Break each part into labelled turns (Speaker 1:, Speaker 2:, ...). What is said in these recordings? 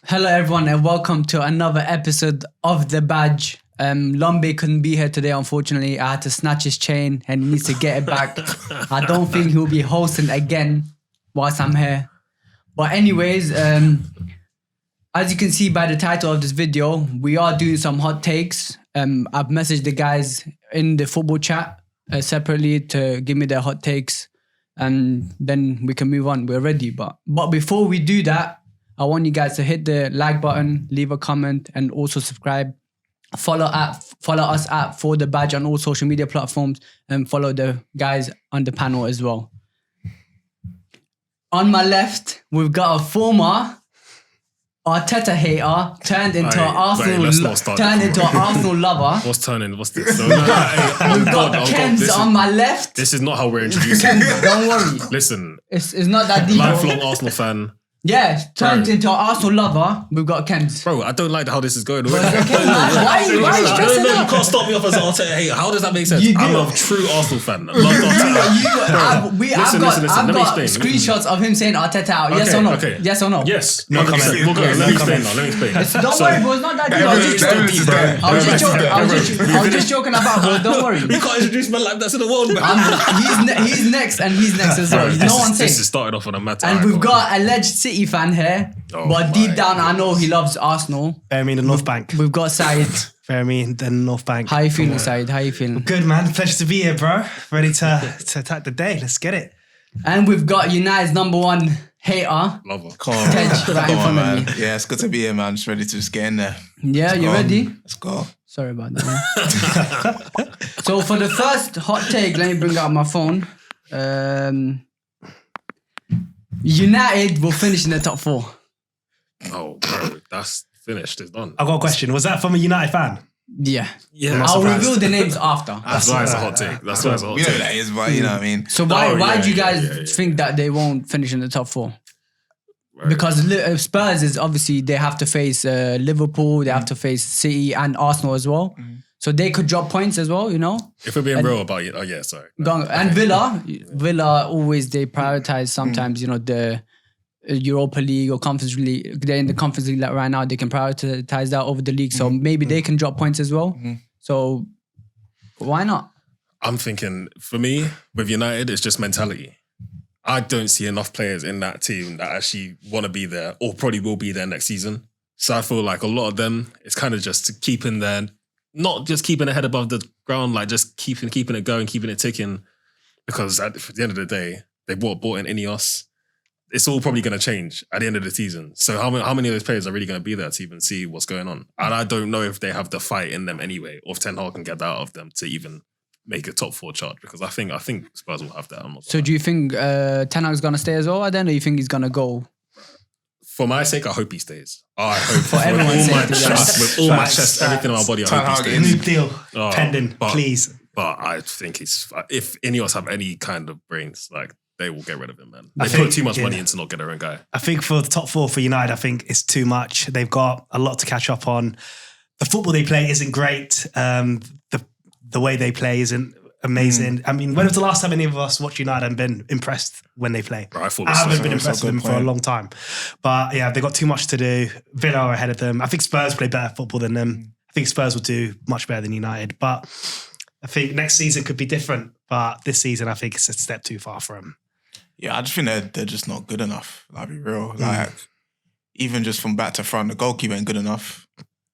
Speaker 1: Hello everyone and welcome to another episode of The Badge. Lombe couldn't be here today, unfortunately. I had to snatch his chain and he needs to get it back. I don't think he'll be hosting again whilst I'm here. But anyways, as you can see by the title of this video, we are doing some hot takes. I've messaged the guys in the football chat separately to give me their hot takes, and then we can move on. We're ready. But before we do that, I want you guys to hit the like button, leave a comment, and also subscribe. Follow us at For The Badge on all social media platforms, and follow the guys on the panel as well. On my left, we've got a former Arteta hater turned into an Arsenal lover.
Speaker 2: What's turning? What's this? So,
Speaker 1: We've got Ken's on my left.
Speaker 2: This is not how we're introducing.
Speaker 1: Don't worry.
Speaker 2: Listen,
Speaker 1: It's not that deep.
Speaker 2: lifelong Arsenal fan.
Speaker 1: Yeah, turned into an Arsenal lover. We've got Ken's.
Speaker 2: Bro, I don't like how this is going.
Speaker 1: Why are you stressing
Speaker 2: You
Speaker 1: out?
Speaker 2: can't stop me off as an Arteta hater. How does that make sense?
Speaker 1: You do.
Speaker 2: I'm a true Arsenal fan. I love Arteta.
Speaker 1: I've got screenshots of him saying Arteta out. Yes or no?
Speaker 2: Okay.
Speaker 1: Yes or no?
Speaker 2: Yes.
Speaker 1: No
Speaker 2: comment.
Speaker 1: comment.
Speaker 2: We'll go. Let me explain now.
Speaker 1: Don't worry, bro. It's not that deep. I was just joking about, bro. Don't worry.
Speaker 2: You can't introduce men like that to the world, man.
Speaker 1: He's next and he's next as well. No one saying.
Speaker 2: This is started off on a matter.
Speaker 1: And we've got alleged City fan here. But deep down, I know he loves Arsenal.
Speaker 3: Bear me in the North Bank.
Speaker 1: We've got Said.
Speaker 3: Bear me in the North Bank.
Speaker 1: How you feeling, Said? How you feeling?
Speaker 3: Good, man. Pleasure to be here, bro. Ready to attack the day. Let's get it.
Speaker 1: And we've got United's number one hater.
Speaker 2: Lover.
Speaker 4: Come on,
Speaker 1: Tej, right in front of me.
Speaker 4: Yeah, it's good to be here, man. Just ready to just get in there.
Speaker 1: Yeah, you ready?
Speaker 4: Let's go.
Speaker 1: Sorry about that. So for the first hot take, let me bring out my phone. United will finish in the top 4.
Speaker 2: Oh, bro, that's finished. It's done.
Speaker 3: I've got a question. Was that from a United fan?
Speaker 1: Yeah.
Speaker 2: Yeah.
Speaker 1: I'll reveal the names after.
Speaker 2: That's why it's a hot take. That's why it's a hot
Speaker 4: We know
Speaker 2: take.
Speaker 4: who that is, but you know what I mean.
Speaker 1: So why do you guys think that they won't finish in the top 4?
Speaker 2: Right.
Speaker 1: Because Spurs is obviously they have to face Liverpool, they have to face City and Arsenal as well. So they could drop points as well, you know?
Speaker 2: If we're being real about it, oh yeah, sorry.
Speaker 1: And Villa always they prioritize sometimes, you know, the Europa League or Conference League. They're in the Conference League right now. They can prioritize that over the league. So maybe they can drop points as well. So why not?
Speaker 2: I'm thinking, for me, with United, it's just mentality. I don't see enough players in that team that actually want to be there or probably will be there next season. So I feel like a lot of them, it's kind of just keeping their, not just keeping their head above the ground, like just keeping it going, keeping it ticking. Because at the end of the day, they bought in Ineos. It's all probably going to change at the end of the season. So how many of those players are really going to be there to even see what's going on? And I don't know if they have the fight in them anyway, or if Ten Hag can get that out of them to even make a top 4 chart. Because I think Spurs will have that.
Speaker 1: So do you think Ten Hag's going to stay as well? I don't know. You think he's going to go?
Speaker 2: For my sake, I hope he stays. I hope
Speaker 1: For everyone's sake,
Speaker 2: with all my chest, everything in my body, I hope he
Speaker 3: New
Speaker 2: stays.
Speaker 3: deal. Pending, please.
Speaker 2: But I think if Ineos have any kind of brains, like, they will get rid of him, man. They
Speaker 3: I
Speaker 2: put
Speaker 3: think,
Speaker 2: too much money into not get their own guy.
Speaker 3: I think for the top 4 for United, I think it's too much. They've got a lot to catch up on. The football they play isn't great. The way they play isn't amazing. I mean, when was the last time any of us watched United and been impressed when they play?
Speaker 2: Bro,
Speaker 3: I haven't been impressed with them for a long time. But yeah, they've got too much to do. Villa are ahead of them. I think Spurs play better football than them. I think Spurs will do much better than United. But I think next season could be different. But this season, I think it's a step too far for them.
Speaker 4: Yeah, I just think they're just not good enough. Like, be real. Like, even just from back to front, the goalkeeper ain't good enough.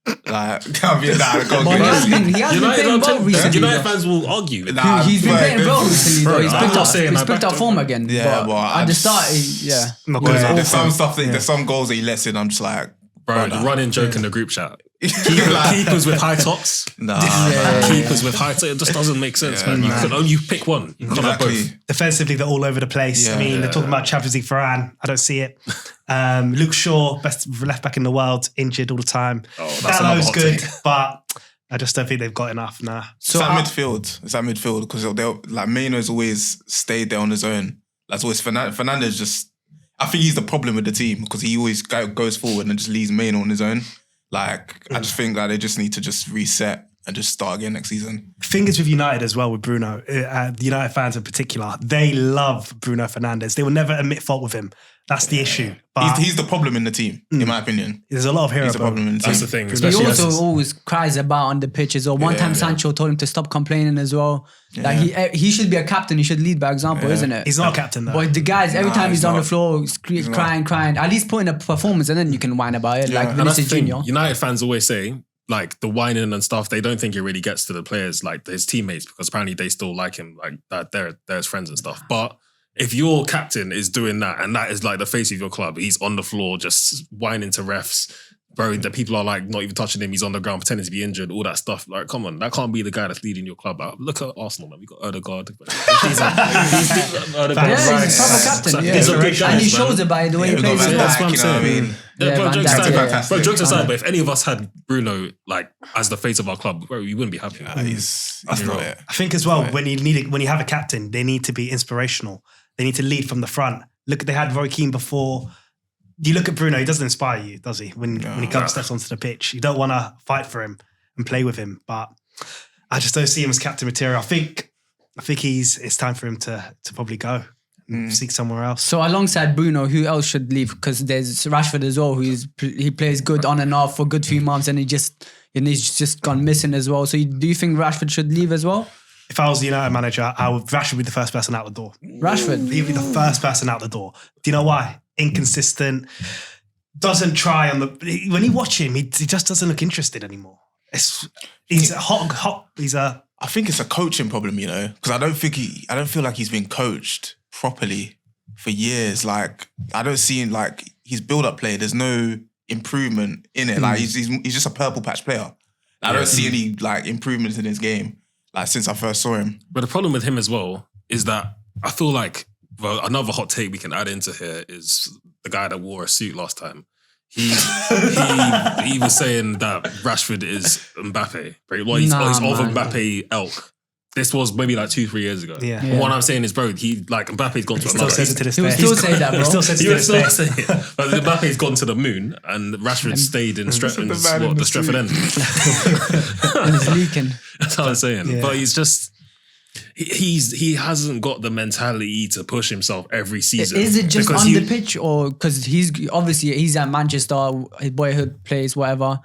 Speaker 4: Like, can't be the goalkeeper.
Speaker 1: He has been playing well recently.
Speaker 2: United fans will argue.
Speaker 1: He's been playing well recently, though. He's picked up form again.
Speaker 4: Yeah, but
Speaker 1: at the start,
Speaker 4: there's some stuff, there's some goals that he lets in. I'm just like,
Speaker 2: bro, the running joke in the group chat. Keepers with high tops. Keepers with high tops. It just doesn't make sense, man. You could only pick one. You can't have both.
Speaker 3: Defensively, they're all over the place. I mean, they're talking about Champions League Varane. I don't see it. Luke Shaw, best left back in the world, injured all the time. Dallow's good, but I just don't think they've got enough now.
Speaker 4: So it's that midfield because like Maino's always stayed there on his own. That's always Fernandes just. I think he's the problem with the team because he always goes forward and just leaves Maino on his own. Like, I just think that they just need to just reset and just start again next season.
Speaker 3: Thing is with United as well, with Bruno, the United fans in particular, they love Bruno Fernandes. They will never admit fault with him. That's the issue. But
Speaker 4: He's the problem in the team, in my opinion.
Speaker 3: there's a lot of hero.
Speaker 4: He's the problem in the team.
Speaker 2: That's the thing.
Speaker 1: He
Speaker 2: Especially
Speaker 1: also
Speaker 2: as-
Speaker 1: always cries about on the pitch as well. One time Sancho told him to stop complaining as well. Like he should be a captain. He should lead by example, isn't it?
Speaker 3: He's not a captain though.
Speaker 1: But the guys, every time he's
Speaker 4: he's
Speaker 1: on the
Speaker 4: not.
Speaker 1: floor, crying, at least put in a performance and then you can whine about it. Like
Speaker 2: And that's the
Speaker 1: Vinicius
Speaker 2: thing.
Speaker 1: Junior.
Speaker 2: United fans always say, like, the whining and stuff, they don't think it really gets to the players, like his teammates, because apparently they still like him, like that they're his friends and stuff. But if your captain is doing that and that is like the face of your club, he's on the floor just whining to refs, bro, the people are like not even touching him, he's on the ground pretending to be injured, all that stuff. Like, come on, that can't be the guy that's leading your club. Look at Arsenal, man. We got Odegaard. He's Odegaard,
Speaker 1: Yeah, he's
Speaker 2: Rice.
Speaker 1: a proper captain.
Speaker 2: So
Speaker 1: Yeah.
Speaker 2: these are good guys,
Speaker 1: And he
Speaker 2: man.
Speaker 1: shows it by the way he
Speaker 4: we got
Speaker 1: plays.
Speaker 4: Van
Speaker 2: That's
Speaker 4: Dijk,
Speaker 2: what I'm
Speaker 4: you know what I
Speaker 2: saying.
Speaker 4: mean?
Speaker 2: Yeah, bro,
Speaker 1: Van
Speaker 2: jokes
Speaker 1: Dijk,
Speaker 2: aside,
Speaker 4: yeah.
Speaker 2: bro, jokes aside, but if any of us had Bruno like as the face of our club, bro, we wouldn't be happy.
Speaker 4: He's
Speaker 2: That's
Speaker 4: you're
Speaker 2: not-
Speaker 4: right.
Speaker 3: I think as well, when you have a captain, they need to be inspirational. They need to lead from the front. Look, they had Roy Keane before. You look at Bruno, he doesn't inspire you, does he? When he comes steps onto the pitch, you don't want to fight for him and play with him. But I just don't see him as captain material. I think it's time for him to probably go and seek somewhere else.
Speaker 1: So alongside Bruno, who else should leave? Because there's Rashford as well, he plays good on and off for a good few months, and he's just gone missing as well. So do you think Rashford should leave as well?
Speaker 3: If I was the United manager, Rashford would be the first person out the door.
Speaker 1: Rashford.
Speaker 3: He'd be the first person out the door. Do you know why? Inconsistent. Doesn't try when you watch him, he just doesn't look interested anymore. He's a hot.
Speaker 4: I think it's a coaching problem, you know, because I don't feel like he's been coached properly for years. Like, I don't see him, like, his build-up play, there's no improvement in it. Like, he's just a purple patch player. I don't see any, like, improvements in his game, like, since I first saw him.
Speaker 2: But the problem with him as well is that I feel like, well, another hot take we can add into here is the guy that wore a suit last time. He was saying that Rashford is Mbappe. Right? Well, he's of Mbappe elk. This was maybe like 2-3 years ago.
Speaker 3: Yeah.
Speaker 2: But what I'm saying is, bro, Mbappe's gone to
Speaker 3: Still
Speaker 2: another.
Speaker 3: says it to this
Speaker 1: He will
Speaker 3: day.
Speaker 1: still say that, bro.
Speaker 3: He still says it
Speaker 2: He
Speaker 3: to
Speaker 2: would
Speaker 3: this
Speaker 2: still
Speaker 3: day.
Speaker 2: say it. But Mbappe's gone to the moon and Rashford stayed in the Stretford End.
Speaker 1: And he's leaking.
Speaker 2: That's what I'm saying.
Speaker 3: Yeah.
Speaker 2: But he's just... He hasn't got the mentality to push himself every season.
Speaker 1: Is it just
Speaker 2: Because
Speaker 1: on the pitch, or because he's at Manchester, his boyhood plays, whatever?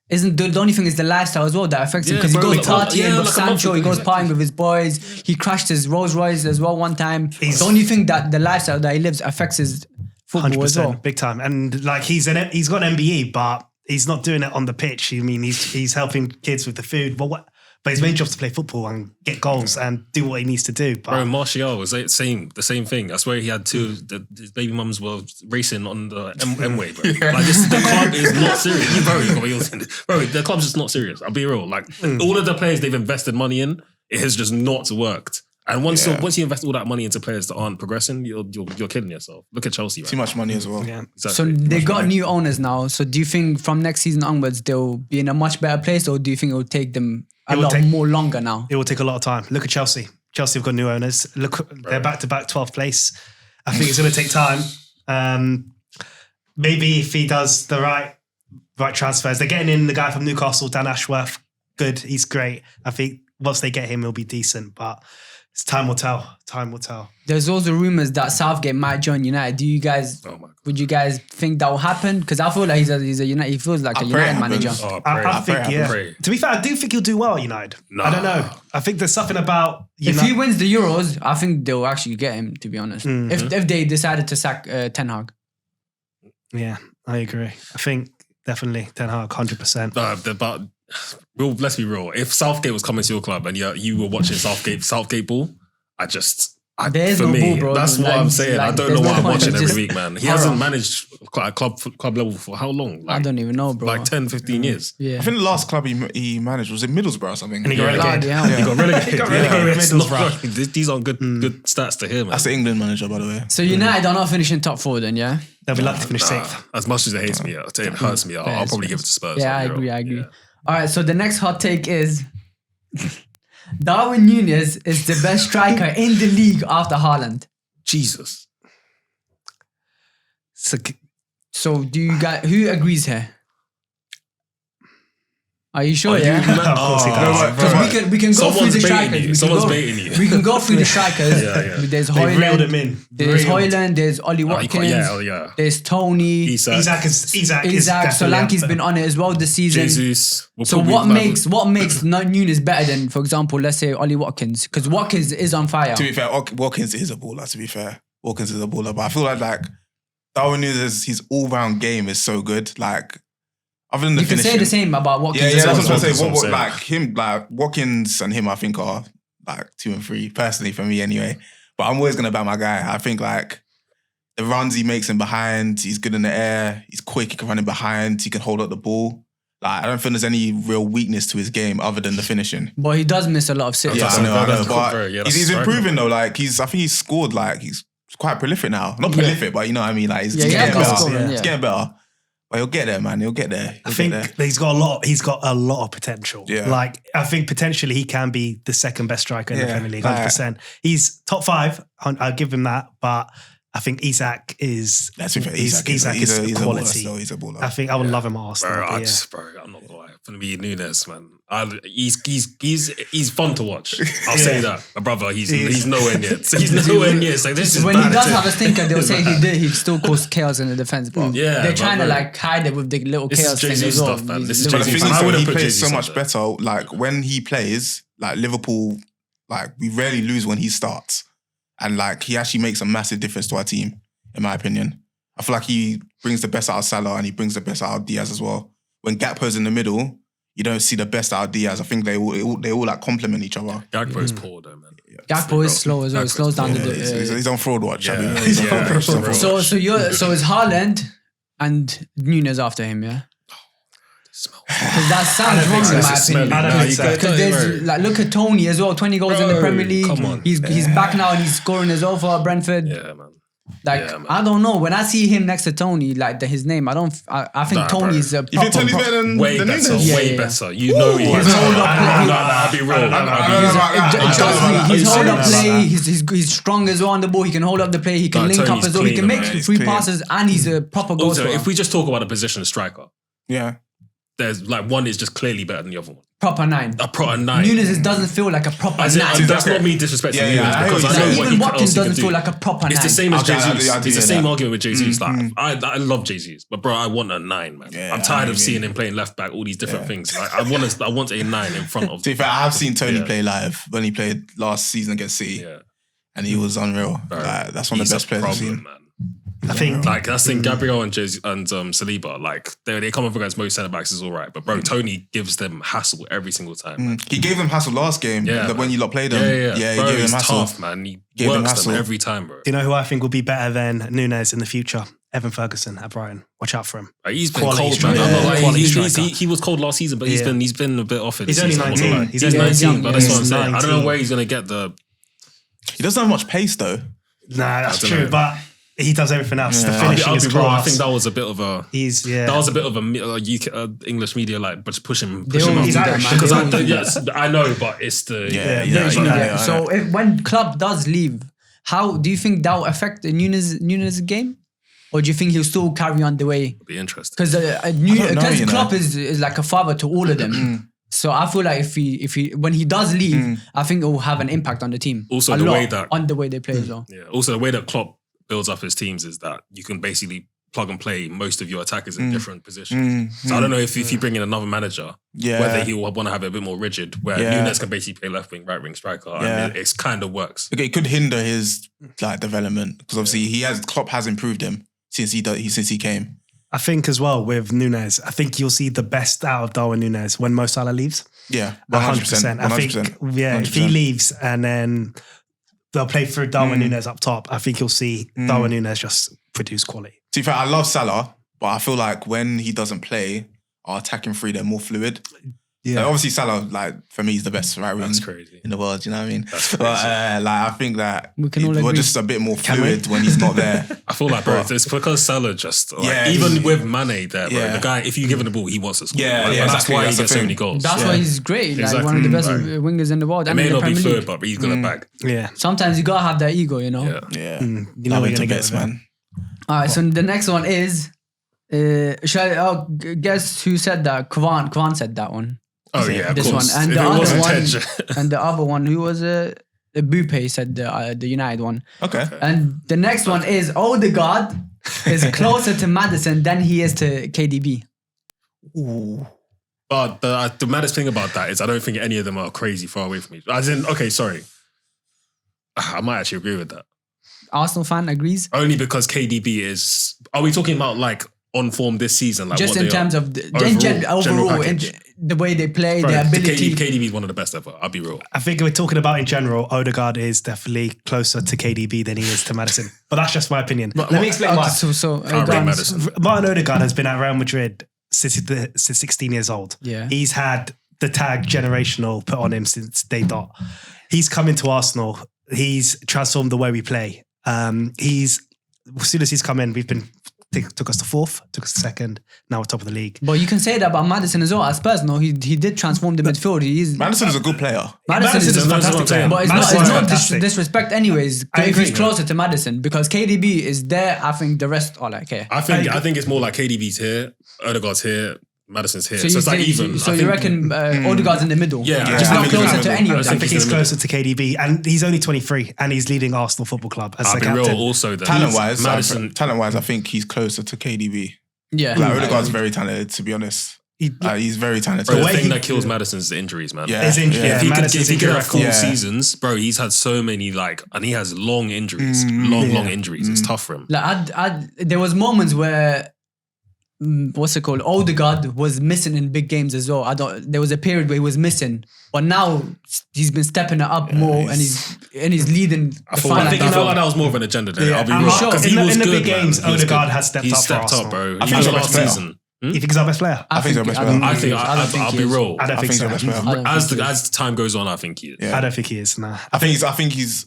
Speaker 1: Isn't the only thing is the lifestyle as well that affects him?
Speaker 2: Yeah,
Speaker 1: Because he
Speaker 2: bro,
Speaker 1: goes
Speaker 2: like,
Speaker 1: partying with
Speaker 2: like a month
Speaker 1: Sancho, he
Speaker 2: ago,
Speaker 1: goes
Speaker 2: exactly.
Speaker 1: partying with his boys. He crashed his Rolls Royce as well one time. The only thing that the lifestyle that he lives affects his football as well.
Speaker 3: 100%, big time. And like he's got an MBE, but he's not doing it on the pitch. I mean, he's helping kids with the food, but his main job is to play football and get goals and do what he needs to do. But
Speaker 2: Bro, Martial was the same thing. I swear he had his baby mums were racing on the M-way, bro. Like, the club is not serious. Bro, the club's just not serious. I'll be real. Like, all of the players they've invested money in, it has just not worked. And once you invest all that money into players that aren't progressing, you're kidding yourself. Look at Chelsea, right?
Speaker 4: Too much money as well.
Speaker 3: yeah.
Speaker 2: Exactly.
Speaker 1: So they got new owners now. So do you think from next season onwards they'll be in a much better place, or do you think it will take them a lot more longer now?
Speaker 3: It will take a lot of time. Look at Chelsea. Chelsea have got new owners. Look, they're back-to-back 12th place. I think it's going to take time. Maybe if he does the right transfers. They're getting in the guy from Newcastle, Dan Ashworth. Good. He's great. I think once they get him, he'll be decent. But time will tell. Time will tell.
Speaker 1: There's also rumors that Southgate might join United. Do you guys?
Speaker 2: Oh my God.
Speaker 1: Would you guys think that will happen? Because I feel like he's a United. He feels like a
Speaker 4: pray it
Speaker 1: United manager.
Speaker 4: happens.
Speaker 2: Oh,
Speaker 3: I think,
Speaker 2: pray,
Speaker 3: yeah.
Speaker 2: pray.
Speaker 3: To be fair, I do think he'll do well at United.
Speaker 2: Nah.
Speaker 3: I don't know. I think there's something about
Speaker 1: If
Speaker 3: United.
Speaker 1: he wins the Euros, I think they'll actually get him. To be honest, if they decided to sack Ten Hag.
Speaker 3: Yeah, I agree. I think definitely Ten Hag, 100%.
Speaker 2: But let's be real. If Southgate was coming to your club and you were watching Southgate ball,
Speaker 1: There's
Speaker 2: for
Speaker 1: no
Speaker 2: me,
Speaker 1: ball, bro.
Speaker 2: that's what I'm saying. I don't know
Speaker 1: there's
Speaker 2: what
Speaker 1: no
Speaker 2: I'm
Speaker 1: point.
Speaker 2: watching
Speaker 1: It's
Speaker 2: every
Speaker 1: just
Speaker 2: week, man. He
Speaker 1: horror.
Speaker 2: hasn't managed at club level for how long?
Speaker 1: I don't even know, bro.
Speaker 2: Like 10, 15 years.
Speaker 1: Yeah.
Speaker 4: I think the last club he managed was in Middlesbrough or something.
Speaker 3: And he got relegated.
Speaker 1: Yeah.
Speaker 2: He got relegated.
Speaker 3: He got relegated with
Speaker 2: It's not
Speaker 3: Middlesbrough.
Speaker 2: right. These aren't good stats to hear, man.
Speaker 4: That's the England manager, by the way.
Speaker 1: So United are not finishing top 4 then, yeah?
Speaker 3: They'll be lucky to finish 6th.
Speaker 2: As much as it hates me, it hurts me. I'll probably give it to Spurs.
Speaker 1: Yeah, I
Speaker 2: I'll be
Speaker 1: agree.
Speaker 2: real.
Speaker 1: All right, so the next hot take is Darwin Núñez is the best striker in the league after Haaland.
Speaker 2: Jesus.
Speaker 1: So do you guys, who agrees here? Are you sure?
Speaker 2: Are you
Speaker 1: Yeah.
Speaker 2: mad?
Speaker 3: Of course he
Speaker 2: Oh,
Speaker 3: does.
Speaker 1: Because we can go through
Speaker 2: Someone's
Speaker 1: the
Speaker 2: baiting
Speaker 1: strikers.
Speaker 2: you. Someone's baiting you.
Speaker 1: We can go through the strikers.
Speaker 2: Yeah.
Speaker 1: There's
Speaker 3: They reeled
Speaker 1: Hoyland.
Speaker 3: him in.
Speaker 1: There's
Speaker 3: Reeled.
Speaker 1: Hoyland. There's Ollie Watkins.
Speaker 2: Yeah.
Speaker 1: There's Tony.
Speaker 2: Isak.
Speaker 3: Isaac is
Speaker 1: Isaac.
Speaker 3: definitely
Speaker 1: Solanke's
Speaker 3: up
Speaker 1: been
Speaker 3: there.
Speaker 1: on it as well this season.
Speaker 2: Jesus. We'll
Speaker 1: So
Speaker 2: probably
Speaker 1: what makes Nunes better than, for example, let's say Ollie Watkins? Because Watkins is on fire.
Speaker 4: To be fair, Watkins is a baller. To be fair, Watkins is a baller, but I feel like Darwin Nunes, his all-round game is so good. Like, other than the
Speaker 1: You can
Speaker 4: finishing,
Speaker 1: say the same about Watkins.
Speaker 4: Yeah,
Speaker 1: as well.
Speaker 4: that's what I'm
Speaker 2: That's
Speaker 4: saying.
Speaker 2: what I'm saying.
Speaker 4: Like Watkins and him, I think are like 2 and 3 personally for me anyway. But I'm always gonna back my guy. I think like the runs he makes in behind, he's good in the air, he's quick, he can run in behind, he can hold up the ball. Like I don't think there's any real weakness to his game other than the finishing.
Speaker 1: But he does miss a lot of sitters.
Speaker 4: Yeah,
Speaker 2: That's
Speaker 4: I know.
Speaker 2: that's
Speaker 4: But
Speaker 2: very- that's
Speaker 4: he's
Speaker 2: striking.
Speaker 4: improving though. Like I think he's scored. Like he's quite prolific now. Not prolific, but you know what I mean. Like he's
Speaker 1: Yeah, he
Speaker 4: getting
Speaker 1: has got
Speaker 4: better.
Speaker 1: scoring,
Speaker 3: yeah.
Speaker 4: He's getting better. But he'll get there, man. He'll get there.
Speaker 3: I think he's got a lot of potential.
Speaker 4: Yeah.
Speaker 3: Like I think potentially he can be the second best striker in the
Speaker 4: Yeah,
Speaker 3: Premier League,
Speaker 4: like-
Speaker 3: 100%. He's top 5. I'll give him that. But I think Isaac is
Speaker 4: Let's be fair,
Speaker 3: Isaac
Speaker 4: he's
Speaker 3: is
Speaker 4: a
Speaker 3: quality.
Speaker 4: baller. He's a baller.
Speaker 3: I think I would love him at Arsenal.
Speaker 2: Bro,
Speaker 3: but yeah.
Speaker 2: bro, I'm not gonna lie. For me, Nunes, man, he's fun to watch. I'll say that, my brother. He's nowhere near. He's nowhere near. So this is
Speaker 1: When
Speaker 2: bad.
Speaker 1: he does have a stinker, they'll say he still cause chaos in the defense, bro.
Speaker 2: Yeah,
Speaker 1: they're trying to
Speaker 2: bro.
Speaker 1: like hide it with the little
Speaker 2: This is
Speaker 1: chaos thing
Speaker 2: Jesus
Speaker 1: as well.
Speaker 2: stuff, man.
Speaker 1: These
Speaker 2: This is
Speaker 1: little
Speaker 4: But the
Speaker 2: Jesus.
Speaker 4: thing
Speaker 2: I
Speaker 4: is, though,
Speaker 2: wouldn't
Speaker 4: he
Speaker 2: put
Speaker 4: plays
Speaker 2: Jesus
Speaker 4: so
Speaker 2: on
Speaker 4: much
Speaker 2: there.
Speaker 4: better. Like when he plays, like Liverpool, like we rarely lose when he starts, and like he actually makes a massive difference to our team, in my opinion. I feel like he brings the best out of Salah and he brings the best out of Diaz as well. When Gakpo's in the middle, you don't see the best out of Diaz. I think they all like complement each other.
Speaker 2: Gakpo's poor though, man.
Speaker 1: Gakpo is slow as well. It
Speaker 2: Gakpo's
Speaker 1: slows down
Speaker 2: poor.
Speaker 1: the.
Speaker 4: He's on fraud watch. I mean,
Speaker 2: Yeah,
Speaker 4: he's on
Speaker 2: yeah,
Speaker 4: fraud
Speaker 2: he's on
Speaker 4: watch.
Speaker 2: fraud.
Speaker 1: So it's Haaland and Nunes after him, yeah. Because that sounds wrong in my
Speaker 2: Smelly.
Speaker 1: opinion.
Speaker 3: I don't
Speaker 2: Nah,
Speaker 3: think
Speaker 2: you
Speaker 3: so.
Speaker 2: got-
Speaker 1: Because there's like look at Tony as well, 20 goals in the
Speaker 2: Bro,
Speaker 1: Premier League.
Speaker 2: come on.
Speaker 1: He's back now and he's scoring as well for Brentford.
Speaker 2: Yeah, man.
Speaker 1: Like
Speaker 2: Yeah, man.
Speaker 1: I don't know. When I see him next to Tony, like his name, I think
Speaker 2: Nah,
Speaker 1: Tony's a
Speaker 4: You think Tony's better than
Speaker 2: Way
Speaker 4: than
Speaker 2: better,
Speaker 4: Nunes?
Speaker 1: Yeah,
Speaker 2: way
Speaker 1: yeah.
Speaker 2: better. You know he is.
Speaker 1: His hold up play.
Speaker 2: I'll be real.
Speaker 4: I don't know about that.
Speaker 1: Trust me,
Speaker 4: Are you
Speaker 1: his hold up
Speaker 4: serious?
Speaker 1: play, he's strong as well on the ball. He can hold up the play. He can
Speaker 2: Nah,
Speaker 1: link up
Speaker 2: Tony's
Speaker 1: as well. He can
Speaker 2: clean,
Speaker 1: make
Speaker 2: man.
Speaker 4: He's
Speaker 1: free
Speaker 4: clean.
Speaker 1: passes, and he's a proper goal
Speaker 2: Also,
Speaker 1: scorer.
Speaker 2: if we just talk about a position striker,
Speaker 4: Yeah.
Speaker 2: there's like one is just clearly better than the other one.
Speaker 1: Proper 9.
Speaker 2: A proper 9.
Speaker 1: Nunes doesn't feel like a proper
Speaker 2: As in,
Speaker 1: 9.
Speaker 2: that's not me disrespecting
Speaker 4: Yeah,
Speaker 2: Nunes
Speaker 4: yeah, I
Speaker 2: because
Speaker 4: know
Speaker 2: I
Speaker 4: what
Speaker 2: know
Speaker 4: you're
Speaker 2: what
Speaker 1: even
Speaker 2: he
Speaker 1: Watkins
Speaker 2: else he
Speaker 1: doesn't
Speaker 2: can
Speaker 1: feel
Speaker 2: do.
Speaker 1: like a proper 9.
Speaker 2: It's the same as
Speaker 4: Okay, I do
Speaker 2: Jesus. It's the
Speaker 4: hear
Speaker 2: same
Speaker 4: that.
Speaker 2: argument with Jesus. Like I love Jesus, but bro, I want a 9, man.
Speaker 4: Yeah,
Speaker 2: I'm tired
Speaker 4: I
Speaker 2: of
Speaker 4: mean-
Speaker 2: seeing him playing left back, all these different things. Like, I want a 9 in front of.
Speaker 4: To be fair, I have seen Tony
Speaker 2: Yeah.
Speaker 4: play live when he played last season against City,
Speaker 2: Yeah,
Speaker 4: and he was unreal.
Speaker 2: bro.
Speaker 4: Like, that's one of
Speaker 2: He's
Speaker 4: the
Speaker 2: a
Speaker 4: best players I've
Speaker 2: problem,
Speaker 4: seen.
Speaker 2: man.
Speaker 3: I think
Speaker 2: Like that's the thing, Gabriel and Saliba, like they come up against most centre backs is all right, but bro, Tony gives them hassle every single time. Man.
Speaker 4: He gave them hassle last game.
Speaker 2: Yeah,
Speaker 4: when
Speaker 2: man.
Speaker 4: you lot played them.
Speaker 2: Yeah.
Speaker 4: he
Speaker 2: Bro,
Speaker 4: gave them
Speaker 2: he's
Speaker 4: hassle.
Speaker 2: tough, man. He
Speaker 4: Gave them
Speaker 2: works
Speaker 4: hassle.
Speaker 2: them every time, bro.
Speaker 3: do you know who I think will be better than Nunes in the future? Evan Ferguson at Brighton. Watch out for him.
Speaker 2: Like, he's been
Speaker 3: Quality
Speaker 2: cold,
Speaker 3: striker.
Speaker 2: man. I'm not
Speaker 3: Yeah.
Speaker 2: lying.
Speaker 3: Quality
Speaker 2: He
Speaker 3: striker.
Speaker 2: was cold last season, but
Speaker 3: Yeah.
Speaker 2: he's been a bit off it.
Speaker 3: He's
Speaker 2: this
Speaker 3: only
Speaker 2: season,
Speaker 3: 19.
Speaker 2: I'm not lying.
Speaker 3: He's
Speaker 2: He's
Speaker 3: only
Speaker 2: 19,
Speaker 1: 19,
Speaker 2: but that's
Speaker 3: yeah.
Speaker 2: what I'm saying. I don't know
Speaker 3: 19.
Speaker 2: where he's gonna get the.
Speaker 4: He doesn't have much pace though.
Speaker 3: Nah, that's
Speaker 2: I don't
Speaker 3: true.
Speaker 2: know.
Speaker 3: But he does everything else.
Speaker 4: Yeah.
Speaker 3: The
Speaker 2: I'll be
Speaker 3: finishing is
Speaker 2: real. I
Speaker 3: class.
Speaker 2: think that was a bit of a. UK English media like, but pushing
Speaker 1: They
Speaker 2: him
Speaker 1: all
Speaker 2: up.
Speaker 3: He's
Speaker 1: do that,
Speaker 3: Irish.
Speaker 1: man.
Speaker 2: Because
Speaker 1: They
Speaker 2: I
Speaker 1: all do that.
Speaker 2: yes, I know, but it's the
Speaker 3: Yeah,
Speaker 1: Yeah.
Speaker 4: I
Speaker 1: So
Speaker 4: know.
Speaker 1: when Klopp does leave, how do you think that will affect the Nunes game? Or do you think he'll still carry on the way?
Speaker 2: It'll be interesting.
Speaker 1: Because
Speaker 4: know, you know.
Speaker 1: Klopp is like a father to all of them. So I feel like if he when he does leave, I think it will have an impact on the team.
Speaker 2: Also,
Speaker 1: a
Speaker 2: the
Speaker 1: lot
Speaker 2: way that-
Speaker 1: on the way they play as well.
Speaker 2: Yeah. Also, the way that Klopp builds up his teams is that you can basically plug and play most of your attackers in different positions. So I don't know if you bring in another manager,
Speaker 4: Yeah.
Speaker 2: whether he will want to have it a bit more rigid, where
Speaker 4: Yeah.
Speaker 2: Nunes can basically play left wing, right wing striker,
Speaker 4: Yeah.
Speaker 2: and it kind of works.
Speaker 4: Okay, it could hinder his like development because obviously Klopp has improved him since he came.
Speaker 3: I think as well with Nunes, I think you'll see the best out of Darwin Nunes when Mo Salah leaves.
Speaker 4: Yeah,
Speaker 3: 100%. I think,
Speaker 4: 100%.
Speaker 3: if he leaves and then they'll play through Darwin Nunes up top, I think you'll see Darwin Nunes just produce quality.
Speaker 4: To be fair, I love Salah, but I feel like when he doesn't play, our attacking three, they're more fluid.
Speaker 3: Yeah.
Speaker 4: Like, obviously, Salah, like for me, is the best right wing
Speaker 2: That's crazy.
Speaker 4: in the world. You know what I mean?
Speaker 2: That's
Speaker 4: But like, I think that
Speaker 1: We can all
Speaker 4: we're
Speaker 1: agree.
Speaker 4: just a bit more fluid when he's not there.
Speaker 2: I feel like, bro, it's because Salah just, like,
Speaker 4: Yeah,
Speaker 2: even
Speaker 4: he-
Speaker 2: with Mane there, bro,
Speaker 4: Yeah.
Speaker 2: the guy, if you give him the ball, he wants to score.
Speaker 4: Yeah,
Speaker 2: Like,
Speaker 4: yeah,
Speaker 2: that's
Speaker 4: exactly,
Speaker 2: why
Speaker 4: that's
Speaker 2: he
Speaker 4: the
Speaker 2: gets so
Speaker 4: thing.
Speaker 2: many goals.
Speaker 1: That's why he's great. Like
Speaker 2: Exactly.
Speaker 1: one of the best
Speaker 2: Right.
Speaker 1: wingers in the world.
Speaker 2: It
Speaker 1: And
Speaker 2: may
Speaker 1: in the
Speaker 2: not be
Speaker 1: Premier
Speaker 2: third,
Speaker 1: League.
Speaker 2: but he's gonna bag.
Speaker 3: Yeah.
Speaker 1: Sometimes you gotta have that ego, you know.
Speaker 2: Yeah.
Speaker 4: Yeah,
Speaker 3: You know
Speaker 4: love
Speaker 3: we're
Speaker 4: him
Speaker 3: going to
Speaker 4: to
Speaker 3: get
Speaker 4: bits,
Speaker 3: there.
Speaker 4: man.
Speaker 1: All right. So the next one is Guess who said that? Kwan said that one.
Speaker 2: Oh yeah, of
Speaker 1: This
Speaker 2: course.
Speaker 1: one. And
Speaker 2: If
Speaker 1: the
Speaker 2: it
Speaker 1: other
Speaker 2: wasn't
Speaker 1: one,
Speaker 2: Tej-
Speaker 1: and the other one, who was it? Bupe said the United one.
Speaker 4: Okay.
Speaker 1: And the next one is Odegaard is closer to Maddison than he is to KDB.
Speaker 4: Ooh.
Speaker 2: But the maddest thing about that is I don't think any of them are crazy far away from me. As in, okay, sorry. I might actually agree with that.
Speaker 1: Arsenal fan agrees.
Speaker 2: Only because KDB is... Are we talking about like on form this season? Like
Speaker 1: Just
Speaker 2: what
Speaker 1: in
Speaker 2: they
Speaker 1: terms
Speaker 2: are?
Speaker 1: of
Speaker 2: General
Speaker 1: overall, in
Speaker 2: package.
Speaker 1: the way they play,
Speaker 2: Bro,
Speaker 1: their ability.
Speaker 2: KDB is one of the best ever. I'll be real.
Speaker 3: I think we're talking about in general, Odegaard is definitely closer to KDB than he is to Madison. But that's just my opinion. Let me explain why.
Speaker 2: Can't rate Maddison.
Speaker 3: Martin Odegaard has been at Real Madrid since 16 years old.
Speaker 1: Yeah.
Speaker 3: He's had the tag generational put on him since day dot. He's come into Arsenal. He's transformed the way we play. As soon as he's come in, took us to fourth, took us to second. Now we're top of the league.
Speaker 1: But you can say that about Maddison as well. At Spurs, no, he did transform the midfield.
Speaker 4: Madison's a good player.
Speaker 1: Madison is a fantastic player, but it's
Speaker 3: Madison's
Speaker 1: not
Speaker 3: fantastic.
Speaker 1: disrespect anyways.
Speaker 3: I
Speaker 1: If he's
Speaker 3: agree.
Speaker 1: closer to Maddison, because KDB is there, I think the rest are like here.
Speaker 2: I think it's more like KDB's here, Odegaard's here, Madison's here. So,
Speaker 1: you
Speaker 2: it's like
Speaker 1: think-
Speaker 2: even.
Speaker 1: So
Speaker 2: I
Speaker 1: you
Speaker 2: think-
Speaker 1: reckon Odegaard's in the middle?
Speaker 2: Yeah,
Speaker 1: just
Speaker 2: I
Speaker 1: not
Speaker 2: think
Speaker 1: closer
Speaker 2: he's
Speaker 1: to
Speaker 2: in the
Speaker 1: any
Speaker 2: middle.
Speaker 1: of
Speaker 2: I
Speaker 3: I
Speaker 1: them.
Speaker 3: think
Speaker 2: he's
Speaker 3: he's
Speaker 2: in the
Speaker 3: closer to KDB, and he's only 23, and he's leading Arsenal Football Club as
Speaker 2: I'll
Speaker 3: the
Speaker 2: be
Speaker 3: captain.
Speaker 2: real also then.
Speaker 4: Talent-wise,
Speaker 2: Madison...
Speaker 4: I think he's closer to KDB.
Speaker 1: Yeah,
Speaker 4: Like, Odegaard's very talented, to be honest. He's very talented.
Speaker 2: Bro, the
Speaker 3: way
Speaker 2: thing
Speaker 3: he-
Speaker 2: that kills Madison is the injuries, man.
Speaker 4: Yeah.
Speaker 3: His injury,
Speaker 4: Yeah.
Speaker 3: yeah,
Speaker 2: If he could
Speaker 3: Madison's
Speaker 2: have
Speaker 3: injury
Speaker 2: full
Speaker 3: record.
Speaker 4: Yeah.
Speaker 2: seasons, bro, he's had so many and he has long injuries, long injuries. It's tough for him.
Speaker 1: like there was moments where what's it called? Odegaard was missing in big games as well. There was a period where he was missing, but now he's been stepping it up more, and he's leading.
Speaker 2: I felt like that was more of an agenda there. I'll be
Speaker 3: I'm
Speaker 2: real.
Speaker 3: sure.
Speaker 2: 'Cause
Speaker 3: In
Speaker 2: he
Speaker 3: the
Speaker 2: was
Speaker 3: big
Speaker 2: good,
Speaker 3: games,
Speaker 2: man. He was
Speaker 3: Odegaard
Speaker 2: good.
Speaker 3: has stepped
Speaker 2: He
Speaker 3: up for
Speaker 2: stepped up,
Speaker 3: Arsenal.
Speaker 2: bro.
Speaker 4: I think
Speaker 2: Even
Speaker 4: he's the
Speaker 2: last
Speaker 4: best player.
Speaker 2: season.
Speaker 3: You think he's our best player?
Speaker 4: I think he's our best player.
Speaker 2: I'll be real.
Speaker 3: I don't think
Speaker 4: he's
Speaker 3: so.
Speaker 4: our best player.
Speaker 1: I don't
Speaker 2: As
Speaker 1: think
Speaker 2: the time goes on, I think he is.
Speaker 4: Yeah.
Speaker 3: I don't think he is. Nah.
Speaker 4: I think he's.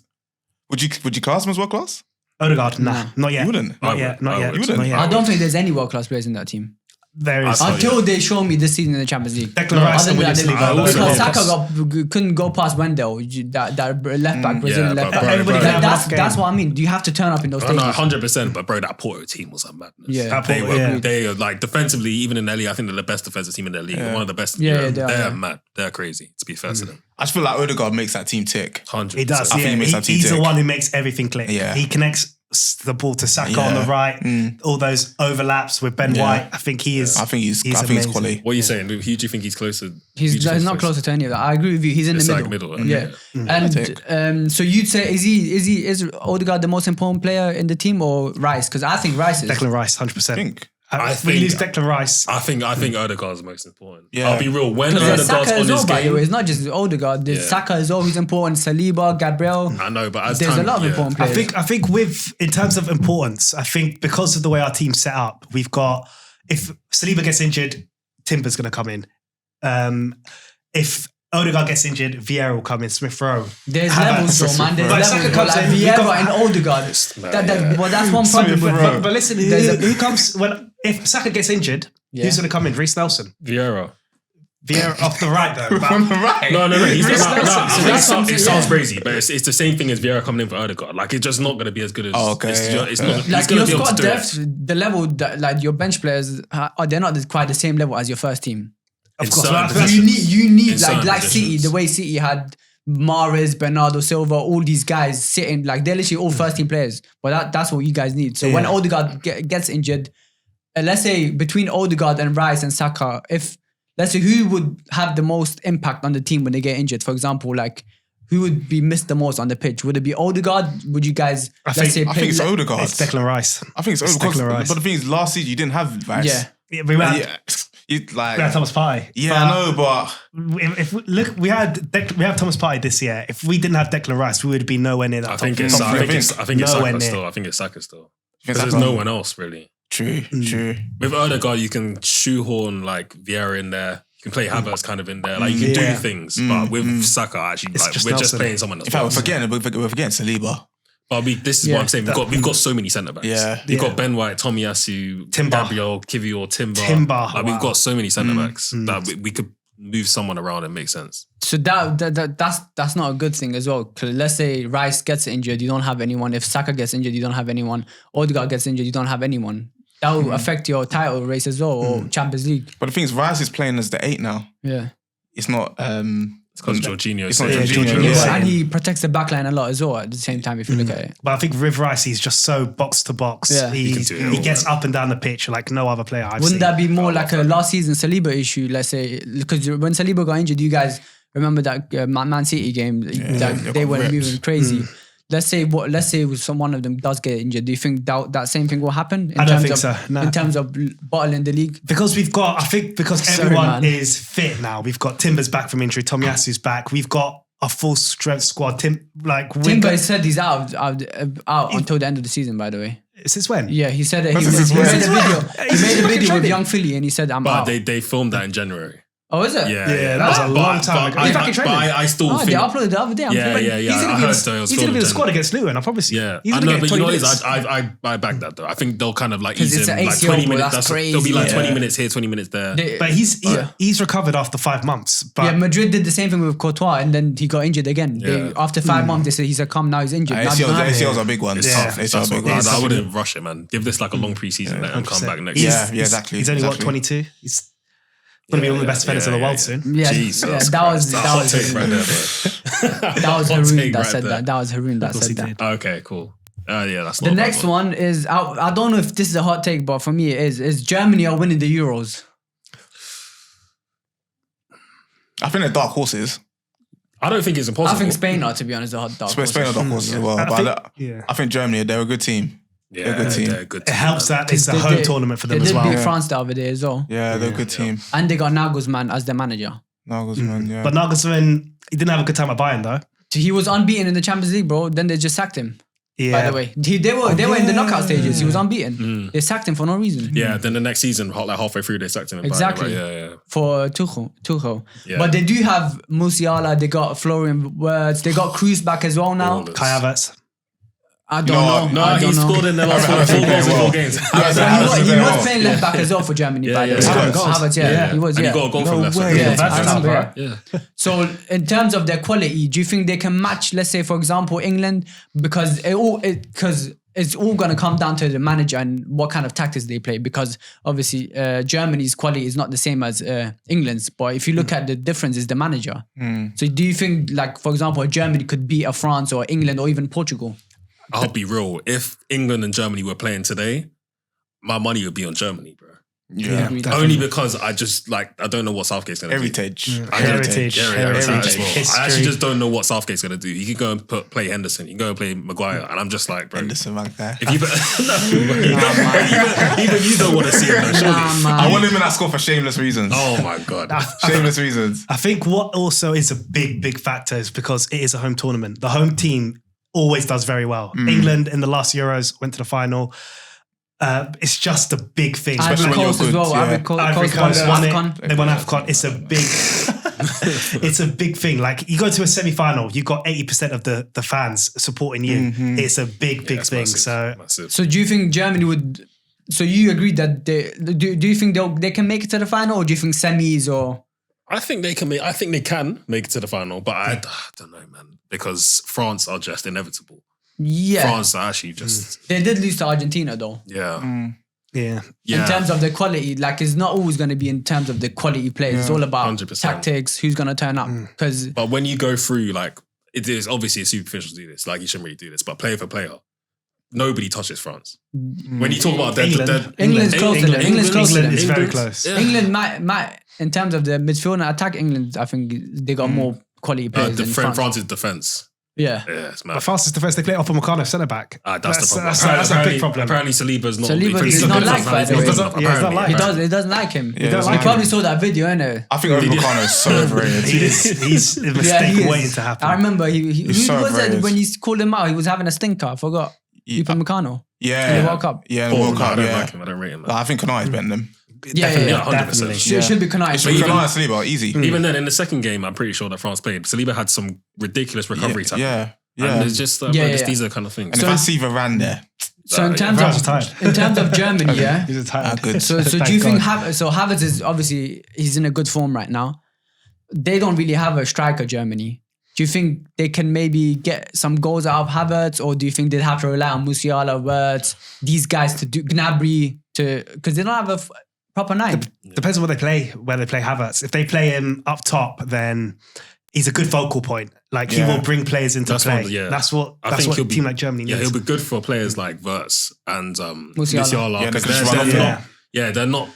Speaker 4: Would you class him as world class?
Speaker 3: Odegaard, nah, not yet.
Speaker 4: You wouldn't.
Speaker 3: Not
Speaker 2: I
Speaker 3: yet.
Speaker 2: would.
Speaker 3: Not
Speaker 2: I
Speaker 3: yet.
Speaker 2: would.
Speaker 4: You wouldn't.
Speaker 3: Not
Speaker 1: I
Speaker 3: yet.
Speaker 1: don't think there's any world-class players in that team.
Speaker 3: There is.
Speaker 2: I-
Speaker 1: Until they show me this season in the Champions League.
Speaker 3: Declan Rice
Speaker 1: Other
Speaker 3: and
Speaker 1: than
Speaker 3: William
Speaker 1: that,
Speaker 3: Saliba.
Speaker 2: I also
Speaker 1: because
Speaker 2: think
Speaker 1: Saka couldn't go past Wendell, that left back, Brazilian
Speaker 2: yeah,
Speaker 1: left
Speaker 2: but
Speaker 1: back.
Speaker 2: everybody
Speaker 3: can have
Speaker 1: That's
Speaker 3: enough
Speaker 1: that's
Speaker 3: game.
Speaker 1: what I mean. You have to turn up in those
Speaker 2: I know,
Speaker 1: stages.
Speaker 2: 100%, but bro, that Porto team was a madness.
Speaker 1: Yeah.
Speaker 3: That
Speaker 2: They
Speaker 3: Porto,
Speaker 2: were,
Speaker 3: yeah.
Speaker 2: they are like defensively, even in LA, I think they're the best defensive team in their league.
Speaker 4: Yeah.
Speaker 2: One of the best.
Speaker 1: Yeah,
Speaker 2: you know,
Speaker 1: they are,
Speaker 2: they're
Speaker 1: yeah.
Speaker 2: mad. They're crazy, to be fair to them.
Speaker 4: I just feel like Odegaard makes that team tick.
Speaker 2: 100%.
Speaker 3: He does.
Speaker 4: I think
Speaker 3: Yeah,
Speaker 4: he makes that team
Speaker 3: he's the
Speaker 4: tick.
Speaker 3: one who makes everything click.
Speaker 4: Yeah.
Speaker 3: He connects the ball to Saka on the
Speaker 4: Yeah.
Speaker 3: right. All those overlaps with Ben
Speaker 4: Yeah.
Speaker 3: White. I think he is.
Speaker 4: I think he's
Speaker 3: amazing.
Speaker 4: quality.
Speaker 2: What are you saying? Who do you think he's closer?
Speaker 1: He's not closer to any of that. I agree with you. He's in
Speaker 2: It's
Speaker 1: the
Speaker 2: like
Speaker 1: middle.
Speaker 2: middle.
Speaker 1: Yeah. And so you'd say is Odegaard the most important player in the team or Rice? Because I think Rice is.
Speaker 3: Declan Rice, 100%.
Speaker 4: I think.
Speaker 2: I
Speaker 3: When you lose
Speaker 2: think-
Speaker 3: Declan Rice,
Speaker 2: I think Odegaard's the most important.
Speaker 4: Yeah.
Speaker 2: I'll be real. When
Speaker 1: Because there's
Speaker 2: Odegaard's
Speaker 1: Saka
Speaker 2: on
Speaker 1: as
Speaker 2: his
Speaker 1: well, by the way.
Speaker 2: game,
Speaker 1: It's not just Odegaard. There's
Speaker 2: Yeah.
Speaker 1: Saka as well. He's important. Saliba, Gabriel.
Speaker 2: I know, but as
Speaker 1: There's
Speaker 2: time,
Speaker 1: a lot of important players.
Speaker 3: I think in terms of importance, I think because of the way our team's set up, we've got, if Saliba gets injured, Timber's going to come in. If Odegaard gets injured, Vieira will come in, Smith Rowe.
Speaker 1: There's
Speaker 3: Havertz,
Speaker 1: levels though, man. There's
Speaker 3: But
Speaker 1: levels.
Speaker 3: Saka
Speaker 1: Bro.
Speaker 3: comes
Speaker 1: Like
Speaker 3: in, we've
Speaker 1: Vieira
Speaker 3: got-
Speaker 1: and Odegaard. Well, that's one problem.
Speaker 3: But listen, who comes if Saka gets injured?
Speaker 1: Yeah.
Speaker 3: Who's going to come in? Reece Nelson.
Speaker 2: Vieira.
Speaker 3: Vieira off the right though. but-
Speaker 4: From the right.
Speaker 2: No. He's
Speaker 3: Reece
Speaker 2: not.
Speaker 3: Nelson.
Speaker 2: No,
Speaker 3: So
Speaker 2: it
Speaker 1: that's
Speaker 2: sounds-
Speaker 1: something,
Speaker 2: it sounds
Speaker 1: yeah.
Speaker 2: crazy, but it's the same thing as Vieira coming in for Odegaard. Like it's just not going to be as good as.
Speaker 4: Oh, okay,
Speaker 2: It's,
Speaker 4: yeah.
Speaker 2: it's not. He's
Speaker 1: Like
Speaker 2: going
Speaker 1: your
Speaker 2: to be able
Speaker 1: squad
Speaker 2: to do it.
Speaker 1: depth, the level that like your bench players are, they're not quite the same level as your first team.
Speaker 3: Of
Speaker 2: In
Speaker 3: course,
Speaker 2: certain
Speaker 3: that's-
Speaker 2: positions.
Speaker 1: You need
Speaker 2: In certain
Speaker 1: like City,
Speaker 2: positions.
Speaker 1: the way City had Mahrez, Bernardo Silva, all these guys sitting like they're literally all first team players. But that's what you guys need. So when
Speaker 3: Yeah.
Speaker 1: Odegaard gets injured, let's say between Odegaard and Rice and Saka, if let's say who would have the most impact on the team when they get injured, for example, like who would be missed the most on the pitch? Would it be Odegaard? Would you guys
Speaker 4: I think it's Odegaard.
Speaker 3: It's Declan Rice.
Speaker 4: I think it's
Speaker 3: It's
Speaker 4: Odegaard.
Speaker 3: Declan Rice.
Speaker 4: But the thing is, last season you didn't have Rice.
Speaker 1: Yeah.
Speaker 3: Yeah, we had,
Speaker 4: Yeah. You, like,
Speaker 3: we had Thomas Partey.
Speaker 4: yeah, I know, but
Speaker 3: If we, look, we have Thomas Partey this year. If we didn't have Declan Rice, we would be nowhere near that.
Speaker 2: I
Speaker 3: top
Speaker 2: think
Speaker 3: three.
Speaker 2: it's.
Speaker 3: Top
Speaker 2: I
Speaker 3: three.
Speaker 2: think it's
Speaker 3: Nowhere
Speaker 2: Saka
Speaker 3: near.
Speaker 2: still. I think it's Saka still.
Speaker 4: Think
Speaker 2: Because there's
Speaker 4: Saka.
Speaker 2: no one else really.
Speaker 4: True.
Speaker 2: With Odegaard, you can shoehorn like Vieira in there. You can play Havertz kind of in there. Like you can do
Speaker 3: Yeah.
Speaker 2: things. But with Saka, actually,
Speaker 3: It's
Speaker 2: like
Speaker 3: just
Speaker 2: we're just
Speaker 3: Nelson.
Speaker 2: playing someone else.
Speaker 4: In fact, we're forgetting Saliba.
Speaker 2: But this is
Speaker 1: Yeah.
Speaker 2: what I'm saying. We've got so many centre backs.
Speaker 4: Yeah.
Speaker 2: We've
Speaker 3: Yeah.
Speaker 2: got Ben White, Tomiyasu,
Speaker 3: Timber.
Speaker 2: Gabriel, Kivior, Timber.
Speaker 3: Timber,
Speaker 2: Like we've
Speaker 3: wow.
Speaker 2: got so many centre backs that we could move someone around and make sense.
Speaker 1: So that's not a good thing as well. 'Cause let's say Rice gets injured, you don't have anyone. If Saka gets injured, you don't have anyone. Odegaard gets injured, you don't have anyone. that will affect your title race as well, or Champions League.
Speaker 4: But the thing is, Rice is playing as the 8 now.
Speaker 1: Yeah.
Speaker 4: It's not.
Speaker 2: It's because Jorginho.
Speaker 4: It's not
Speaker 3: Yeah,
Speaker 4: Jorginho.
Speaker 3: Jorginho.
Speaker 4: Yeah.
Speaker 1: And he protects the backline a lot as well at the same time, if you look at it.
Speaker 3: But I think with Rice, he's just so box to box.
Speaker 1: Yeah.
Speaker 2: He can do it all,
Speaker 3: He gets up and down the pitch like no other player I've
Speaker 1: Wouldn't
Speaker 3: seen.
Speaker 1: that be more like a last season Saliba issue, let's say? Because when Saliba got injured, you guys remember that Man City game? That they
Speaker 4: got
Speaker 1: were
Speaker 4: ripped.
Speaker 1: moving crazy. Let's say one of them does get injured. Do you think that same thing will happen?
Speaker 3: I don't think so, no.
Speaker 1: In terms of bottling the league?
Speaker 3: Because
Speaker 1: Sorry,
Speaker 3: everyone
Speaker 1: man.
Speaker 3: is fit now. We've got Timber's back from injury. Tomiyasu's back. We've got a full strength squad.
Speaker 1: Timber said he's out until the end of the season, by the way.
Speaker 3: Since when?
Speaker 1: Yeah, he said that he
Speaker 4: Since
Speaker 1: made a
Speaker 4: when?
Speaker 1: video.
Speaker 3: He's
Speaker 1: He made a
Speaker 3: fucking
Speaker 1: video with
Speaker 3: training.
Speaker 1: Young Philly and he said, I'm
Speaker 2: But
Speaker 1: out.
Speaker 2: they filmed that in January.
Speaker 1: Oh, is it?
Speaker 3: Yeah, that was a long time ago. He's back in training.
Speaker 2: I still
Speaker 1: Oh,
Speaker 2: think.
Speaker 1: they uploaded the other day.
Speaker 2: Yeah.
Speaker 3: He's
Speaker 2: I
Speaker 3: gonna
Speaker 2: heard
Speaker 3: be
Speaker 2: that it was
Speaker 3: he's gonna be
Speaker 2: filmed
Speaker 3: the
Speaker 2: in
Speaker 3: squad against Luton. I promise you.
Speaker 2: Yeah,
Speaker 3: He's
Speaker 2: I
Speaker 3: gonna
Speaker 2: know,
Speaker 3: get
Speaker 2: but
Speaker 3: 20
Speaker 2: you know,
Speaker 3: minutes.
Speaker 2: I back that though. I think they'll kind of like
Speaker 1: 'Cause
Speaker 2: ease
Speaker 1: it's
Speaker 2: him
Speaker 1: an
Speaker 2: like
Speaker 1: ACL,
Speaker 2: 20
Speaker 1: bro,
Speaker 2: minutes.
Speaker 1: that's
Speaker 2: There'll be like
Speaker 1: crazy.
Speaker 2: 20 minutes here, 20 minutes there.
Speaker 3: But he's recovered after 5 months. But
Speaker 1: Yeah, Madrid did the same thing with Courtois and then he got injured again.
Speaker 2: Yeah.
Speaker 1: After 5 months, they said he's a come, now he's injured. Now he's not having it.
Speaker 4: ACLs are big ones.
Speaker 3: Yeah.
Speaker 4: ACLs
Speaker 2: That's
Speaker 4: are big
Speaker 2: what,
Speaker 4: ones.
Speaker 2: I wouldn't rush it, man. Give this like a long preseason and come back next
Speaker 3: He's-
Speaker 2: year.
Speaker 4: Yeah, exactly.
Speaker 3: He's only
Speaker 4: exactly.
Speaker 3: 22. He's going to be one of the best defenders in the world soon.
Speaker 1: Yeah,
Speaker 2: Jesus
Speaker 1: yeah, that
Speaker 2: Christ.
Speaker 1: was
Speaker 2: Hot take right there, bro.
Speaker 1: that was
Speaker 2: Hot
Speaker 1: Haroon
Speaker 2: take
Speaker 1: that
Speaker 2: right
Speaker 1: said
Speaker 2: there.
Speaker 1: that. That was Haroon that
Speaker 3: course
Speaker 1: said
Speaker 3: he
Speaker 1: that.
Speaker 3: did.
Speaker 2: Okay, cool. Yeah, that's not
Speaker 1: The
Speaker 2: a bad
Speaker 1: next one is I don't know if this is a hot take, but for me it is Germany are winning the Euros.
Speaker 4: I think they're dark horses.
Speaker 2: I don't think it's impossible.
Speaker 1: I think Spain are, to be honest, a hot dog.
Speaker 4: Spain are dark horses as well. I think Germany, they're a good team.
Speaker 2: Yeah,
Speaker 4: They're a good team.
Speaker 2: they're a good
Speaker 3: It
Speaker 2: team,
Speaker 3: helps
Speaker 2: man.
Speaker 3: that it's a home tournament for them
Speaker 1: They
Speaker 3: as
Speaker 1: did
Speaker 3: well.
Speaker 1: beat France the other day as well.
Speaker 4: Yeah, they're a good team.
Speaker 1: And they got Nagelsmann as their manager.
Speaker 4: Nagelsmann, yeah.
Speaker 3: But Nagelsmann, he didn't have a good time at Bayern though.
Speaker 1: He was unbeaten in the Champions League, bro. Then they just sacked him.
Speaker 3: Yeah.
Speaker 1: By the way, they were in the knockout stages. He was unbeaten. They sacked him for no reason.
Speaker 2: Yeah, then the next season, like halfway through, they sacked him. in Bayern,
Speaker 1: Exactly.
Speaker 2: right? Yeah.
Speaker 1: For Tuchel.
Speaker 2: Yeah.
Speaker 1: But they do have Musiala, they got Florian Wirtz, they got Cruz back as well now.
Speaker 2: All this.
Speaker 3: Kai Havertz.
Speaker 1: I don't know.
Speaker 2: No,
Speaker 1: I
Speaker 2: he
Speaker 1: don't know.
Speaker 2: scored in the last 4 goals in 4 games.
Speaker 1: He was playing left back as well for Germany, by the way.
Speaker 2: he scored goals.
Speaker 1: Havertz, yeah. He was,
Speaker 2: And
Speaker 1: yeah.
Speaker 2: he got a goal from left
Speaker 3: way.
Speaker 2: side.
Speaker 1: Yeah,
Speaker 3: That's
Speaker 1: I remember,
Speaker 3: right.
Speaker 2: Yeah.
Speaker 1: So in terms of their quality, do you think they can match, let's say, for example, England? Because it's all going to come down to the manager and what kind of tactics they play. Because obviously Germany's quality is not the same as England's. But if you look at the difference, is the manager. So do you think, like, for example, Germany could beat a France or England or even Portugal?
Speaker 2: I'll be real. If England and Germany were playing today, my money would be on Germany, bro.
Speaker 4: Yeah.
Speaker 2: Only because I don't know what Southgate's going to do.
Speaker 4: Heritage.
Speaker 3: Heritage.
Speaker 2: Heritage as well.
Speaker 3: History.
Speaker 2: I actually just don't know what Southgate's going to do. He can go and play Henderson. He can go and play Maguire. And I'm just like, bro.
Speaker 4: Henderson, man.
Speaker 2: If you, even you don't want to see him, though, surely.
Speaker 4: I want him in that score for shameless reasons.
Speaker 2: Oh my God.
Speaker 4: Shameless reasons.
Speaker 3: I think what also is a big factor is because it is a home tournament. The home team always does very well. England in the last Euros went to the final. It's just a big thing.
Speaker 1: Ivory
Speaker 4: when you're
Speaker 1: Coast as
Speaker 4: good,
Speaker 1: well.
Speaker 4: yeah.
Speaker 3: Ivory Coast won
Speaker 1: AFCON.
Speaker 3: it. They won AFCON. It's a big thing. Like you go to a semi-final, you got 80% of the fans supporting you. It's a big
Speaker 2: That's
Speaker 3: thing.
Speaker 2: massive,
Speaker 3: So
Speaker 2: massive.
Speaker 1: So do you think Germany would... So you agree that do you think they can make it to the final, or do you think semis or...
Speaker 2: I think they can make it to the final, but I don't know, man. Because France are just inevitable.
Speaker 1: Yeah.
Speaker 2: France are actually just
Speaker 1: They did lose to Argentina though.
Speaker 3: yeah.
Speaker 1: In terms of the quality, like it's not always going to be in terms of the quality players. It's all about
Speaker 2: 100%.
Speaker 1: tactics, who's going to turn up. Because
Speaker 2: But when you go through, like, it is obviously a superficial to do this. Like, you shouldn't really do this. But player for player, nobody touches France. When you talk about
Speaker 1: England's close to them. England's close to them.
Speaker 3: England is very close.
Speaker 2: Yeah.
Speaker 1: England might, in terms of the midfield and attack, England, I think they got more quality players than France.
Speaker 2: France's defense.
Speaker 1: Yeah.
Speaker 2: Yeah, it's mad.
Speaker 3: But France's defense, they play off Upamecano centre back.
Speaker 2: That's the problem.
Speaker 3: That's a big problem.
Speaker 2: Apparently, Saliba's not.
Speaker 1: Saliba is not liked by the way.
Speaker 3: he's not liked.
Speaker 1: He doesn't like him.
Speaker 4: Yeah,
Speaker 1: He probably saw that video, innit?
Speaker 4: I think Upamecano is so overrated.
Speaker 3: He's a mistake waiting to happen.
Speaker 1: I remember he
Speaker 4: so
Speaker 1: was it
Speaker 4: overrated.
Speaker 1: when he called him out. He was having a stinker. I forgot. Upamecano.
Speaker 4: Yeah.
Speaker 1: In the World Cup.
Speaker 4: Yeah, in the World
Speaker 2: I
Speaker 4: Cup,
Speaker 2: don't
Speaker 4: yeah.
Speaker 2: like him. I don't rate him.
Speaker 4: I think Kanai is better than them.
Speaker 1: Yeah,
Speaker 2: 100%.
Speaker 1: Should be Kanai.
Speaker 4: But even Kanai and Saliba, easy.
Speaker 2: Even then, in the second game, I'm pretty sure that France played. Saliba had some ridiculous recovery time.
Speaker 4: Yeah.
Speaker 2: And
Speaker 4: Yeah.
Speaker 2: it's just, these are the kind of things.
Speaker 4: And if I see Varane there,
Speaker 1: So in terms
Speaker 3: Varane was
Speaker 1: of
Speaker 3: tired.
Speaker 1: Germany, yeah.
Speaker 3: He's tired.
Speaker 4: good.
Speaker 1: So do you think Havertz is obviously he's in a good form right now? They don't really have a striker, Germany. Do you think they can maybe get some goals out of Havertz, or do you think they'd have to rely on Musiala, Wirtz, these guys to do Gnabry? because they don't have a proper 9.
Speaker 3: Depends on where they play Havertz. If they play him up top, then he's a good focal point. Like he will bring players into play. That's what a team like Germany needs.
Speaker 2: Yeah, he'll be good for players like Wirtz and
Speaker 1: Musiala.
Speaker 2: Because they're not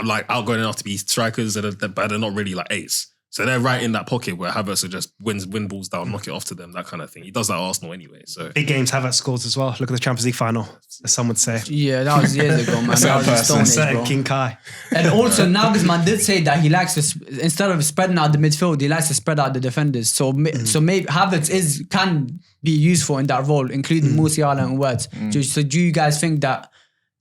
Speaker 2: like outgoing enough to be strikers, but they're not really like eights. So they're right in that pocket where Havertz will just win balls down, knock it off to them, that kind of thing. He does that at Arsenal anyway. So
Speaker 3: big games, Havertz scores as well. Look at the Champions League final, as some would say.
Speaker 1: Yeah, that was years ago, man. That was a Stone Age, bro.
Speaker 3: King Kai.
Speaker 1: And also, Nagelsmann did say that he likes to, instead of spreading out the midfield, he likes to spread out the defenders. So maybe Havertz can be useful in that role, including Musiala and Wirtz. So do you guys think that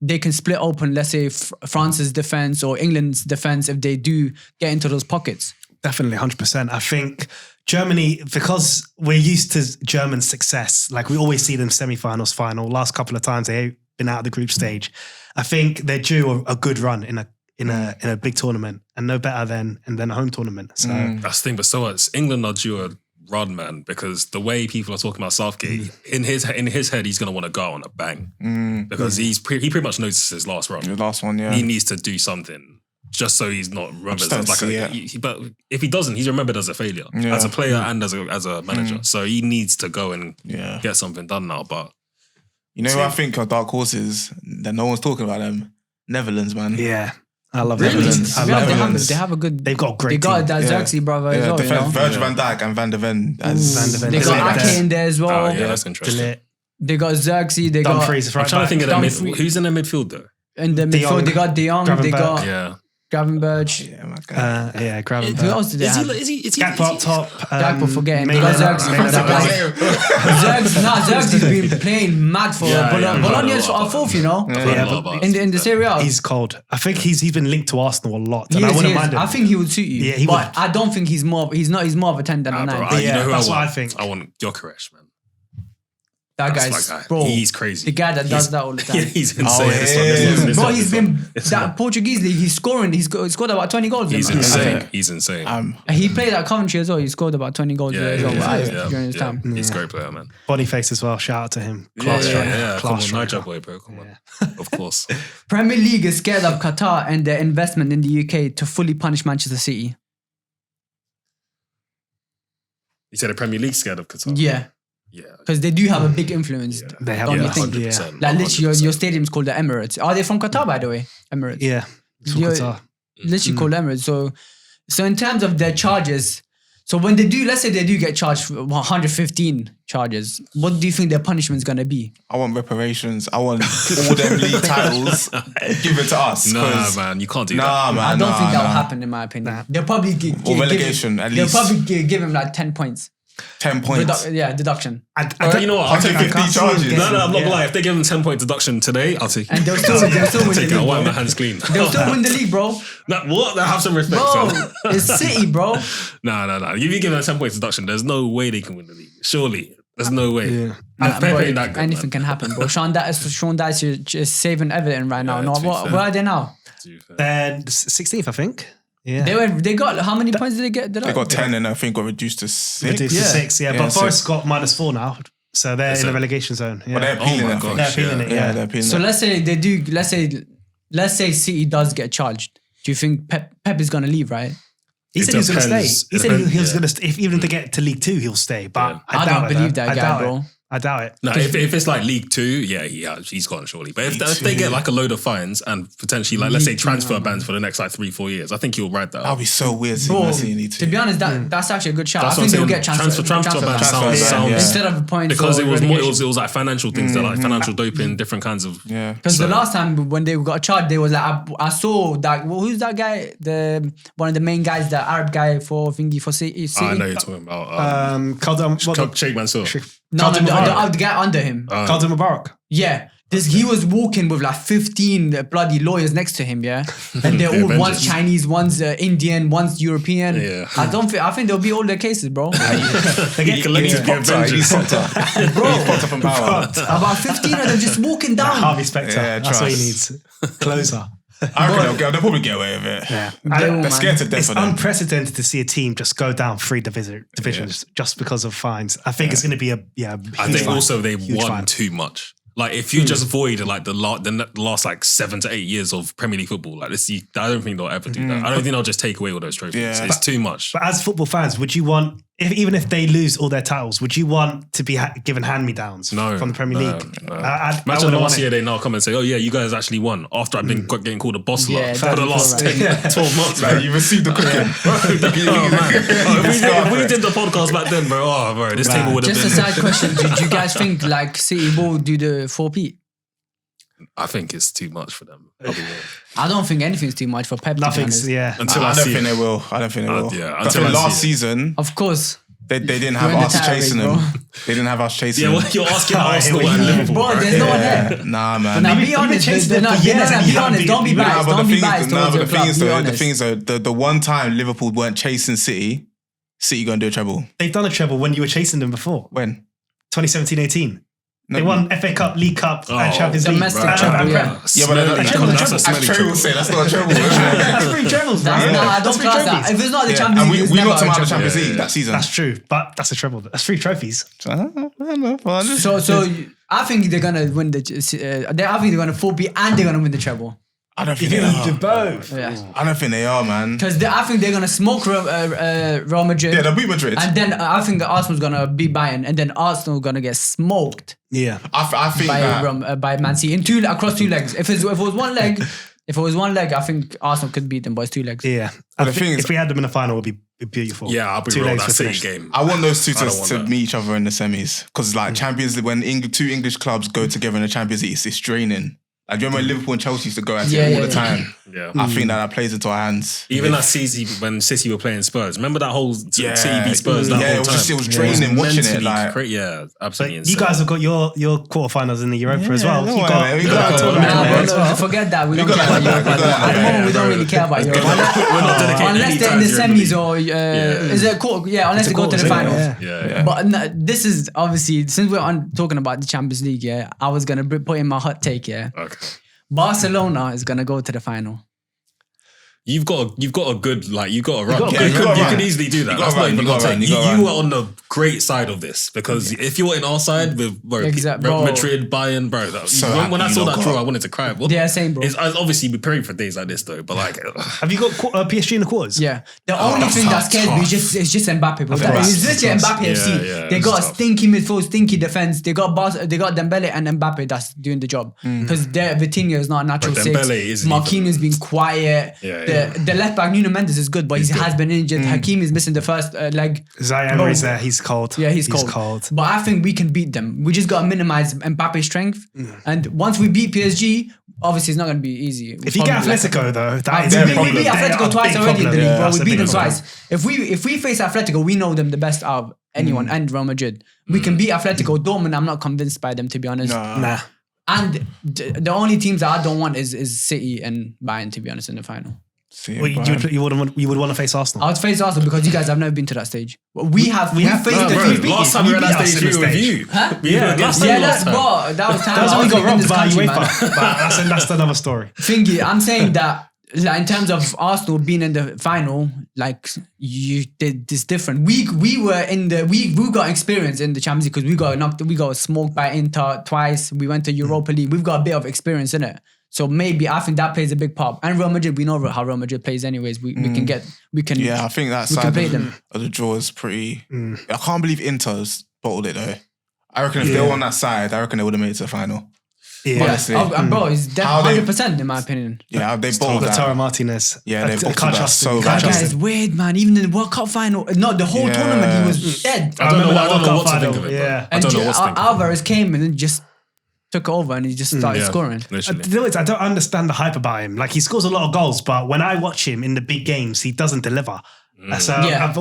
Speaker 1: they can split open, let's say, France's defense or England's defense if they do get into those pockets?
Speaker 3: Definitely, 100%. I think Germany, because we're used to German success, like we always see them semi-finals, final. Last couple of times they've been out of the group stage. I think they're due a good run in a big tournament, and no better than a home tournament. So
Speaker 2: that's the thing. But so it's England are due a run, man, because the way people are talking about Southgate, in his head, he's going to want to go on a bang because he pretty much knows this is his last run.
Speaker 4: The last one, yeah.
Speaker 2: He needs to do something. Just so he's not remembered as but if he doesn't, he's remembered as a failure as a player and as a manager. So he needs to go and get something done now. But
Speaker 4: you know, I think are dark horses that no one's talking about them. Netherlands, man.
Speaker 3: Yeah, I love Netherlands.
Speaker 1: They have a good.
Speaker 3: They've got a great.
Speaker 1: They got
Speaker 3: team.
Speaker 1: that Xerxes brother as well.
Speaker 4: Virgil van Dijk and Van der Ven.
Speaker 1: They got Ake in there as well.
Speaker 2: Oh, yeah, that's interesting.
Speaker 1: They got Xerxes. They
Speaker 3: Dumfries,
Speaker 1: got.
Speaker 2: I'm trying to think of the midfield. Who's in the midfield though?
Speaker 1: In the midfield, they got De Jong. They got Gravenberch.
Speaker 3: Gravenberch.
Speaker 1: Who else did they have?
Speaker 2: Is he
Speaker 3: Gakpo up top.
Speaker 1: Gakpo forgetting. They got Xerxes. Xerxes been playing mad for Bologna's our fourth, you know. In the Serie A.
Speaker 3: He's cold. I think he's been linked to Arsenal a lot. And I wouldn't mind him.
Speaker 1: I think he would suit you.
Speaker 3: Yeah, he
Speaker 1: but I don't think he's more of a 10 than a 9.
Speaker 2: You know who
Speaker 3: that's what I think.
Speaker 2: I want Gyökeres, man.
Speaker 1: That guy's bro.
Speaker 2: He's crazy.
Speaker 1: The guy that does that all the time.
Speaker 2: Yeah, he's insane.
Speaker 1: Bro, he's been that Portuguese league. He's scoring. He's scored about 20 goals.
Speaker 2: He's insane. He's insane.
Speaker 1: He played at Coventry as well. He scored about 20 goals during his time.
Speaker 2: He's a great player, man.
Speaker 3: Boniface as well. Shout out to him.
Speaker 2: Class striker. Come on, Niger boy, bro. Come on. Of course.
Speaker 1: Premier League is scared of Qatar and their investment in the UK to fully punish Manchester City.
Speaker 2: You said the Premier League scared of Qatar?
Speaker 1: Yeah. Because they do have a big influence.
Speaker 3: They have
Speaker 2: 100%.
Speaker 1: Like literally, your stadium's called the Emirates. Are they from Qatar, by the way? Emirates.
Speaker 3: Yeah. It's from Qatar.
Speaker 1: Literally called Emirates. So in terms of their charges, so when they do, let's say they do get charged for 115 charges, what do you think their punishment is going to be?
Speaker 4: I want reparations. I want all them league titles. Give it to us.
Speaker 2: Nah, man, you can't do that.
Speaker 1: I don't think that will happen, in my opinion. They'll probably
Speaker 4: or relegation, at least.
Speaker 1: They'll probably give him like 10 points.
Speaker 4: 10 points.
Speaker 1: Deduction.
Speaker 2: You know what? I'll take
Speaker 4: 50 charges.
Speaker 2: No, I'm not gonna lie. If they give him 10-point deduction today, I'll take it.
Speaker 1: And they'll still win the league.
Speaker 2: I'll wipe my hands clean.
Speaker 1: They'll still win the league, bro.
Speaker 2: What? Have some respect,
Speaker 1: bro.
Speaker 2: son.
Speaker 1: It's City, bro.
Speaker 2: No. If you give them a 10-point deduction, there's no way they can win the league. Surely. There's no way.
Speaker 3: Yeah.
Speaker 1: Anything can happen, bro. Sean Dyche is saving Everton right now. Where are they now?
Speaker 3: 16th, I think. Yeah.
Speaker 1: They got, how many points did they get?
Speaker 4: They got 10 and I think got reduced to 6.
Speaker 3: Reduced to 6, but Forest got -4 now. So they're in the relegation zone. Yeah.
Speaker 4: But they're appealing it.
Speaker 3: They're appealing it, yeah.
Speaker 4: They're appealing
Speaker 1: so let's say they do, let's say City does get charged. Do you think Pep is going to leave, right?
Speaker 3: He said he was going to stay. He said he was going to stay. Even if they get to League 2, he'll stay. But I
Speaker 1: don't believe that guy, bro.
Speaker 3: I doubt it.
Speaker 2: No, if it's like League 2, he's gone surely. But if they get like a load of fines and potentially like let's say transfer bans for the next like 3-4 years, I think he'll ride that.
Speaker 4: That'll be so weird seeing League 2.
Speaker 1: To be honest, that's actually a good shout. I think they'll get transfer bans
Speaker 2: sounds
Speaker 1: instead of points
Speaker 2: because it was like financial things, like financial doping, different kinds of
Speaker 1: Because the last time when they got charged, they was like I saw that who's that guy? One of the main guys, the Arab guy for City.
Speaker 2: I know you're talking about Sheikh Mansour.
Speaker 1: No, the guy under him.
Speaker 3: Khalid Mubarak.
Speaker 1: Yeah. He was walking with like 15 bloody lawyers next to him, yeah? And they're all, one's Chinese, one's Indian, one's European.
Speaker 2: Yeah.
Speaker 1: I think there'll be all the cases, bro.
Speaker 4: Potter from Bauer.
Speaker 1: About 15 of them just walking down.
Speaker 3: Harvey Specter. That's what he needs. Closer.
Speaker 4: I reckon they'll probably get away with it.
Speaker 3: Yeah.
Speaker 4: They're scared to death
Speaker 3: It's
Speaker 4: of them.
Speaker 3: unprecedented to see a team just go down 3 divisions just because of fines. I think it's going to be a
Speaker 2: I think also they
Speaker 3: huge
Speaker 2: won
Speaker 3: fine.
Speaker 2: too much. Like if you just void like the last like 7 to 8 years of Premier League football, like this, I don't think they'll ever do that. I don't think they'll just take away all those trophies.
Speaker 4: Yeah.
Speaker 2: It's too much.
Speaker 3: But as football fans, would you want, even if they lose all their titles, would you want to be given hand-me-downs from the Premier League?
Speaker 2: No.
Speaker 3: Imagine
Speaker 2: last year they now come and say, oh yeah, you guys actually won after I've been getting called a boss lot for the last 10, 12 months.
Speaker 4: Like, you received the cooking.
Speaker 2: If we did the podcast back then, bro, this table would have been...
Speaker 1: Just a side question. Do you guys think like City will do the 4P?
Speaker 2: I think it's too much for them.
Speaker 1: I don't think anything's too much for Pep.
Speaker 3: Nothing's, yeah.
Speaker 2: Until
Speaker 4: I
Speaker 2: I
Speaker 4: don't
Speaker 2: see
Speaker 4: think
Speaker 2: it.
Speaker 4: they will. I don't think they will.
Speaker 2: Yeah,
Speaker 4: I think last season,
Speaker 1: Of course.
Speaker 4: they didn't have
Speaker 1: We're in the
Speaker 4: us
Speaker 1: title
Speaker 4: chasing
Speaker 1: race,
Speaker 4: them.
Speaker 1: bro.
Speaker 4: They didn't have us chasing
Speaker 2: Yeah,
Speaker 4: them.
Speaker 2: well, you're asking
Speaker 3: Oh,
Speaker 2: Arsenal
Speaker 3: here we
Speaker 2: and
Speaker 3: go.
Speaker 2: Liverpool,
Speaker 1: Bro,
Speaker 2: right?
Speaker 1: there's no one there.
Speaker 4: Nah, man.
Speaker 1: But now be
Speaker 3: You've been
Speaker 1: honest.
Speaker 3: chasing
Speaker 1: Be
Speaker 3: them for years and you
Speaker 1: honest.
Speaker 3: haven't
Speaker 1: Don't be
Speaker 3: beat-
Speaker 1: biased.
Speaker 4: But
Speaker 1: Don't be biased
Speaker 4: the
Speaker 1: towards your
Speaker 4: thing
Speaker 1: club.
Speaker 4: is
Speaker 1: Be
Speaker 4: though,
Speaker 1: honest.
Speaker 4: the one time Liverpool weren't chasing City gonna do a treble.
Speaker 3: They've done a treble when you were chasing them before.
Speaker 4: When?
Speaker 3: 2017-18.
Speaker 4: No,
Speaker 3: They won FA Cup, League Cup, and Champions League.
Speaker 1: domestic
Speaker 3: And
Speaker 1: treble,
Speaker 3: Prem.
Speaker 1: yeah.
Speaker 4: Yeah, but
Speaker 3: A treble,
Speaker 2: That's a
Speaker 3: a
Speaker 2: smelly
Speaker 4: treble.
Speaker 2: treble.
Speaker 4: Say that's not a treble. isn't it?
Speaker 3: That's three trebles, bro.
Speaker 1: Nah, I
Speaker 3: That's
Speaker 1: don't
Speaker 3: three
Speaker 1: class that.
Speaker 3: trophies.
Speaker 1: If it's not the
Speaker 4: Yeah,
Speaker 1: Champions
Speaker 4: and
Speaker 1: League, it's
Speaker 4: we
Speaker 1: never
Speaker 4: knocked them
Speaker 1: a
Speaker 4: out of the
Speaker 1: treble.
Speaker 4: Champions League that season.
Speaker 3: That's true, but that's a treble. That's 3 trophies.
Speaker 1: So I think they're gonna win the. I think they're gonna 4P and they're gonna win the treble.
Speaker 4: I don't think
Speaker 3: You
Speaker 4: they
Speaker 3: do
Speaker 4: are.
Speaker 3: both.
Speaker 1: Yeah.
Speaker 4: I don't think they are, man.
Speaker 1: Because I think they're gonna smoke Real Madrid.
Speaker 4: Yeah, they'll beat Madrid.
Speaker 1: And then I think Arsenal's gonna beat Bayern, and then Arsenal gonna get smoked
Speaker 3: Yeah.
Speaker 4: I think that.
Speaker 1: by Man City in across 2 legs. If it was one leg, I think Arsenal could beat them, but it's 2 legs.
Speaker 3: Yeah.
Speaker 4: But the thing is-
Speaker 3: if we had them in the final, it would be beautiful.
Speaker 2: Yeah, I'll be
Speaker 3: 2
Speaker 2: real.
Speaker 3: legs
Speaker 2: That
Speaker 3: for
Speaker 2: City
Speaker 3: finish.
Speaker 2: game.
Speaker 4: I want those two
Speaker 2: I don't want
Speaker 4: to
Speaker 2: that.
Speaker 4: meet each other in the semis because like Champions League, when two English clubs go together in the Champions League, it's draining. Like, do you remember when Liverpool and Chelsea used to go at it all the time?
Speaker 2: Yeah.
Speaker 4: I think that plays into our hands.
Speaker 2: Even that City, when City were playing Spurs, remember that whole City beat Spurs that
Speaker 4: Yeah,
Speaker 2: whole
Speaker 4: it was
Speaker 2: time?
Speaker 4: just- it was draining watching it,
Speaker 2: mentally
Speaker 4: like-
Speaker 2: yeah,
Speaker 3: But
Speaker 2: absolutely
Speaker 3: you
Speaker 2: insane.
Speaker 3: guys have got your quarterfinals in the Europa as well.
Speaker 4: no
Speaker 3: You
Speaker 4: way,
Speaker 3: got,
Speaker 4: man. We
Speaker 3: you
Speaker 4: got
Speaker 3: got a
Speaker 4: that
Speaker 3: tournament.
Speaker 1: Nah,
Speaker 4: Yeah,
Speaker 1: bro, no, forget that. We don't
Speaker 4: got
Speaker 1: care
Speaker 4: that,
Speaker 1: about Europe.
Speaker 4: we got that,
Speaker 1: At the
Speaker 4: yeah,
Speaker 1: moment, we
Speaker 4: yeah,
Speaker 1: don't
Speaker 4: bro.
Speaker 1: really care about Europe.
Speaker 2: We're not dedicating
Speaker 1: Unless
Speaker 2: any
Speaker 1: they're
Speaker 2: time
Speaker 1: in the
Speaker 2: to Europa
Speaker 1: semis or is it unless they go to the
Speaker 3: quarters,
Speaker 1: finals.
Speaker 3: yeah.
Speaker 2: Yeah.
Speaker 1: But no, this is obviously, since we're talking about the Champions League, yeah, I was gonna put in my hot take, yeah.
Speaker 2: Okay.
Speaker 1: Barcelona is gonna go to the final.
Speaker 2: You've got a good, like, you got a run.
Speaker 3: got a
Speaker 2: You
Speaker 3: good
Speaker 2: could-
Speaker 3: run.
Speaker 2: you could easily do that.
Speaker 4: You got
Speaker 2: That's
Speaker 4: a
Speaker 2: not
Speaker 4: run,
Speaker 2: even
Speaker 4: you got
Speaker 2: hot
Speaker 4: a run,
Speaker 2: take.
Speaker 4: you got a
Speaker 2: You
Speaker 4: run.
Speaker 2: were on the great side of this because if you were in our side with
Speaker 1: Bro.
Speaker 2: Madrid, Bayern, bro, when I
Speaker 4: happy
Speaker 2: saw
Speaker 4: you
Speaker 2: that
Speaker 4: lot
Speaker 2: draw,
Speaker 4: got-
Speaker 2: I wanted to cry. What-
Speaker 1: Yeah, same, bro.
Speaker 2: Obviously, we praying for days like this though, but like,
Speaker 3: Have you got PSG in the quarters?
Speaker 1: Yeah, the only
Speaker 4: that's
Speaker 1: thing that
Speaker 4: tough,
Speaker 1: scares me
Speaker 4: tough.
Speaker 1: is just Mbappe. Bro.
Speaker 3: course,
Speaker 1: It's literally
Speaker 3: of course.
Speaker 1: Mbappe FC.
Speaker 2: Yeah,
Speaker 1: They
Speaker 2: it's
Speaker 1: got a
Speaker 2: tough.
Speaker 1: stinky midfield, stinky defense. They got Dembele and Mbappe that's doing the job because Vitinha is not a natural
Speaker 2: But
Speaker 1: six.
Speaker 2: Dembele isn't
Speaker 1: Marquinhos been quiet.
Speaker 2: Yeah,
Speaker 1: The left back Nuno Mendes is good, but he has been injured. Hakimi is missing the first leg.
Speaker 3: Zayn
Speaker 1: Bro.
Speaker 3: is there. He's cold.
Speaker 1: Yeah, he's cold. But I think we can beat them. We just got to minimize Mbappe's strength. And once we beat PSG, obviously it's not going to be easy.
Speaker 3: If you get Atletico though, that is
Speaker 1: we
Speaker 3: their
Speaker 1: beat
Speaker 3: problem.
Speaker 1: Atletico twice already in the league, bro.
Speaker 3: That's
Speaker 1: We
Speaker 3: a
Speaker 1: beat
Speaker 3: big
Speaker 1: them
Speaker 3: problem.
Speaker 1: twice. If we face Atletico, we know them the best out of anyone and Real Madrid. We can beat Atletico. Dortmund, I'm not convinced by them, to be honest.
Speaker 3: Nah.
Speaker 1: And the only teams that I don't want is City and Bayern, to be honest, in the final.
Speaker 3: Well, you would want to face Arsenal.
Speaker 1: I would face Arsenal because you guys have never been to that stage. We have
Speaker 3: We have-
Speaker 1: faced
Speaker 3: no,
Speaker 1: the
Speaker 3: bro,
Speaker 1: team.
Speaker 2: last time we were at
Speaker 3: beat
Speaker 2: that
Speaker 3: us
Speaker 2: stage,
Speaker 3: in
Speaker 2: we
Speaker 3: the
Speaker 2: were with
Speaker 3: stage.
Speaker 2: you.
Speaker 1: Huh?
Speaker 2: We were
Speaker 3: Yeah,
Speaker 2: against
Speaker 3: last
Speaker 2: them
Speaker 1: Yeah,
Speaker 2: last time.
Speaker 1: bro, that was time.
Speaker 3: That's
Speaker 1: I
Speaker 3: when we
Speaker 1: was
Speaker 3: got
Speaker 1: in
Speaker 3: robbed
Speaker 1: this
Speaker 3: by
Speaker 1: country, man.
Speaker 3: UEFA. But that's another story.
Speaker 1: Thingy, I'm saying that like, in terms of Arsenal being in the final, like you did this different. We were in the we got experience in the Champions League because we got smoked by Inter twice. We went to Europa League. We've got a bit of experience in it. So maybe I think that plays a big part. And Real Madrid, we know how Real Madrid plays anyways. We can
Speaker 4: Yeah, I think that
Speaker 1: we can
Speaker 4: side
Speaker 1: play them.
Speaker 4: of the draw is pretty. I can't believe Inter's bottled it though. I reckon if they were on that side, I reckon they would have made it to the final.
Speaker 3: Yeah.
Speaker 4: Honestly.
Speaker 1: Bro, it's
Speaker 4: How they-
Speaker 1: 100% in my opinion.
Speaker 4: Yeah, they bottled
Speaker 3: Lautaro
Speaker 4: that.
Speaker 3: Martinez.
Speaker 4: Yeah, they
Speaker 3: I
Speaker 4: bottled
Speaker 3: can't
Speaker 4: that
Speaker 3: trust
Speaker 4: so
Speaker 3: him.
Speaker 4: bad.
Speaker 3: Can't
Speaker 1: That
Speaker 3: trust
Speaker 1: guy is
Speaker 3: him.
Speaker 1: weird, man. Even in the World Cup final, no, the whole
Speaker 4: Yeah.
Speaker 1: tournament, he was dead.
Speaker 2: I don't know
Speaker 3: remember that
Speaker 2: what to
Speaker 3: World
Speaker 2: think
Speaker 3: Cup
Speaker 2: of it.
Speaker 3: final,
Speaker 2: bro.
Speaker 3: yeah.
Speaker 2: I don't know what's thinking.
Speaker 1: Alvarez came and then just took over and he just started
Speaker 2: Yeah,
Speaker 1: scoring.
Speaker 2: literally.
Speaker 3: The thing is, I don't understand the hype about him. Like, he scores a lot of goals, but when I watch him in the big games, he doesn't deliver. So
Speaker 1: Yeah.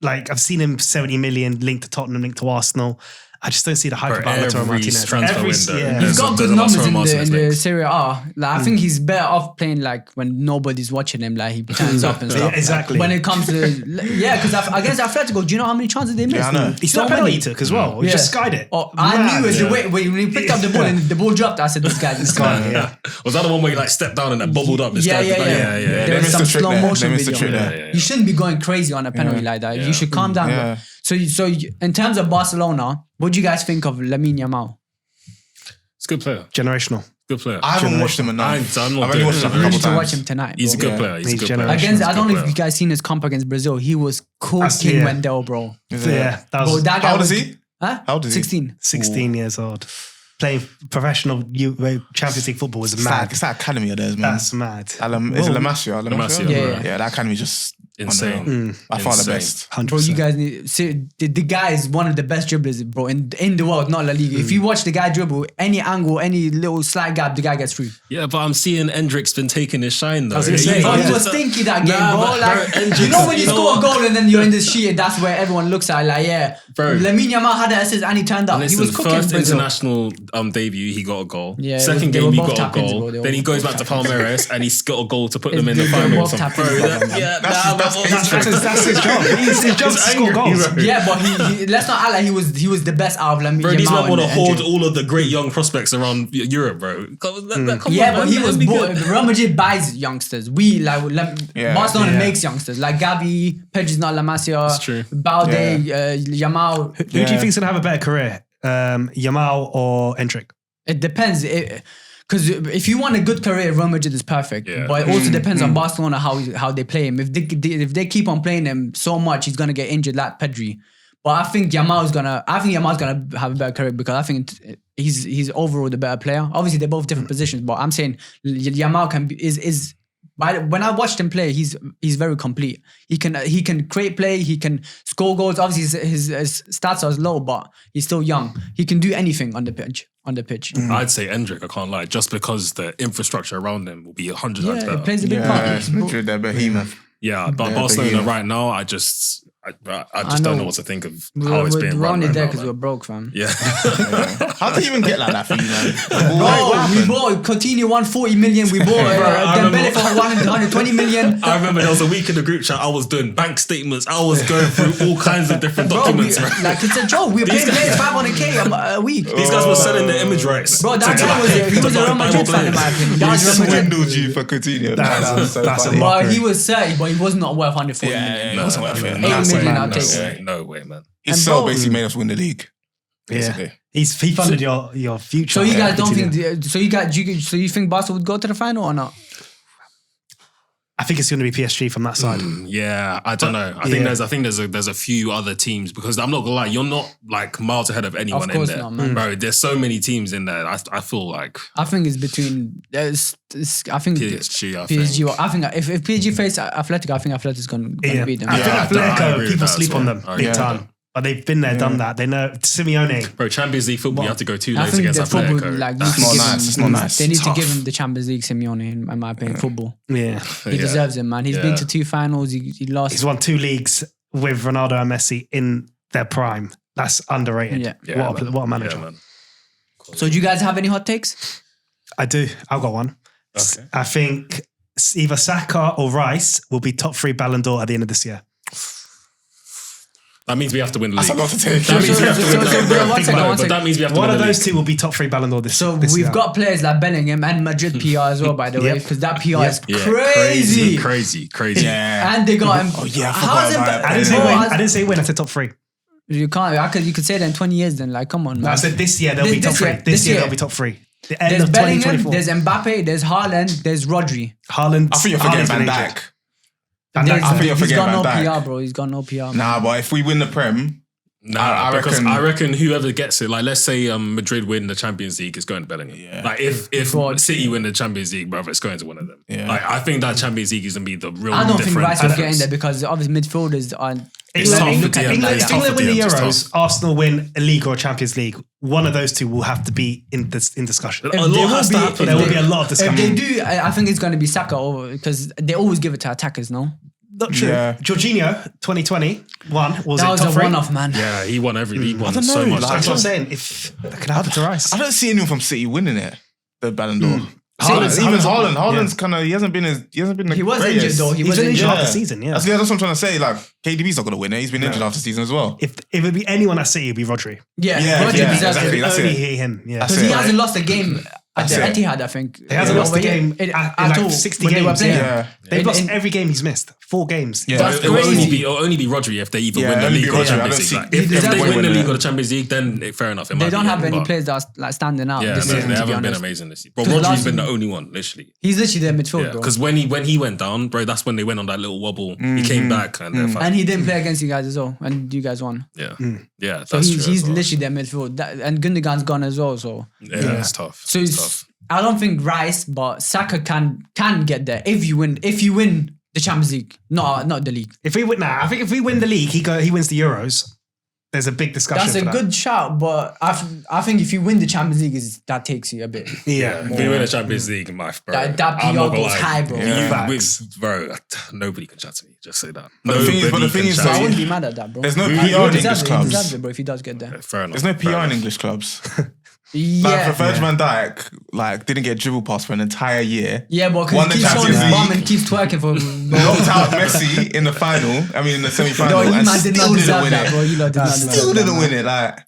Speaker 3: I've seen him 70 million linked to Tottenham, linked to Arsenal. I just don't see the hype
Speaker 2: Bro,
Speaker 3: about Lautaro
Speaker 2: every
Speaker 3: Martinez.
Speaker 2: transfer window,
Speaker 3: yeah.
Speaker 1: He's
Speaker 2: There's
Speaker 1: got
Speaker 2: a-
Speaker 1: good
Speaker 2: there's a
Speaker 1: numbers
Speaker 2: Lautaro
Speaker 1: in
Speaker 2: Martinez
Speaker 1: the
Speaker 2: mix.
Speaker 1: Serie A. Like, I think he's better off playing like when nobody's watching him. Like he turns up and stuff.
Speaker 3: Yeah, exactly.
Speaker 1: When it comes to because against Atletico, do you know how many chances they missed?
Speaker 4: Yeah, I know.
Speaker 3: He still penalty he took as well. He
Speaker 1: Yeah.
Speaker 3: just skied it.
Speaker 1: Oh, I knew it. The way when he picked up the ball and the ball dropped, I said, "This guy's just gone."
Speaker 3: Yeah.
Speaker 2: Was that the one where you like stepped down and then bubbled up? This
Speaker 1: Yeah.
Speaker 2: guy-
Speaker 1: There
Speaker 4: They
Speaker 1: was
Speaker 4: missed
Speaker 1: some
Speaker 4: the trick
Speaker 1: slow
Speaker 4: there.
Speaker 1: motion
Speaker 4: They missed the
Speaker 1: video.
Speaker 4: trick there.
Speaker 1: You shouldn't be going crazy on a penalty like that. You should calm down.
Speaker 4: Yeah.
Speaker 1: Bro. So in terms of Barcelona, what do you guys think of Lamine Yamal?
Speaker 2: He's a good player.
Speaker 3: Generational.
Speaker 2: Good player.
Speaker 4: I haven't watched him enough.
Speaker 2: I've
Speaker 4: only watched him a
Speaker 1: You
Speaker 4: couple
Speaker 1: need to watch
Speaker 4: times.
Speaker 1: him tonight.
Speaker 2: He's a
Speaker 1: bro.
Speaker 2: good player. He's a
Speaker 3: He's
Speaker 2: good player.
Speaker 3: generational.
Speaker 1: Against, I don't know if
Speaker 2: Good
Speaker 1: you guys seen his comp against Brazil. He was cooking
Speaker 3: Yeah.
Speaker 1: Wendell, bro.
Speaker 3: Yeah, that was
Speaker 1: Bro, that guy
Speaker 4: How old
Speaker 1: was,
Speaker 4: is he?
Speaker 1: Huh?
Speaker 4: How old is he?
Speaker 1: 16.
Speaker 3: 16 years old. Playing professional Champions League football was mad.
Speaker 4: It's that academy of theirs, man.
Speaker 3: That's mad.
Speaker 4: Is it La Masia?
Speaker 2: Masia,
Speaker 1: Yeah.
Speaker 4: Yeah, that academy just
Speaker 2: Insane.
Speaker 4: unreal. I found the
Speaker 2: Insane.
Speaker 4: best.
Speaker 3: 100%.
Speaker 1: Bro, you guys need the guy is one of the best dribblers, bro, in the world, not La Liga. If you watch the guy dribble, any angle, any little slight gap, the guy gets through.
Speaker 2: Yeah, but I'm seeing Endrick's been taking his shine though.
Speaker 3: was gonna say,
Speaker 1: Bro,
Speaker 3: yeah.
Speaker 1: he was stinky that game,
Speaker 2: Nah,
Speaker 1: bro.
Speaker 2: but
Speaker 1: Like,
Speaker 2: bro, Endrick's-
Speaker 1: you know when you
Speaker 2: you know
Speaker 1: score a
Speaker 2: what?
Speaker 1: goal and then you're in this sheet, and that's where everyone looks at it, like, yeah.
Speaker 2: Bro.
Speaker 1: Lamine Yamal had an assist and he turned up.
Speaker 2: Listen,
Speaker 1: he was cooking
Speaker 2: first
Speaker 1: Brazil.
Speaker 2: international debut, he got a goal.
Speaker 1: Yeah,
Speaker 2: Second
Speaker 1: they
Speaker 2: game,
Speaker 1: were
Speaker 2: he
Speaker 1: both
Speaker 2: got a
Speaker 1: tap-ins,
Speaker 2: goal.
Speaker 1: bro. They were
Speaker 2: Then he goes
Speaker 1: both
Speaker 2: back to Palmeiras and he's got a goal to put them in
Speaker 1: They
Speaker 2: the
Speaker 1: were
Speaker 2: final. or
Speaker 1: both
Speaker 2: something.
Speaker 1: tap-ins,
Speaker 2: Bro,
Speaker 1: man.
Speaker 2: yeah,
Speaker 3: That's his job. His job's to score
Speaker 2: angry,
Speaker 3: goals.
Speaker 2: bro.
Speaker 1: Yeah, but he let's not act like he was the best out of Lamine
Speaker 2: Bro, these
Speaker 1: Yamal
Speaker 2: men want to
Speaker 1: and
Speaker 2: hold
Speaker 1: Endrick.
Speaker 2: all of the great young prospects around Europe, bro. Come
Speaker 1: Yeah,
Speaker 2: on,
Speaker 1: but
Speaker 2: man,
Speaker 1: he
Speaker 2: let's
Speaker 1: was
Speaker 2: be
Speaker 1: bought.
Speaker 2: good.
Speaker 1: Real Madrid buys youngsters. Barcelona
Speaker 3: Yeah.
Speaker 1: makes youngsters like Gavi, Pedri's not La Masia.
Speaker 2: That's true.
Speaker 1: Balde, Yamal.
Speaker 3: Who do you think's going to have a better career? Yamal or Endrick?
Speaker 1: It depends. Because if you want a good career, Real Madrid is perfect.
Speaker 2: Yeah.
Speaker 1: But it also depends on Barcelona how they play him. If they keep on playing him so much, he's gonna get injured like Pedri. But I think Yamal's gonna have a better career because I think he's overall the better player. Obviously, they're both different positions, but I'm saying Yamal is. When I watched him play, he's very complete. He can create play. He can score goals. Obviously, his stats are low, but he's still young. He can do anything on the pitch.
Speaker 2: I'd say Endrick, I can't lie, just because the infrastructure around him will be 100 times
Speaker 1: Yeah,
Speaker 2: better.
Speaker 1: it plays a big part.
Speaker 4: Yeah, Madrid, they're behemoth.
Speaker 2: Yeah, but
Speaker 4: Yeah,
Speaker 2: Barcelona
Speaker 4: behemoth.
Speaker 2: right now, I just
Speaker 1: know.
Speaker 2: don't know what to think of how
Speaker 1: We're
Speaker 2: it's being run
Speaker 1: only
Speaker 2: right
Speaker 1: there
Speaker 2: now,
Speaker 1: because
Speaker 2: man.
Speaker 1: we're broke, fam.
Speaker 2: Yeah.
Speaker 4: How did you even get like that for you, man?
Speaker 1: Bro, we bought Coutinho 140 million. We bought
Speaker 2: I
Speaker 1: Dembele
Speaker 2: remember-
Speaker 1: for 120 million.
Speaker 2: I remember there was a week in the group chat, I was doing bank statements, I was going through all kinds of different
Speaker 1: Bro,
Speaker 2: documents. right?
Speaker 1: like it's a joke. We were
Speaker 2: These
Speaker 1: paying
Speaker 2: guys-
Speaker 1: players 500k a week.
Speaker 2: These guys were selling the image rights.
Speaker 1: Bro, that
Speaker 2: to
Speaker 1: guy was he was a Real Madrid fan in my opinion. That was Real Madrid.
Speaker 4: Swindled you for Coutinho.
Speaker 3: That's a
Speaker 4: funny.
Speaker 3: mock.
Speaker 1: But he was 30, but he was not worth 140 million.
Speaker 4: He wasn't worth it.
Speaker 1: 8
Speaker 3: That's
Speaker 1: million,
Speaker 3: mad,
Speaker 1: I'll
Speaker 3: that's
Speaker 1: take it.
Speaker 2: No way, man.
Speaker 4: His
Speaker 1: And
Speaker 4: sell
Speaker 1: bro-
Speaker 4: basically made us win the league.
Speaker 3: Yeah.
Speaker 4: Basically.
Speaker 3: He funded your future.
Speaker 1: So you guys don't
Speaker 3: Coutinho.
Speaker 1: think? So you think Barca would go to the final or not?
Speaker 3: I think it's going to be PSG from that side.
Speaker 2: Yeah, I don't know. I think there's a few other teams because I'm not gonna lie, you're not like miles ahead of anyone
Speaker 1: Of course
Speaker 2: in there,
Speaker 1: not, man.
Speaker 2: bro. There's so many teams in there. I feel like
Speaker 1: I think it's between. I think
Speaker 2: PSG. I
Speaker 1: PSG.
Speaker 2: think.
Speaker 1: I think if PSG face Athletic, I think Atletic's gonna beat them.
Speaker 3: I
Speaker 2: Yeah,
Speaker 3: think
Speaker 2: I agree
Speaker 3: Atletico,
Speaker 2: with
Speaker 3: people
Speaker 2: that as
Speaker 3: sleep on
Speaker 2: well.
Speaker 3: them
Speaker 2: I
Speaker 3: big
Speaker 2: agree with
Speaker 3: time. But they've been there, done that. They know Simeone.
Speaker 2: Bro, Champions League football, you have to go 2
Speaker 1: I
Speaker 2: days
Speaker 1: think
Speaker 2: against
Speaker 1: the football,
Speaker 2: Atletico.
Speaker 1: like,
Speaker 2: That's
Speaker 1: you
Speaker 4: not
Speaker 1: give
Speaker 4: nice.
Speaker 1: him-
Speaker 4: It's not nice.
Speaker 1: They need
Speaker 4: Tough.
Speaker 1: to give him the Champions League, Simeone, in my opinion. Football,
Speaker 3: Yeah.
Speaker 1: he deserves it, man. He's been to 2 finals. He lost.
Speaker 3: He's won 2 leagues with Ronaldo and Messi in their prime. That's underrated.
Speaker 1: Yeah.
Speaker 3: What a manager.
Speaker 2: Yeah, man.
Speaker 1: So, do you guys have any hot takes?
Speaker 3: I do. I've got one.
Speaker 2: Okay.
Speaker 3: I think either Saka or Rice will be top 3 Ballon d'Or at the end of this year.
Speaker 2: That means we have to win the league.
Speaker 4: That's a lot to take.
Speaker 2: That means we have to win.
Speaker 1: So,
Speaker 2: No,
Speaker 1: one
Speaker 2: think
Speaker 1: second,
Speaker 2: about
Speaker 1: one
Speaker 2: it, but that
Speaker 1: second.
Speaker 2: means we have to
Speaker 3: One
Speaker 2: win
Speaker 3: of
Speaker 2: the
Speaker 3: those
Speaker 2: league.
Speaker 3: 2 will be top 3 Ballon d'Or this
Speaker 1: So
Speaker 3: this
Speaker 1: we've
Speaker 3: year.
Speaker 1: got players like Bellingham and Madrid PR as well, by the way,
Speaker 3: Yep.
Speaker 1: because that PR is
Speaker 2: Yeah,
Speaker 1: crazy.
Speaker 2: crazy.
Speaker 4: Yeah.
Speaker 1: And they got him.
Speaker 4: Oh, yeah, I
Speaker 1: How's
Speaker 4: forgot
Speaker 1: it?
Speaker 4: about
Speaker 3: I didn't say
Speaker 1: Bro,
Speaker 3: win.
Speaker 1: how's-
Speaker 3: I didn't say win. I said top 3.
Speaker 1: You can't. You could say that in 20 years. Then, like, come on, man.
Speaker 3: I said this year they'll be top 3. This year they'll be top 3. The end
Speaker 1: There's
Speaker 3: of
Speaker 1: Bellingham,
Speaker 3: 2024.
Speaker 1: there's Mbappe, there's Haaland, there's Rodri.
Speaker 3: Haaland.
Speaker 4: I think you're forgetting Van Dijk.
Speaker 3: Van Dijk.
Speaker 4: I think you're
Speaker 1: He's got no
Speaker 4: forgetting Van Dijk.
Speaker 1: PR, bro. He's got no PR.
Speaker 4: Nah, but if we win the Prem,
Speaker 2: Nah,
Speaker 4: I
Speaker 2: because
Speaker 4: reckon-
Speaker 2: I reckon whoever gets it, like let's say Madrid win the Champions League, it's going to Bellingham.
Speaker 4: Yeah.
Speaker 2: Like if
Speaker 1: God.
Speaker 2: City win the Champions League, brother, it's going to one of them.
Speaker 4: Yeah.
Speaker 2: Like I think that Champions League is going to be the real
Speaker 1: I don't think
Speaker 2: difference.
Speaker 1: Rice will get in there because obviously midfielders are.
Speaker 2: It's
Speaker 1: Let
Speaker 2: tough
Speaker 1: me
Speaker 2: for
Speaker 1: look at
Speaker 2: DM.
Speaker 1: them.
Speaker 2: It's tough
Speaker 3: England
Speaker 2: for
Speaker 3: win the
Speaker 2: DMs, it's
Speaker 3: Euros,
Speaker 2: tough.
Speaker 3: Arsenal win a league or a Champions League. One of those 2 will have to be in discussion.
Speaker 2: A lot has to happen.
Speaker 3: There will be a lot of
Speaker 1: If
Speaker 3: discussion.
Speaker 1: they do, I think it's going to be Saka over because they always give it to attackers. No,
Speaker 3: Not true.
Speaker 4: Yeah.
Speaker 3: Jorginho, 2021, was
Speaker 1: that
Speaker 3: it
Speaker 1: was
Speaker 3: top
Speaker 1: a
Speaker 3: 3?
Speaker 1: one-off, man.
Speaker 2: Yeah, he won he won
Speaker 4: don't
Speaker 2: so
Speaker 4: know,
Speaker 2: much.
Speaker 4: like,
Speaker 3: That's what I'm
Speaker 2: title.
Speaker 3: saying. If that can happen to Rice.
Speaker 4: I don't see anyone from City winning it. The Ballon d'Or.
Speaker 3: Haaland's-
Speaker 4: Even
Speaker 3: Haaland's-
Speaker 4: Haaland.
Speaker 3: yeah.
Speaker 4: Haaland's kind of he hasn't been the
Speaker 1: He was
Speaker 4: greatest.
Speaker 1: injured though. He
Speaker 3: He's
Speaker 1: was
Speaker 3: been injured
Speaker 1: injured.
Speaker 3: half the season, yeah.
Speaker 4: That's what I'm trying to say. Like KDB's not going to win it. He's been injured half the season as well.
Speaker 3: If it would be anyone at City, it would be Rodri.
Speaker 1: Yeah,
Speaker 4: Yeah,
Speaker 1: Rodri
Speaker 4: yeah,
Speaker 1: deserves
Speaker 4: exactly.
Speaker 1: it
Speaker 4: That's
Speaker 3: Only
Speaker 4: it.
Speaker 3: him. Yeah.
Speaker 4: That's
Speaker 1: because he
Speaker 4: it.
Speaker 1: hasn't lost a game At the
Speaker 4: That's it.
Speaker 1: Etihad, I think.
Speaker 3: He hasn't lost a game in
Speaker 1: at
Speaker 3: like
Speaker 1: all
Speaker 3: 60
Speaker 1: when they were
Speaker 3: games.
Speaker 1: playing.
Speaker 4: Yeah.
Speaker 3: They've lost every game he's missed. 4 games.
Speaker 4: Yeah.
Speaker 1: That's
Speaker 2: It will
Speaker 1: crazy.
Speaker 2: it'll only be Rodri if they either
Speaker 4: Yeah,
Speaker 2: win the
Speaker 4: only
Speaker 2: league
Speaker 4: be
Speaker 2: or the
Speaker 4: Rodri. I don't
Speaker 2: Champions
Speaker 4: see-
Speaker 2: League. Like,
Speaker 1: He
Speaker 2: if
Speaker 1: deserves
Speaker 2: they
Speaker 1: to
Speaker 2: win
Speaker 4: win
Speaker 2: the
Speaker 4: it.
Speaker 2: league or the Champions League, then fair enough. It might
Speaker 1: They don't
Speaker 2: be
Speaker 1: have
Speaker 2: him,
Speaker 1: any
Speaker 2: but-
Speaker 1: players that are standing out.
Speaker 2: Yeah,
Speaker 1: this
Speaker 2: no,
Speaker 1: season,
Speaker 2: they
Speaker 1: to be
Speaker 2: haven't been
Speaker 1: honest.
Speaker 2: amazing this year. Bro,
Speaker 1: Because
Speaker 2: Rodri's
Speaker 1: last
Speaker 2: been the
Speaker 1: season-
Speaker 2: only one, literally.
Speaker 1: He's literally their midfield,
Speaker 2: Yeah,
Speaker 1: bro.
Speaker 2: because when he went down, bro, that's when they went on that little wobble. He came back and they're fine.
Speaker 1: And he didn't play against you guys as well, and you guys won.
Speaker 2: Yeah, yeah, that's
Speaker 1: So
Speaker 2: true.
Speaker 1: he's
Speaker 2: as well.
Speaker 1: literally their midfield. And Gundogan's gone as well, so...
Speaker 2: Yeah, it's tough.
Speaker 1: So
Speaker 2: it's
Speaker 1: it's,
Speaker 2: tough.
Speaker 1: I don't think Rice, but Saka can get there if you win the Champions League, not the league.
Speaker 3: If we win, I think if we win the league, he wins the Euros. There's a big discussion.
Speaker 1: That's a
Speaker 3: for that.
Speaker 1: good shout, but I think if you win the Champions League, that takes you a bit.
Speaker 3: Yeah.
Speaker 2: If we win the Champions League, bro,
Speaker 1: That
Speaker 2: I'm
Speaker 1: PR
Speaker 2: not gonna
Speaker 1: goes
Speaker 2: lie.
Speaker 1: high, bro.
Speaker 3: Yeah.
Speaker 2: You-
Speaker 3: Facts.
Speaker 2: bro, nobody can chat to me. Just say that.
Speaker 4: But the thing is- but the
Speaker 2: Nobody
Speaker 4: thing
Speaker 2: can
Speaker 4: is
Speaker 2: chat
Speaker 1: So
Speaker 2: to
Speaker 1: I
Speaker 2: me.
Speaker 1: wouldn't be mad at that, bro.
Speaker 4: There's no
Speaker 2: He
Speaker 4: PR in
Speaker 1: He
Speaker 4: English
Speaker 1: deserves it,
Speaker 4: clubs.
Speaker 1: bro, if he does get there.
Speaker 2: Fair enough.
Speaker 4: There's no
Speaker 2: fair
Speaker 4: PR in
Speaker 2: enough.
Speaker 4: English clubs.
Speaker 1: Yeah.
Speaker 4: Like for Virgil van Dijk, like didn't get dribble pass for an entire year.
Speaker 1: Yeah, but
Speaker 4: Won
Speaker 1: because he
Speaker 4: the
Speaker 1: keeps showing his
Speaker 4: Champions
Speaker 1: bum
Speaker 4: League.
Speaker 1: and keeps twerking for...
Speaker 4: Knocked out Messi in the final. I mean, in the semi-final,
Speaker 1: No, you
Speaker 4: and
Speaker 1: man did not
Speaker 4: still didn't
Speaker 1: deserve
Speaker 4: win
Speaker 1: that, bro.
Speaker 4: it.
Speaker 1: You lot did not deserve
Speaker 4: Still
Speaker 1: that,
Speaker 4: didn't
Speaker 1: man.
Speaker 4: win it. Like,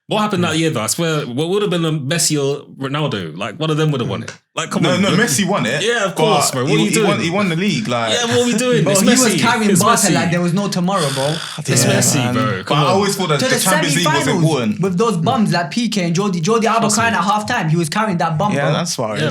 Speaker 2: What happened that year though? I swear, what would have been a Messi or Ronaldo? Like one of them would have won it. Like come on,
Speaker 4: no,
Speaker 2: bro.
Speaker 4: Messi won it.
Speaker 2: Yeah, of course,
Speaker 4: but
Speaker 2: bro. What are you doing?
Speaker 4: He won the league. Like,
Speaker 2: Yeah, what are we doing?
Speaker 1: Bro,
Speaker 2: It's
Speaker 1: he
Speaker 2: Messi.
Speaker 1: was carrying
Speaker 2: It's
Speaker 1: Barca
Speaker 2: Messi.
Speaker 1: like there was no tomorrow, bro.
Speaker 2: It's
Speaker 4: Yeah,
Speaker 2: Messi,
Speaker 4: man.
Speaker 2: bro.
Speaker 4: But
Speaker 2: Come
Speaker 4: I
Speaker 2: on.
Speaker 4: always thought that
Speaker 1: To
Speaker 4: the
Speaker 1: the
Speaker 4: Champions League was important.
Speaker 1: semi-finals with those bums like PK and Jordi Alba crying at half time. He was carrying that bum,
Speaker 4: Yeah,
Speaker 1: bro.
Speaker 4: that's why.
Speaker 2: Yeah,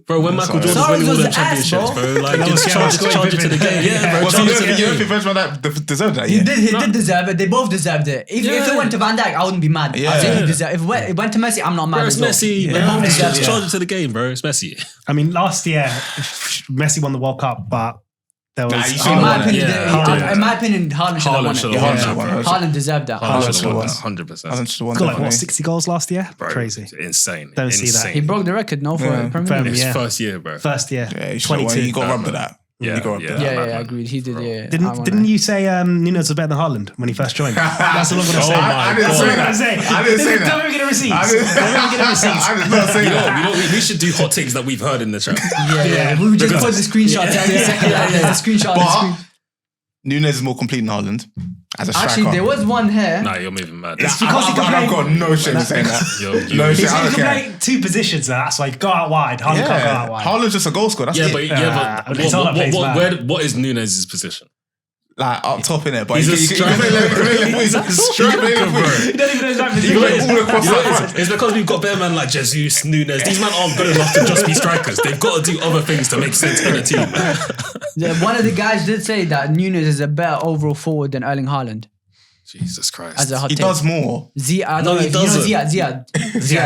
Speaker 2: bro. When Michael
Speaker 4: Suarez.
Speaker 2: Jordan's winning all
Speaker 1: Suarez
Speaker 2: them
Speaker 1: was ass,
Speaker 2: championships,
Speaker 1: bro.
Speaker 2: bro, like
Speaker 3: No,
Speaker 2: just
Speaker 3: yeah,
Speaker 2: charge it to the game. Yeah, bro.
Speaker 4: Well, so
Speaker 2: Charge
Speaker 4: you
Speaker 2: it to the
Speaker 4: don't
Speaker 2: game.
Speaker 4: think Virgil van Dijk deserved that?
Speaker 1: He
Speaker 4: Yeah.
Speaker 1: did deserve it. They both deserved it. If
Speaker 2: Yeah.
Speaker 1: it went to Van Dijk, I wouldn't be mad.
Speaker 4: Yeah.
Speaker 1: I think he deserved. If it went to Messi, I'm not mad.
Speaker 2: Bro, it's
Speaker 1: as well.
Speaker 2: Messi,
Speaker 1: They
Speaker 2: man.
Speaker 1: both deserve
Speaker 2: Just
Speaker 1: it.
Speaker 2: charge it to the game, bro. It's Messi.
Speaker 3: I mean, last year Messi won the World Cup, but there was
Speaker 4: Nah, you
Speaker 1: In
Speaker 4: should've
Speaker 1: my
Speaker 4: won it.
Speaker 1: opinion,
Speaker 2: Yeah.
Speaker 1: in my opinion, Haaland should have won
Speaker 2: Haaland should
Speaker 1: it.
Speaker 2: have won
Speaker 4: Yeah,
Speaker 2: that,
Speaker 4: won
Speaker 2: bro.
Speaker 4: it.
Speaker 1: Haaland deserved that.
Speaker 2: Haaland
Speaker 4: should've
Speaker 2: should have won
Speaker 4: won.
Speaker 2: that, 100%.
Speaker 4: Haaland should have won
Speaker 3: got like
Speaker 4: that,
Speaker 3: what,
Speaker 4: didn't
Speaker 3: 60 goals last year.
Speaker 2: Bro,
Speaker 3: Crazy.
Speaker 2: Insane.
Speaker 3: Don't see that.
Speaker 2: Insane.
Speaker 1: He broke the record, no, for
Speaker 4: Yeah.
Speaker 1: Premier
Speaker 3: Fair
Speaker 1: League.
Speaker 2: His
Speaker 3: Yeah.
Speaker 2: first year, bro.
Speaker 3: First year,
Speaker 4: Yeah, he should have won.
Speaker 3: 22.
Speaker 4: He got robbed of that.
Speaker 2: Yeah,
Speaker 4: He got robbed
Speaker 2: yeah.
Speaker 4: of that.
Speaker 1: Yeah,
Speaker 2: man.
Speaker 1: agreed. He did. Yeah.
Speaker 3: Didn't you say Nunes was better than Haaland when he first joined? That's all I'm gonna say.
Speaker 4: I didn't
Speaker 3: That's
Speaker 4: say
Speaker 3: all I'm
Speaker 4: that.
Speaker 3: gonna say.
Speaker 4: I didn't say that.
Speaker 3: Don't even get a receipt.
Speaker 4: I didn't-
Speaker 3: Don't even get a receipt.
Speaker 4: I did not say
Speaker 2: You
Speaker 4: that.
Speaker 2: know, we should do hot takes that we've heard in the chat.
Speaker 1: Yeah. We just put the screenshot. The screenshot. on the screen.
Speaker 4: But Nunes is more complete than Haaland as a striker.
Speaker 1: Actually, there was one here.
Speaker 2: Nah, you're moving mad.
Speaker 3: It's because he can play.
Speaker 4: I've got no shame in saying that. No
Speaker 3: He
Speaker 4: shame. I
Speaker 3: can
Speaker 4: don't care.
Speaker 3: play 2 positions. That's why go out wide. Haaland can't go
Speaker 4: Yeah,
Speaker 3: out wide.
Speaker 4: Haaland's just a goal scorer. That's
Speaker 2: Yeah,
Speaker 4: it.
Speaker 2: but
Speaker 3: it's all that plays man.
Speaker 2: what is Nunes' position?
Speaker 4: Like up top in it, but
Speaker 2: He's
Speaker 4: he
Speaker 2: a
Speaker 4: can
Speaker 2: striker.
Speaker 4: play left wing.
Speaker 2: He's a striker, bro.
Speaker 3: You don't even know his right
Speaker 4: He can
Speaker 3: position.
Speaker 4: play all across
Speaker 2: You know,
Speaker 4: the front.
Speaker 2: it's because we've got better men like Jesus, Nunes. These men aren't good enough to just be strikers. They've got to do other things to make sense in a team.
Speaker 1: Yeah, one of the guys did say that Nunes is a better overall forward than Erling Haaland.
Speaker 2: Jesus Christ.
Speaker 1: As a hot
Speaker 4: He
Speaker 1: take.
Speaker 4: does more.
Speaker 1: Ziad,
Speaker 2: No, he doesn't.
Speaker 1: Ziad.
Speaker 4: He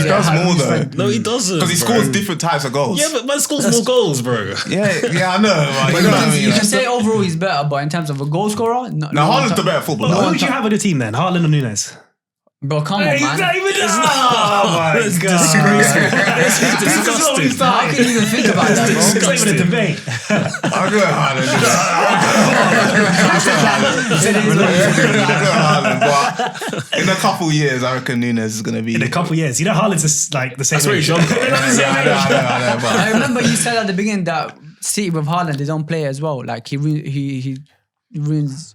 Speaker 4: does more though.
Speaker 2: No, he doesn't.
Speaker 4: Because he
Speaker 2: bro.
Speaker 4: scores different types of goals.
Speaker 2: Yeah, but man scores more goals, bro.
Speaker 4: Yeah, I know. Like, you know what I mean?
Speaker 1: You can say overall he's better, but in terms of a goal scorer, no.
Speaker 4: Now Haaland's the better footballer.
Speaker 3: Who would you have on the team then? Haaland or Nunes?
Speaker 1: Bro, come on,
Speaker 3: He's
Speaker 1: man.
Speaker 3: not even. Oh my
Speaker 2: It's
Speaker 3: god!
Speaker 2: disgraceful. It's
Speaker 3: This is what we
Speaker 2: disgusting.
Speaker 1: How
Speaker 3: started.
Speaker 1: can you even think about that, bro?
Speaker 3: It's not even a debate.
Speaker 4: I'll go Haaland. But in a couple years, I reckon Nunes is going to be.
Speaker 3: In a couple years, you know, Haaland's just like the same.
Speaker 2: That's where he's
Speaker 3: age.
Speaker 2: younger.
Speaker 4: I know, but
Speaker 1: I remember you said at the beginning that City with Haaland, they don't play as well. Like he ruins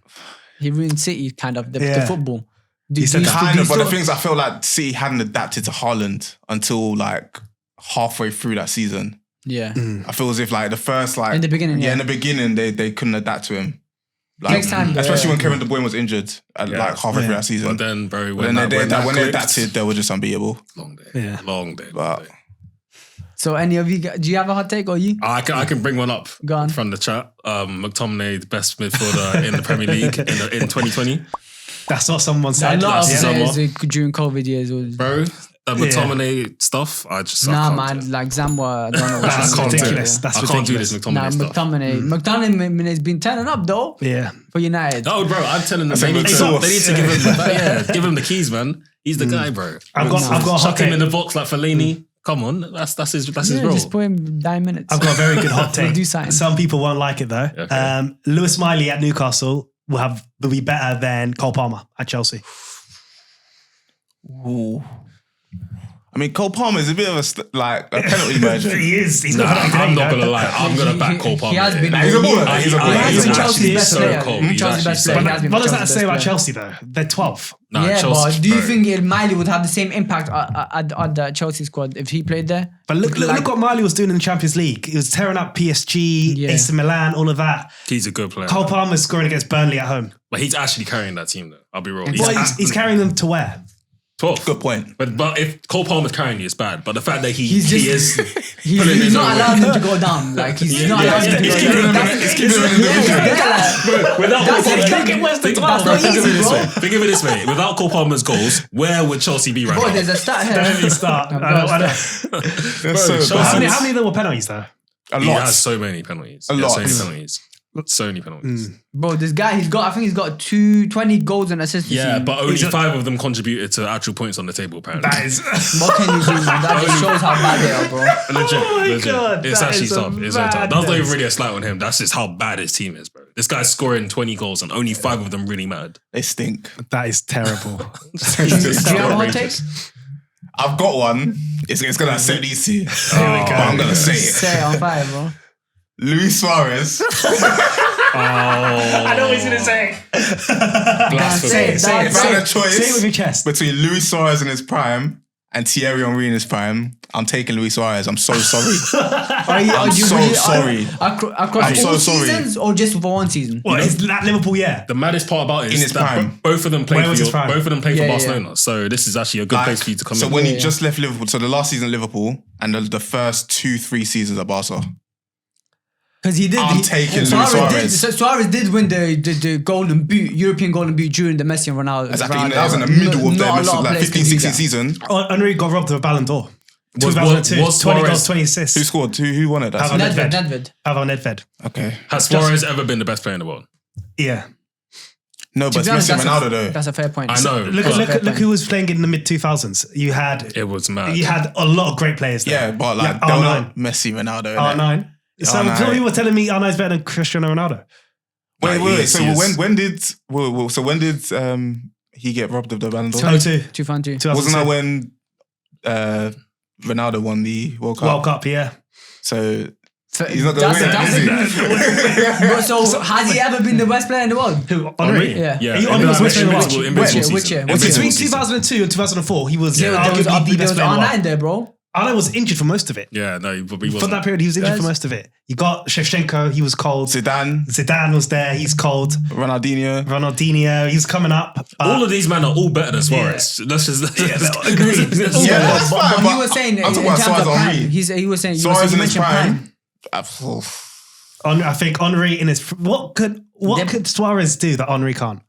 Speaker 1: City kind of the football.
Speaker 3: He said that.
Speaker 4: kind of. But the things I feel like City hadn't adapted to Haaland until like halfway through that season.
Speaker 1: Yeah.
Speaker 4: I feel as if like the first like
Speaker 1: In the beginning, yeah.
Speaker 4: in the beginning they couldn't adapt to him. Like,
Speaker 1: Next time,
Speaker 4: especially when Kevin De Bruyne was injured at like halfway through that season.
Speaker 2: But then, bro,
Speaker 4: When they
Speaker 2: clicked,
Speaker 4: adapted, they were just unbeatable.
Speaker 2: long day.
Speaker 3: Yeah.
Speaker 2: Long day.
Speaker 4: But
Speaker 1: So any of you, do you have a hot take or you?
Speaker 2: I can bring one up
Speaker 1: Go on.
Speaker 2: from the chat. McTominay, the best midfielder in the Premier League in 2020.
Speaker 3: That's what someone
Speaker 1: A
Speaker 3: said.
Speaker 1: lot of
Speaker 2: yeah.
Speaker 1: players during COVID years was
Speaker 2: Bro, the McTominay stuff, I
Speaker 1: nah,
Speaker 2: can't do
Speaker 1: man.
Speaker 2: it.
Speaker 1: Like Zamwa, I don't know.
Speaker 3: That's
Speaker 2: I can't do it.
Speaker 3: ridiculous. That's
Speaker 2: I can't do
Speaker 3: ridiculous.
Speaker 2: this
Speaker 1: Nah,
Speaker 2: McTominay stuff.
Speaker 1: McTominay has been turning up though
Speaker 3: Yeah.
Speaker 1: for United.
Speaker 2: Oh, bro, I'm telling them they
Speaker 4: a
Speaker 2: need,
Speaker 4: big
Speaker 2: to,
Speaker 4: sauce.
Speaker 2: they need to give him the keys, man. He's the guy, bro.
Speaker 3: I've got a hot
Speaker 2: Chuck him in
Speaker 3: take.
Speaker 2: the box like Fellaini. Come on, that's his
Speaker 1: Yeah,
Speaker 2: role.
Speaker 1: just put him 9 minutes.
Speaker 3: I've got a very good hot take.
Speaker 1: Do something.
Speaker 3: Some people won't like it though.
Speaker 2: Okay.
Speaker 3: Lewis Miley at Newcastle will be better than Cole Palmer at Chelsea.
Speaker 4: ooh. I mean, Cole Palmer is a bit of a penalty merchant.
Speaker 3: He is. He's
Speaker 2: Nah,
Speaker 3: not
Speaker 2: I'm not gonna lie. I'm gonna back Cole Palmer.
Speaker 1: He has been.
Speaker 4: He's a baller.
Speaker 2: He's a
Speaker 1: He has
Speaker 2: He's
Speaker 1: been
Speaker 2: actually
Speaker 1: Chelsea's best
Speaker 2: so
Speaker 1: player.
Speaker 2: cold. He's
Speaker 1: Chelsea's
Speaker 2: actually
Speaker 1: best
Speaker 2: so
Speaker 1: player. He
Speaker 2: cold.
Speaker 1: has been
Speaker 3: What does that
Speaker 1: Chelsea's
Speaker 3: say
Speaker 1: best
Speaker 3: about
Speaker 1: player.
Speaker 3: Chelsea though? They're 12th.
Speaker 2: Nah,
Speaker 1: Yeah,
Speaker 2: Chelsea,
Speaker 1: but do you
Speaker 2: bro.
Speaker 1: think Miley would have the same impact at the Chelsea squad if he played there?
Speaker 3: But look what Miley was doing in the Champions League. He was tearing up PSG,
Speaker 1: Yeah.
Speaker 3: AC Milan, all of that.
Speaker 2: He's a good player.
Speaker 3: Cole Palmer's scoring against Burnley at home.
Speaker 2: But he's actually carrying that team, though. I'll be real.
Speaker 3: He's carrying them to where?
Speaker 2: 12th.
Speaker 4: Good point.
Speaker 2: But if Cole Palmer's carrying you, it's bad. But the fact that
Speaker 1: He's
Speaker 2: is
Speaker 1: He's not allowing him to go down. Like he's not allowing him to
Speaker 2: he's
Speaker 1: go
Speaker 2: keeping
Speaker 1: down.
Speaker 2: him in the division. Without
Speaker 1: That's
Speaker 2: Cole
Speaker 1: it.
Speaker 2: Palmer,
Speaker 1: Think
Speaker 3: West
Speaker 1: that's
Speaker 3: Ham.
Speaker 1: not
Speaker 2: think of it
Speaker 1: easy,
Speaker 2: this
Speaker 1: bro.
Speaker 2: way. Think of it this way. Without Cole Palmer's goals, where would Chelsea be right
Speaker 1: Bro,
Speaker 2: now?
Speaker 1: there's a stat here.
Speaker 3: Don't even start. I know.
Speaker 2: Chelsea-
Speaker 3: How many of them were penalties though?
Speaker 4: A
Speaker 2: He
Speaker 4: lot.
Speaker 2: has so many penalties.
Speaker 4: A
Speaker 2: He has
Speaker 4: lot.
Speaker 2: So many penalties. So many penalties.
Speaker 1: Bro, this guy, I think he's got 20 goals and assists. this
Speaker 2: Yeah,
Speaker 1: season.
Speaker 2: but only 5 of them contributed to actual points on the table, apparently.
Speaker 3: That is.
Speaker 1: What can you do, man? That just shows how bad they are, bro.
Speaker 2: Legit,
Speaker 3: Oh my
Speaker 2: legit.
Speaker 3: God,
Speaker 2: It's
Speaker 3: that
Speaker 2: actually
Speaker 3: is a
Speaker 2: tough. It's very tough. That's not even
Speaker 3: madness.
Speaker 2: really a slight on him. That's just how bad his team is, bro. This guy's scoring 20 goals and only 5 of them really mattered.
Speaker 4: They stink.
Speaker 3: That is terrible.
Speaker 1: Do you have a hot take?
Speaker 4: I've got one. It's going to upset these two. But I'm going to say it.
Speaker 1: Say it on fire, bro.
Speaker 4: Luis Suarez.
Speaker 3: I know what he's going to say.
Speaker 2: Blasphemy.
Speaker 1: Say it.
Speaker 4: If I had a choice
Speaker 3: Say it with your chest.
Speaker 4: between Luis Suarez in his prime and Thierry Henry in his prime, I'm taking Luis Suarez. I'm so sorry.
Speaker 1: I'm
Speaker 4: sorry.
Speaker 1: Across
Speaker 4: I'm so
Speaker 1: all
Speaker 4: sorry.
Speaker 1: seasons or just for one season?
Speaker 3: What is that Liverpool? Yeah.
Speaker 2: The maddest part about it
Speaker 4: In
Speaker 2: is
Speaker 4: his
Speaker 2: that
Speaker 4: prime.
Speaker 2: both of them played
Speaker 3: Where was his prime?
Speaker 2: both of them played
Speaker 1: Yeah,
Speaker 2: for
Speaker 1: yeah.
Speaker 2: Barcelona. So this is actually a good place for you to come
Speaker 4: so
Speaker 2: in.
Speaker 4: when he
Speaker 1: Yeah.
Speaker 4: just left Liverpool, so the last season at Liverpool and the first 2-3 seasons at Barca.
Speaker 1: Because he did.
Speaker 4: I'm taking Luis Suarez.
Speaker 1: Suarez did win the Golden Boot, European Golden Boot during the Messi and Ronaldo.
Speaker 4: Exactly.
Speaker 1: Ronaldo
Speaker 4: That was in the
Speaker 1: era.
Speaker 4: middle of
Speaker 1: Not a
Speaker 4: their
Speaker 1: lot of
Speaker 4: like
Speaker 1: players
Speaker 4: 15,
Speaker 1: can do
Speaker 4: 16
Speaker 1: that.
Speaker 4: season.
Speaker 3: Henry got robbed of a Ballon d'Or.
Speaker 2: Was
Speaker 3: 2002. 20
Speaker 2: Suarez-
Speaker 3: goals, 20 assists.
Speaker 4: Who scored? Who won it? That's
Speaker 3: Pavel
Speaker 1: Nedved.
Speaker 3: Nedved.
Speaker 1: Nedved.
Speaker 3: Pavel Nedved.
Speaker 4: okay.
Speaker 2: Has Suarez ever been the best player in the world?
Speaker 3: Yeah.
Speaker 4: No,
Speaker 1: To
Speaker 4: but
Speaker 1: be
Speaker 4: it's
Speaker 1: honest,
Speaker 4: Messi and Ronaldo though.
Speaker 1: that's a fair point.
Speaker 2: I know.
Speaker 3: Look who was playing in the mid 2000s. You had
Speaker 2: It was mad.
Speaker 3: a lot of great players there.
Speaker 4: Yeah, but like
Speaker 3: Yeah,
Speaker 4: they're
Speaker 3: R9.
Speaker 4: not Messi, Ronaldo. innit?
Speaker 3: R9. So
Speaker 4: R9.
Speaker 3: some people were telling me R9 is better than Cristiano Ronaldo.
Speaker 4: Wait.
Speaker 2: He is,
Speaker 4: So
Speaker 2: he is.
Speaker 4: when did he get robbed of the Ballon d'Or?
Speaker 3: 22.
Speaker 1: 2-2.
Speaker 4: Wasn't that when Ronaldo won the World Cup?
Speaker 3: World Cup, yeah.
Speaker 4: So he's not going to
Speaker 1: That's
Speaker 4: win
Speaker 1: it,
Speaker 4: it, is he?
Speaker 1: Bro, so has he ever been the best player in the world?
Speaker 3: Who? Henry?
Speaker 1: Yeah.
Speaker 2: Yeah.
Speaker 3: He only was
Speaker 2: Invincible-
Speaker 3: West Ham
Speaker 2: invincible- invincible
Speaker 1: Which
Speaker 2: season.
Speaker 1: year?
Speaker 2: Invincible
Speaker 3: Between
Speaker 2: season.
Speaker 3: 2002 and 2004, he was
Speaker 1: There was
Speaker 3: arguably the
Speaker 1: there
Speaker 3: best
Speaker 1: was
Speaker 3: player in the world.
Speaker 1: R9 there, bro.
Speaker 3: Arnold was injured for most of it.
Speaker 2: Yeah, no, but he
Speaker 3: For
Speaker 2: wasn't.
Speaker 3: that period, he was injured
Speaker 1: Guys.
Speaker 3: for most of it. You got Shevchenko, he was cold.
Speaker 4: Zidane,
Speaker 3: Zidane was there, he's cold.
Speaker 4: Ronaldinho.
Speaker 3: Ronaldinho, he's coming up.
Speaker 2: All of these men are all better than Suarez. Let's just
Speaker 3: Agreed.
Speaker 4: Yeah, that's fine.
Speaker 1: But he
Speaker 4: but
Speaker 1: was saying
Speaker 4: I'm
Speaker 1: in
Speaker 4: talking about
Speaker 1: terms of
Speaker 4: Suarez
Speaker 1: prime.
Speaker 4: Henry.
Speaker 1: He was saying
Speaker 4: Suarez
Speaker 1: you
Speaker 4: in his
Speaker 1: mentioned
Speaker 4: prime.
Speaker 3: I think Henry in his what could Suarez do that Henry can't?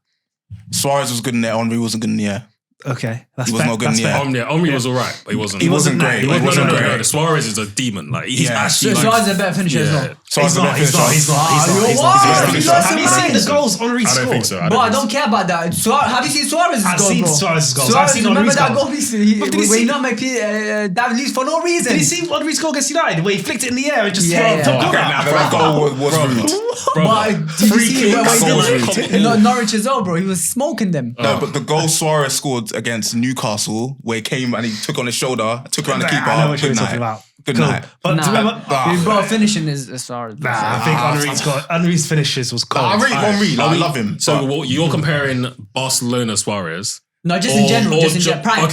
Speaker 4: Suarez was good in there. Henry wasn't good in the air.
Speaker 3: Okay, that's
Speaker 4: He was
Speaker 3: fair.
Speaker 4: not good in
Speaker 3: That's
Speaker 4: the
Speaker 3: fair.
Speaker 4: air.
Speaker 2: Henry was all right, but he wasn't.
Speaker 3: He wasn't
Speaker 4: great.
Speaker 3: great.
Speaker 4: He wasn't
Speaker 2: no,
Speaker 4: great.
Speaker 2: no, Suarez is a demon. Like he's
Speaker 4: Yeah.
Speaker 2: actually.
Speaker 1: So
Speaker 2: like,
Speaker 1: Suarez is a better finisher as well.
Speaker 4: Suarez
Speaker 3: He's not.
Speaker 4: is a better finisher.
Speaker 3: He's
Speaker 1: what?
Speaker 3: not.
Speaker 1: You
Speaker 3: He's
Speaker 1: lost
Speaker 3: not. Have you
Speaker 1: your
Speaker 3: seen
Speaker 1: mind.
Speaker 3: the goals Henry
Speaker 2: I don't
Speaker 3: scored?
Speaker 2: think so.
Speaker 1: Bro, I don't care about that. Have you seen Suarez's
Speaker 3: I've
Speaker 1: goal,
Speaker 3: seen
Speaker 1: bro?
Speaker 3: Suarez's goals. I've
Speaker 1: Suarez,
Speaker 3: seen
Speaker 1: remember
Speaker 3: Henry's
Speaker 1: that
Speaker 3: goals.
Speaker 1: goal recently?
Speaker 3: But did you
Speaker 1: Where he
Speaker 3: see-
Speaker 1: not make David Luiz for no reason.
Speaker 3: Did you see Henry's goal against United where he flicked it in the air and just
Speaker 1: Yeah,
Speaker 3: took
Speaker 1: yeah.
Speaker 3: it
Speaker 4: Okay,
Speaker 3: out?
Speaker 4: now that goal was rude.
Speaker 1: But did you see
Speaker 2: kicks,
Speaker 1: what he
Speaker 2: goals,
Speaker 1: did
Speaker 2: free
Speaker 1: in Norwich as well, bro? He was smoking them.
Speaker 4: No, but the goal Suarez scored against Newcastle, where he came and he took on his shoulder, took around the keeper.
Speaker 3: I know what you're
Speaker 4: Good
Speaker 3: talking
Speaker 4: night.
Speaker 3: about.
Speaker 4: Good
Speaker 3: Cool.
Speaker 4: night.
Speaker 3: But
Speaker 1: Nah,
Speaker 3: do you remember?
Speaker 1: bro, finishing is Suarez.
Speaker 3: Nah, I think Henry's finishes was cold.
Speaker 4: I rate Henry. I love him.
Speaker 2: So
Speaker 4: but-
Speaker 2: what, you're comparing Barcelona Suarez.
Speaker 1: No, just in general. Just in general. Prime.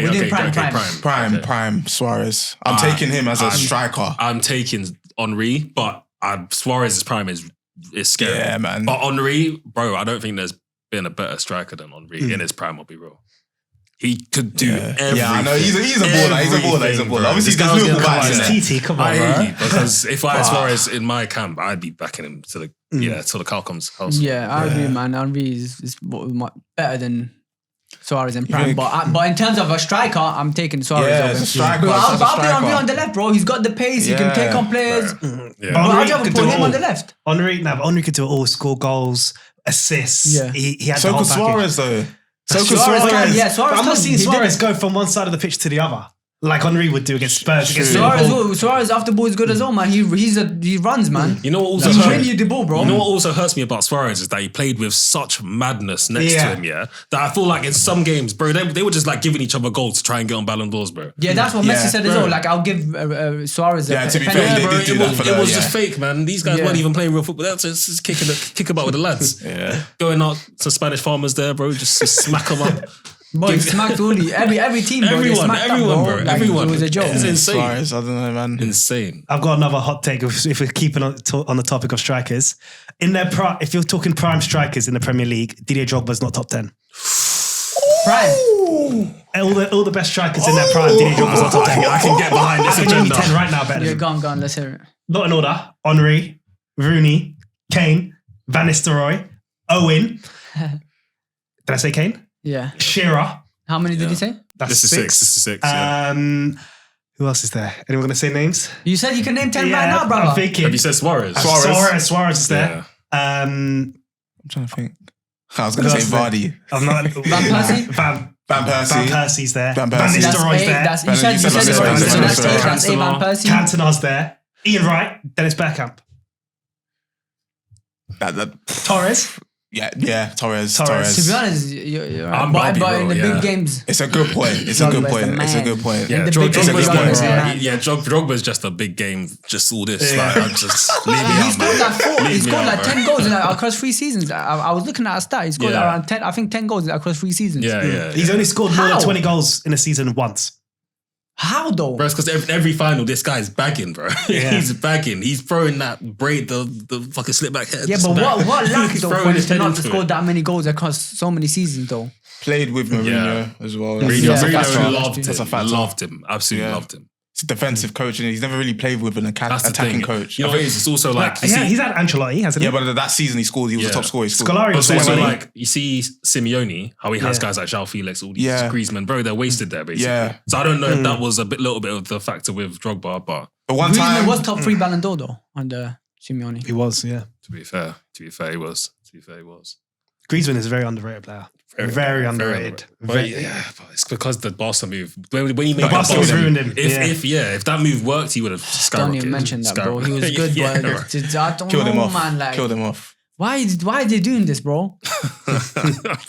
Speaker 1: We're doing prime.
Speaker 4: Prime Suarez. I'm taking him as a striker.
Speaker 2: I'm taking Henry, but Suarez's prime is scary.
Speaker 4: Yeah, man.
Speaker 2: But Henry, bro, I don't think there's been a better striker than Henry in his prime. I'll be real. He could do everything.
Speaker 4: Yeah, I know. He's a baller. He's a baller. He's a baller. Obviously,
Speaker 2: This
Speaker 4: there's
Speaker 2: guy's
Speaker 4: Liverpool
Speaker 2: gonna
Speaker 4: backs in
Speaker 2: come
Speaker 4: there.
Speaker 3: TT, come on,
Speaker 2: I
Speaker 3: bro.
Speaker 2: hate you, because if I had Suarez in my camp, I'd be backing him to the cow comes house.
Speaker 1: Yeah, I agree, man. Henry is better than Suarez in prime.
Speaker 4: think-
Speaker 1: But in terms of a striker, I'm taking Suarez
Speaker 4: Yeah,
Speaker 1: over
Speaker 4: it's a
Speaker 1: him.
Speaker 4: striker.
Speaker 1: But
Speaker 4: It's
Speaker 1: I'll
Speaker 4: a
Speaker 1: be Henry
Speaker 4: striker.
Speaker 1: on the left, bro. He's got the pace. He can take on players.
Speaker 2: Yeah.
Speaker 1: But how'd you ever
Speaker 3: could
Speaker 1: put
Speaker 3: do
Speaker 1: him
Speaker 3: it
Speaker 1: on the
Speaker 3: all.
Speaker 1: left?
Speaker 3: Henry could do it all. Score goals, assists.
Speaker 1: Yeah.
Speaker 3: He had the
Speaker 4: So
Speaker 3: whole
Speaker 4: could
Speaker 3: package.
Speaker 4: Suarez, though. So could
Speaker 1: Suarez
Speaker 4: Suarez.
Speaker 1: can, yeah, Suarez
Speaker 3: I'm not
Speaker 1: can.
Speaker 3: seeing
Speaker 1: He did
Speaker 3: Suarez
Speaker 1: it.
Speaker 3: go from one side of the pitch to the other. Like Henry would do against Spurs. Against
Speaker 1: Suarez after ball is good as well, man. He runs, man.
Speaker 2: You know what also
Speaker 1: He's
Speaker 2: hurt
Speaker 1: winning you the ball, bro.
Speaker 2: You know what also hurts me about Suarez is that he played with such madness next to him, that I feel like in some games, bro, they were just like giving each other goals to try and get on Ballon d'Ors, bro.
Speaker 1: Yeah, that's what Messi said as well. Like, I'll give Suarez a
Speaker 4: to be
Speaker 1: penalty.
Speaker 4: fair, they did do that for
Speaker 2: it was just fake, man. These guys weren't even playing real football. That's just kick about with the lads. Going out to Spanish farmers there, bro, just smack them up.
Speaker 1: Bro, he smacked all every team, bro.
Speaker 2: Everyone, bro.
Speaker 1: Like,
Speaker 2: Everyone.
Speaker 1: It was a joke.
Speaker 2: It's insane.
Speaker 4: Suarez, I don't know, man.
Speaker 2: Insane.
Speaker 3: I've got another hot take if we're keeping on the topic of strikers. In their if you're talking prime strikers in the Premier League, Didier Drogba's not top 10.
Speaker 1: Prime.
Speaker 3: All the best strikers in their prime, Didier Drogba's not top 10.
Speaker 2: I can get behind this
Speaker 3: I can name you
Speaker 2: agenda.
Speaker 3: 10 right now better
Speaker 1: Yeah,
Speaker 3: than
Speaker 1: go on. Let's hear it.
Speaker 3: Not in order. Henry, Rooney, Kane, Van Nistelrooy, Owen. Did I say Kane?
Speaker 1: Yeah.
Speaker 3: Shearer.
Speaker 1: How many did you say?
Speaker 3: That's
Speaker 2: This is
Speaker 3: six.
Speaker 2: six.
Speaker 3: Who else is there? Anyone going to say names?
Speaker 1: You said you can name 10 right now, brother.
Speaker 3: I'm thinking.
Speaker 2: Have you said Suarez?
Speaker 3: Suarez is there.
Speaker 4: I'm trying to think. I was going to
Speaker 3: Who
Speaker 4: say
Speaker 3: else is
Speaker 4: Vardy.
Speaker 3: I'm not.
Speaker 1: Van Persie?
Speaker 3: Van
Speaker 4: Persie.
Speaker 3: Persie's there.
Speaker 4: Van
Speaker 3: Van
Speaker 4: Persie.
Speaker 3: Nistelrooy's there.
Speaker 1: You said it. So that's eight. Van Persie.
Speaker 3: Cantona's there. Ian Wright. Dennis Bergkamp. Torres.
Speaker 4: Yeah, Torres.
Speaker 1: To be honest, you're right.
Speaker 2: I'm
Speaker 1: But
Speaker 2: Bobby,
Speaker 1: in the
Speaker 2: bro,
Speaker 1: big games,
Speaker 4: It's a good point. It's a good point. It's a good point.
Speaker 1: Yeah,
Speaker 2: Yeah,
Speaker 1: the big games,
Speaker 2: Drogba's just a big game. Just all this. Like, I'm just leave me
Speaker 1: he
Speaker 2: out,
Speaker 1: scored
Speaker 2: man.
Speaker 1: like four. He
Speaker 2: Leave me
Speaker 1: scored
Speaker 2: out,
Speaker 1: like
Speaker 2: bro.
Speaker 1: 10 goals across 3 seasons. I was looking at a stat. He scored
Speaker 2: Yeah.
Speaker 1: around 10. I think 10 goals across 3 seasons.
Speaker 2: Yeah.
Speaker 3: He's only scored more
Speaker 1: How?
Speaker 3: than 20 goals in a season once.
Speaker 1: How though?
Speaker 2: Bro, it's because every final, this guy's bagging, bro.
Speaker 3: Yeah.
Speaker 2: He's bagging. He's throwing that braid, the fucking slip back head.
Speaker 1: Yeah,
Speaker 2: just
Speaker 1: but
Speaker 2: back.
Speaker 1: what lack
Speaker 2: He's
Speaker 1: though
Speaker 2: throwing
Speaker 1: for him
Speaker 2: his
Speaker 1: to
Speaker 2: head
Speaker 1: not
Speaker 2: into
Speaker 1: to score
Speaker 2: it.
Speaker 1: that many goals across so many seasons though?
Speaker 4: Played with Mourinho
Speaker 2: Yeah.
Speaker 4: as well.
Speaker 1: Yeah.
Speaker 2: Mourinho
Speaker 1: That's
Speaker 2: loved him. Absolutely loved him.
Speaker 4: It's a defensive coach, and he's never really played with an
Speaker 2: That's the
Speaker 4: attacking
Speaker 2: thing.
Speaker 4: coach.
Speaker 2: You know, it's also like you
Speaker 3: Yeah,
Speaker 2: see,
Speaker 3: he's had Ancelotti, hasn't he?
Speaker 4: Yeah, but that season he scored. He was the
Speaker 2: Yeah.
Speaker 4: top scorer. He scored.
Speaker 3: Scolari
Speaker 2: but
Speaker 3: was
Speaker 2: it's also
Speaker 3: there.
Speaker 2: like you see Simeone, how he has
Speaker 3: Yeah.
Speaker 2: guys like João Felix, all these
Speaker 4: Yeah.
Speaker 2: Griezmann, bro, they're wasted there basically.
Speaker 4: Yeah.
Speaker 2: So I don't know if that was a little bit of the factor with Drogba, but
Speaker 4: But one
Speaker 1: Griezmann
Speaker 4: time,
Speaker 1: was top 3 Ballon d'Or though under Simeone.
Speaker 3: He was, yeah.
Speaker 2: to be fair, he was.
Speaker 3: Griezmann is a very underrated player. Very underrated.
Speaker 2: But it's because the Barca move. When he made
Speaker 3: Barca
Speaker 2: that
Speaker 3: move
Speaker 2: Barca
Speaker 3: ruined
Speaker 2: move,
Speaker 3: him.
Speaker 2: if that move worked, he would have skyrocketed.
Speaker 1: Don't even mention that, bro. He was good,
Speaker 2: Yeah,
Speaker 1: but I don't
Speaker 4: killed him
Speaker 1: know,
Speaker 4: off.
Speaker 1: man. Like,
Speaker 4: Killed him off.
Speaker 1: why are they doing this, bro?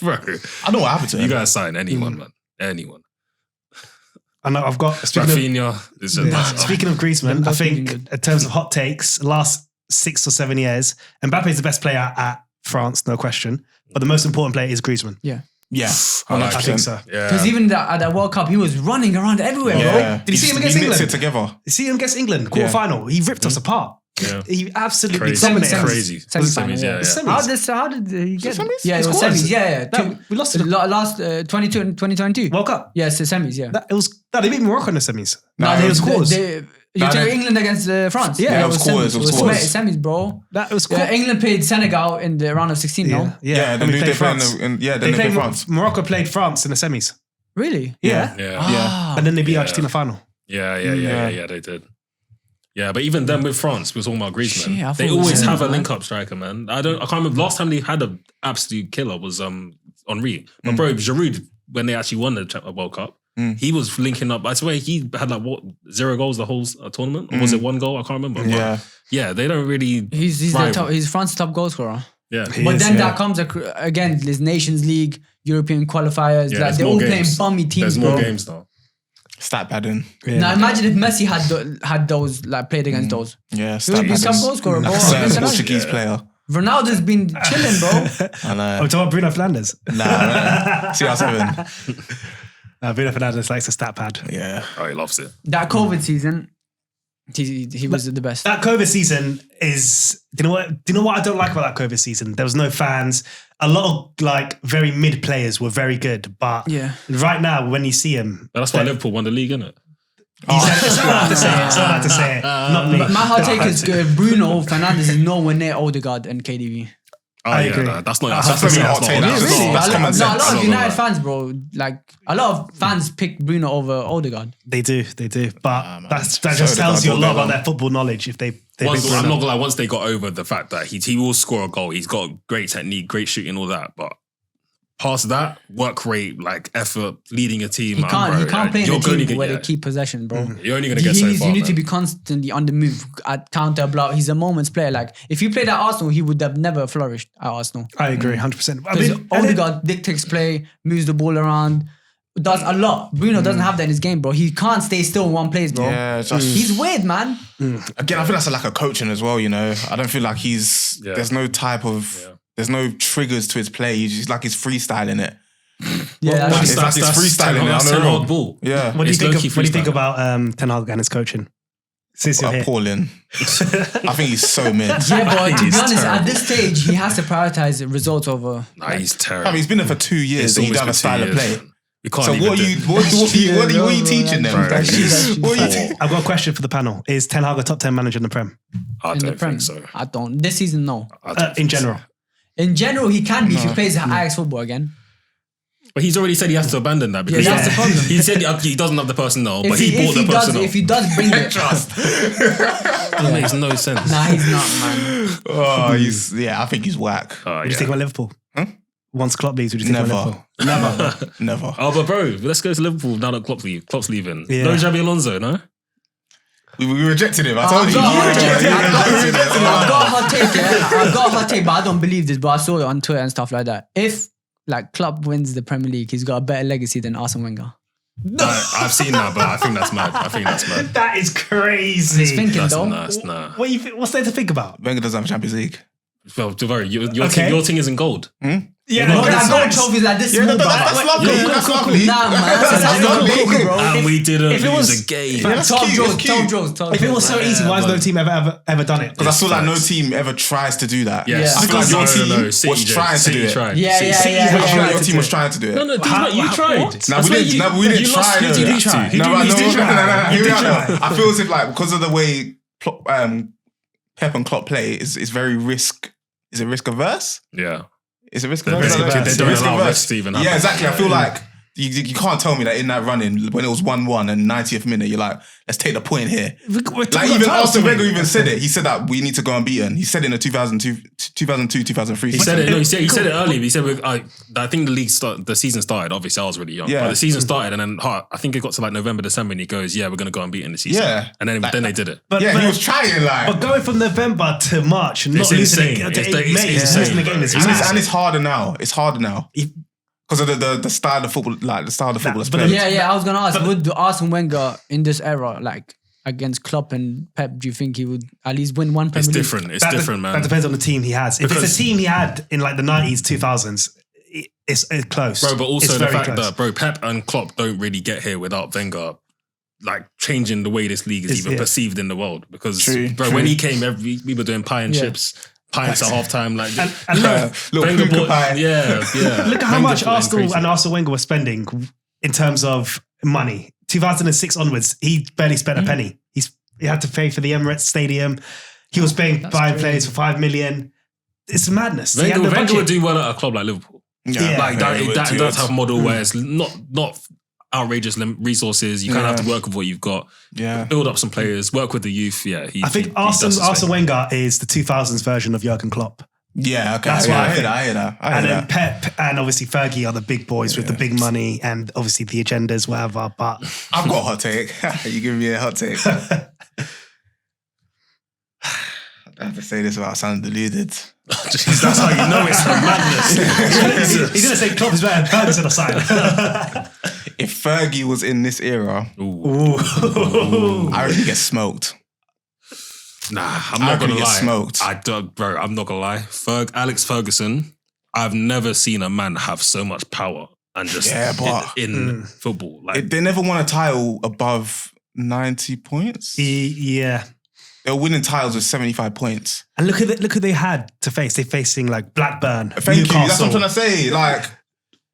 Speaker 2: bro.
Speaker 4: I know what happened to him.
Speaker 2: You guys sign anyone, man. Anyone.
Speaker 3: I know I've got
Speaker 2: Rafinha is just
Speaker 3: speaking of Griezmann, I
Speaker 1: Mbappe's been
Speaker 3: think
Speaker 1: good.
Speaker 3: in terms of hot takes, last 6 or 7 years, Mbappe is the best player at France, no question. But the most important player is Griezmann.
Speaker 4: Yeah,
Speaker 2: like
Speaker 3: I think so.
Speaker 2: Yeah.
Speaker 1: Because even at that World Cup, he was running around everywhere,
Speaker 4: Yeah.
Speaker 1: bro.
Speaker 3: Did you see him against
Speaker 4: he knits
Speaker 3: England?
Speaker 4: it together.
Speaker 3: You see him against England, quarterfinal. He ripped us apart.
Speaker 2: Yeah.
Speaker 3: He absolutely
Speaker 2: Crazy.
Speaker 3: dominated.
Speaker 2: Crazy.
Speaker 1: Semi-final,
Speaker 2: Semis, yeah.
Speaker 3: Semis.
Speaker 1: How did he get
Speaker 4: semis?
Speaker 1: Yeah, it was
Speaker 3: It's quarters.
Speaker 1: semis. Yeah.
Speaker 3: No, we lost to the
Speaker 1: last 22 and 2022.
Speaker 3: World Cup.
Speaker 1: Yes, the semis, yeah.
Speaker 3: They beat Morocco in the semis.
Speaker 4: No,
Speaker 3: it
Speaker 4: it
Speaker 3: was
Speaker 4: was
Speaker 3: quarters.
Speaker 1: You took England against France.
Speaker 3: Yeah,
Speaker 4: it was quarters, it was quarters.
Speaker 1: Semis, bro.
Speaker 3: That was
Speaker 1: Yeah, England played Senegal in the round of 16, no?
Speaker 4: Yeah,
Speaker 3: and
Speaker 4: then
Speaker 3: we
Speaker 4: who
Speaker 3: played
Speaker 4: they play
Speaker 3: France.
Speaker 4: then
Speaker 3: They
Speaker 4: they
Speaker 3: played
Speaker 4: play France.
Speaker 3: Morocco played France in the semis.
Speaker 1: Really?
Speaker 3: Yeah.
Speaker 2: Yeah.
Speaker 1: Ah.
Speaker 3: And then they beat
Speaker 2: Yeah.
Speaker 3: Argentina final.
Speaker 2: Yeah, they did. Yeah, but even then with France, we were talking about Griezmann.
Speaker 1: Shit, I thought
Speaker 2: They
Speaker 1: it was
Speaker 2: always
Speaker 1: him,
Speaker 2: have a
Speaker 1: man.
Speaker 2: link-up striker, man. I can't remember last time they had an absolute killer was Henry. But bro, Giroud, when they actually won the World Cup, he was linking up. I swear he had 0 goals the whole tournament, or was it 1 goal? I can't remember.
Speaker 4: Yeah.
Speaker 2: But yeah, they don't really.
Speaker 1: He's
Speaker 2: rival.
Speaker 1: he's France's top goal scorer.
Speaker 2: Yeah,
Speaker 1: But then that comes again, this Nations League, European qualifiers.
Speaker 2: Yeah,
Speaker 1: like
Speaker 2: there's
Speaker 1: they're
Speaker 2: more
Speaker 1: all
Speaker 2: games.
Speaker 1: playing bummy teams,
Speaker 2: There's more
Speaker 1: bro.
Speaker 2: games now.
Speaker 4: Stat padding.
Speaker 1: Now imagine if Messi had those played against those.
Speaker 4: Yeah,
Speaker 1: He would be top goal scorer, bro.
Speaker 4: Certain Portuguese player.
Speaker 1: Ronaldo's been chilling, bro.
Speaker 4: I know.
Speaker 3: I'm talking about Bruno Fernandes.
Speaker 4: Nah, CR7.
Speaker 3: Bruno Fernandes likes a stat pad.
Speaker 4: Yeah.
Speaker 2: Oh, he loves it.
Speaker 1: That COVID season, he was the best.
Speaker 3: That COVID season is. Do you know what I don't like about that COVID season? There was no fans. A lot of very mid players were very good, but
Speaker 1: Yeah.
Speaker 3: right now when you see him,
Speaker 2: But that's why Liverpool won the league, isn't it?
Speaker 3: it's not allowed to say it. It's not allowed to say it. Not me.
Speaker 1: But my hot take is Bruno Fernandes is nowhere near Odegaard and KDB.
Speaker 2: Oh,
Speaker 3: I
Speaker 2: yeah,
Speaker 3: agree.
Speaker 2: no, that's not.
Speaker 3: I
Speaker 2: That's
Speaker 3: think
Speaker 2: not.
Speaker 3: that's
Speaker 2: That's
Speaker 4: not-
Speaker 2: not.
Speaker 4: Really?
Speaker 2: That's
Speaker 1: Really?
Speaker 2: not-
Speaker 1: A
Speaker 2: that's
Speaker 1: lot
Speaker 2: common sense.
Speaker 1: of
Speaker 2: I'm not
Speaker 1: United
Speaker 2: gonna
Speaker 1: fans, bro, a lot of fans pick Bruno over Odegaard.
Speaker 3: They do. But
Speaker 4: man.
Speaker 3: that
Speaker 4: So
Speaker 3: just
Speaker 4: did
Speaker 3: tells
Speaker 4: I
Speaker 3: you a
Speaker 4: all
Speaker 3: lot
Speaker 4: day
Speaker 3: about
Speaker 4: long.
Speaker 3: their football knowledge. If they pick
Speaker 2: I'm
Speaker 3: Bruno.
Speaker 2: not gonna lie. Once they got over the fact that he will score a goal, he's got great technique, great shooting, all that. But past that, work rate, like effort, leading a team.
Speaker 1: He can't play in a team where they
Speaker 2: yeah.
Speaker 1: keep possession, bro.
Speaker 2: You're only going to get so far.
Speaker 1: You need to
Speaker 2: man.
Speaker 1: be constantly on the move, at counter block. He's a moment's player. Like, if he played at Arsenal, he would have never flourished at Arsenal.
Speaker 3: I agree, 100%. I
Speaker 1: Because
Speaker 3: mean,
Speaker 1: Odegaard dictates play, moves the ball around, does a lot. Bruno doesn't have that in his game, bro. He can't stay still in one place, bro.
Speaker 4: Yeah, just
Speaker 1: He's weird, man.
Speaker 4: again, I think that's a lack of coaching as well. You know, I don't feel like there's no type of there's no triggers to his play. He's just like he's freestyling it.
Speaker 1: Yeah,
Speaker 4: It's like he's freestyling it.
Speaker 2: That's
Speaker 4: I don't know.
Speaker 2: ball.
Speaker 4: Yeah,
Speaker 3: what do you
Speaker 2: It's
Speaker 3: think
Speaker 2: low-key
Speaker 3: about Ten Hag and his coaching? Since you're here.
Speaker 4: appalling. I think he's so mid.
Speaker 1: Yeah, but to be
Speaker 2: He's
Speaker 1: honest,
Speaker 2: terrible.
Speaker 1: at this stage, he has to prioritize results over.
Speaker 2: Nah, he's
Speaker 4: I
Speaker 2: terrible.
Speaker 4: mean, he's been there for 2 years and he
Speaker 2: always
Speaker 4: don't have a
Speaker 2: been
Speaker 4: style
Speaker 2: 2
Speaker 4: of
Speaker 2: years.
Speaker 4: play.
Speaker 2: We can't
Speaker 4: So
Speaker 2: even
Speaker 4: what
Speaker 2: do
Speaker 4: are
Speaker 2: it.
Speaker 4: you teaching them?
Speaker 2: Right.
Speaker 4: What are you teaching?
Speaker 3: I've got a question for the panel. Is Ten Hag a top 10 manager in the Prem?
Speaker 2: I
Speaker 1: In the
Speaker 2: don't
Speaker 1: Prem,
Speaker 2: think so.
Speaker 1: I don't. This season, no.
Speaker 2: I don't
Speaker 3: In
Speaker 2: think so.
Speaker 3: general.
Speaker 1: In general, he can be if he plays Ajax football again.
Speaker 2: But he's already said he has to abandon that because
Speaker 1: Yeah, that's the problem.
Speaker 2: he said he doesn't have the personnel, but he bought the
Speaker 1: does,
Speaker 2: personnel.
Speaker 1: if he does bring it,
Speaker 2: That makes no sense.
Speaker 1: nah, he's not, man.
Speaker 4: Oh, I think he's whack.
Speaker 3: What do you think about Liverpool?
Speaker 4: Huh?
Speaker 3: Once Klopp leaves, what do you think about Liverpool?
Speaker 4: Never.
Speaker 2: Oh, but bro, let's go to Liverpool now that Klopp's leaving.
Speaker 3: Yeah.
Speaker 2: No Xabi Alonso, no?
Speaker 4: We rejected him. I told you.
Speaker 1: I've got a hot take, I've got a hot take, but I don't believe this, but I saw it on Twitter and stuff like that. If like Klopp wins the Premier League, he's got a better legacy than Arsene Wenger.
Speaker 2: I've seen that, but I think that's mad.
Speaker 3: That is crazy.
Speaker 1: He's thinking
Speaker 2: That's
Speaker 1: though.
Speaker 2: nah.
Speaker 3: What's there to think about?
Speaker 4: Wenger doesn't have a Champions League.
Speaker 2: Well, Tavares, your
Speaker 3: Okay.
Speaker 2: thing is in gold.
Speaker 3: Yeah,
Speaker 1: No,
Speaker 3: that's
Speaker 1: I got
Speaker 3: nice.
Speaker 1: trophies like this
Speaker 4: Yeah,
Speaker 1: small,
Speaker 4: that's
Speaker 1: but
Speaker 4: lovely.
Speaker 2: Yeah,
Speaker 4: That's lovely.
Speaker 1: nah, man,
Speaker 4: That's
Speaker 1: that's
Speaker 4: lovely.
Speaker 1: cool, bro.
Speaker 2: And we didn't
Speaker 3: if it
Speaker 2: lose
Speaker 3: was-
Speaker 2: a game.
Speaker 4: Yeah, that's
Speaker 1: Top
Speaker 4: cute,
Speaker 1: jokes,
Speaker 4: that's cute.
Speaker 1: top jokes.
Speaker 3: If it was so easy, why has no
Speaker 2: but-
Speaker 3: team ever done it?
Speaker 4: Because I feel like no
Speaker 2: facts.
Speaker 4: team ever tries to do that.
Speaker 2: Yes.
Speaker 4: I feel like your team
Speaker 2: No, City
Speaker 4: was
Speaker 2: did.
Speaker 4: trying to
Speaker 2: City
Speaker 4: do it.
Speaker 2: tried.
Speaker 1: Yeah,
Speaker 2: City-
Speaker 1: yeah,
Speaker 2: City-
Speaker 1: yeah,
Speaker 4: I feel
Speaker 1: yeah.
Speaker 4: like your team was trying to do it.
Speaker 2: No, you tried.
Speaker 4: No,
Speaker 2: That's
Speaker 4: we
Speaker 2: why
Speaker 4: didn't. No, we didn't
Speaker 2: you
Speaker 4: try.
Speaker 2: lost.
Speaker 4: though.
Speaker 2: You didn't need to.
Speaker 4: No,
Speaker 2: You
Speaker 4: but
Speaker 2: didn't need to.
Speaker 3: You did try.
Speaker 4: I feel as if like because of the way Pep and Klopp play is very risk. Is it risk averse?
Speaker 2: Yeah.
Speaker 4: Is it risk
Speaker 2: They're
Speaker 4: averse?
Speaker 2: very- they don't
Speaker 4: Risk
Speaker 2: allow
Speaker 4: averse.
Speaker 2: risk to even happen.
Speaker 4: Yeah, exactly. I feel like you can't tell me that in that running when it was 1-1 and 90th minute, you're like, let's take the point here. Like even Arsene Wenger even said it. He said that we need to go unbeaten. He said it in the 2002, 2003
Speaker 2: He
Speaker 4: season.
Speaker 2: said it. No, he said it early. But he said I think the season started. Obviously, I was really young.
Speaker 4: Yeah.
Speaker 2: But the season started, and then I think it got to like November, December, and he goes, "Yeah, we're gonna go unbeaten this season."
Speaker 4: Yeah.
Speaker 2: and then they did it.
Speaker 3: But,
Speaker 4: Yeah, he was trying
Speaker 3: but
Speaker 4: like.
Speaker 3: going from November to March and not
Speaker 2: It's
Speaker 3: losing
Speaker 2: insane.
Speaker 3: it,
Speaker 2: It's
Speaker 3: May,
Speaker 2: insane,
Speaker 3: losing the
Speaker 2: bro.
Speaker 3: game is
Speaker 2: It's
Speaker 3: mad.
Speaker 4: And it's harder now. It's harder now. Because of the style of football, like the style of football that's
Speaker 3: but
Speaker 4: played.
Speaker 1: Yeah, I was gonna ask, would Arsene Wenger in this era, like against Klopp and Pep, do you think he would at least win one Premier
Speaker 2: It's
Speaker 1: League?
Speaker 2: different. It's different, man.
Speaker 3: That depends on the team he has. If
Speaker 2: Because-
Speaker 3: it's a team he had in like the 90s, 2000s, it's close.
Speaker 2: Bro, but also
Speaker 3: It's
Speaker 2: the
Speaker 3: very
Speaker 2: fact
Speaker 3: close.
Speaker 2: that, bro, Pep and Klopp don't really get here without Wenger, like changing the way this league is
Speaker 3: It's-
Speaker 2: even
Speaker 3: yeah.
Speaker 2: perceived in the world. Because,
Speaker 4: True,
Speaker 2: bro,
Speaker 4: true.
Speaker 2: when he came, we were doing pie and
Speaker 1: Yeah.
Speaker 2: chips, pints at halftime. Like,
Speaker 3: And look,
Speaker 4: Little
Speaker 2: Wenger
Speaker 4: puka
Speaker 2: bought-
Speaker 4: pie.
Speaker 2: yeah.
Speaker 3: look at how
Speaker 2: Wenger
Speaker 3: much
Speaker 2: bought him
Speaker 3: Arsenal
Speaker 2: crazy.
Speaker 3: and Arsene Wenger were spending in terms of money. 2006 onwards, he barely spent a penny. He had to pay for the Emirates Stadium. He was buying
Speaker 1: crazy.
Speaker 3: players for 5 million. It's madness. He had
Speaker 2: Wenger,
Speaker 3: no
Speaker 2: Wenger would
Speaker 3: budget.
Speaker 2: do well at a club like Liverpool.
Speaker 3: Yeah.
Speaker 2: Like that,
Speaker 4: it would
Speaker 2: that
Speaker 4: do
Speaker 2: does
Speaker 4: it.
Speaker 2: have a model where it's not outrageous resources. You kind of have to work with what you've got.
Speaker 4: Yeah.
Speaker 2: Build up some players, work with the youth. Yeah,
Speaker 3: I think Arsene Wenger is the 2000s version of Jurgen Klopp.
Speaker 4: Yeah, okay.
Speaker 3: That's
Speaker 4: yeah,
Speaker 3: what I
Speaker 4: I hear
Speaker 3: think.
Speaker 4: that. I hear that. I
Speaker 3: And
Speaker 4: hear
Speaker 3: then
Speaker 4: that.
Speaker 3: Pep and obviously Fergie are the big boys with the big money and obviously the agendas, whatever. But
Speaker 4: I've got a hot take. You give me a hot take. I have to say this without sounding deluded.
Speaker 2: Jeez, that's how you know it's some madness.
Speaker 3: he's going to say Klopp is better than Ferguson aside.
Speaker 4: If Fergie was in this era,
Speaker 2: Ooh.
Speaker 4: I reckon he gets smoked.
Speaker 2: Nah, I'm
Speaker 4: I
Speaker 2: not
Speaker 4: reckon
Speaker 2: gonna
Speaker 4: he gets
Speaker 2: lie.
Speaker 4: smoked.
Speaker 2: Bro, I'm not gonna lie. Alex Ferguson, I've never seen a man have so much power and just
Speaker 4: Yeah, but-
Speaker 2: in football. Like,
Speaker 4: They never won a title above 90 points.
Speaker 3: Yeah.
Speaker 4: They were winning titles with 75 points.
Speaker 3: And look who they had to face. They're facing like Blackburn,
Speaker 4: Thank
Speaker 3: Newcastle,
Speaker 4: you. That's what I'm trying to say. Like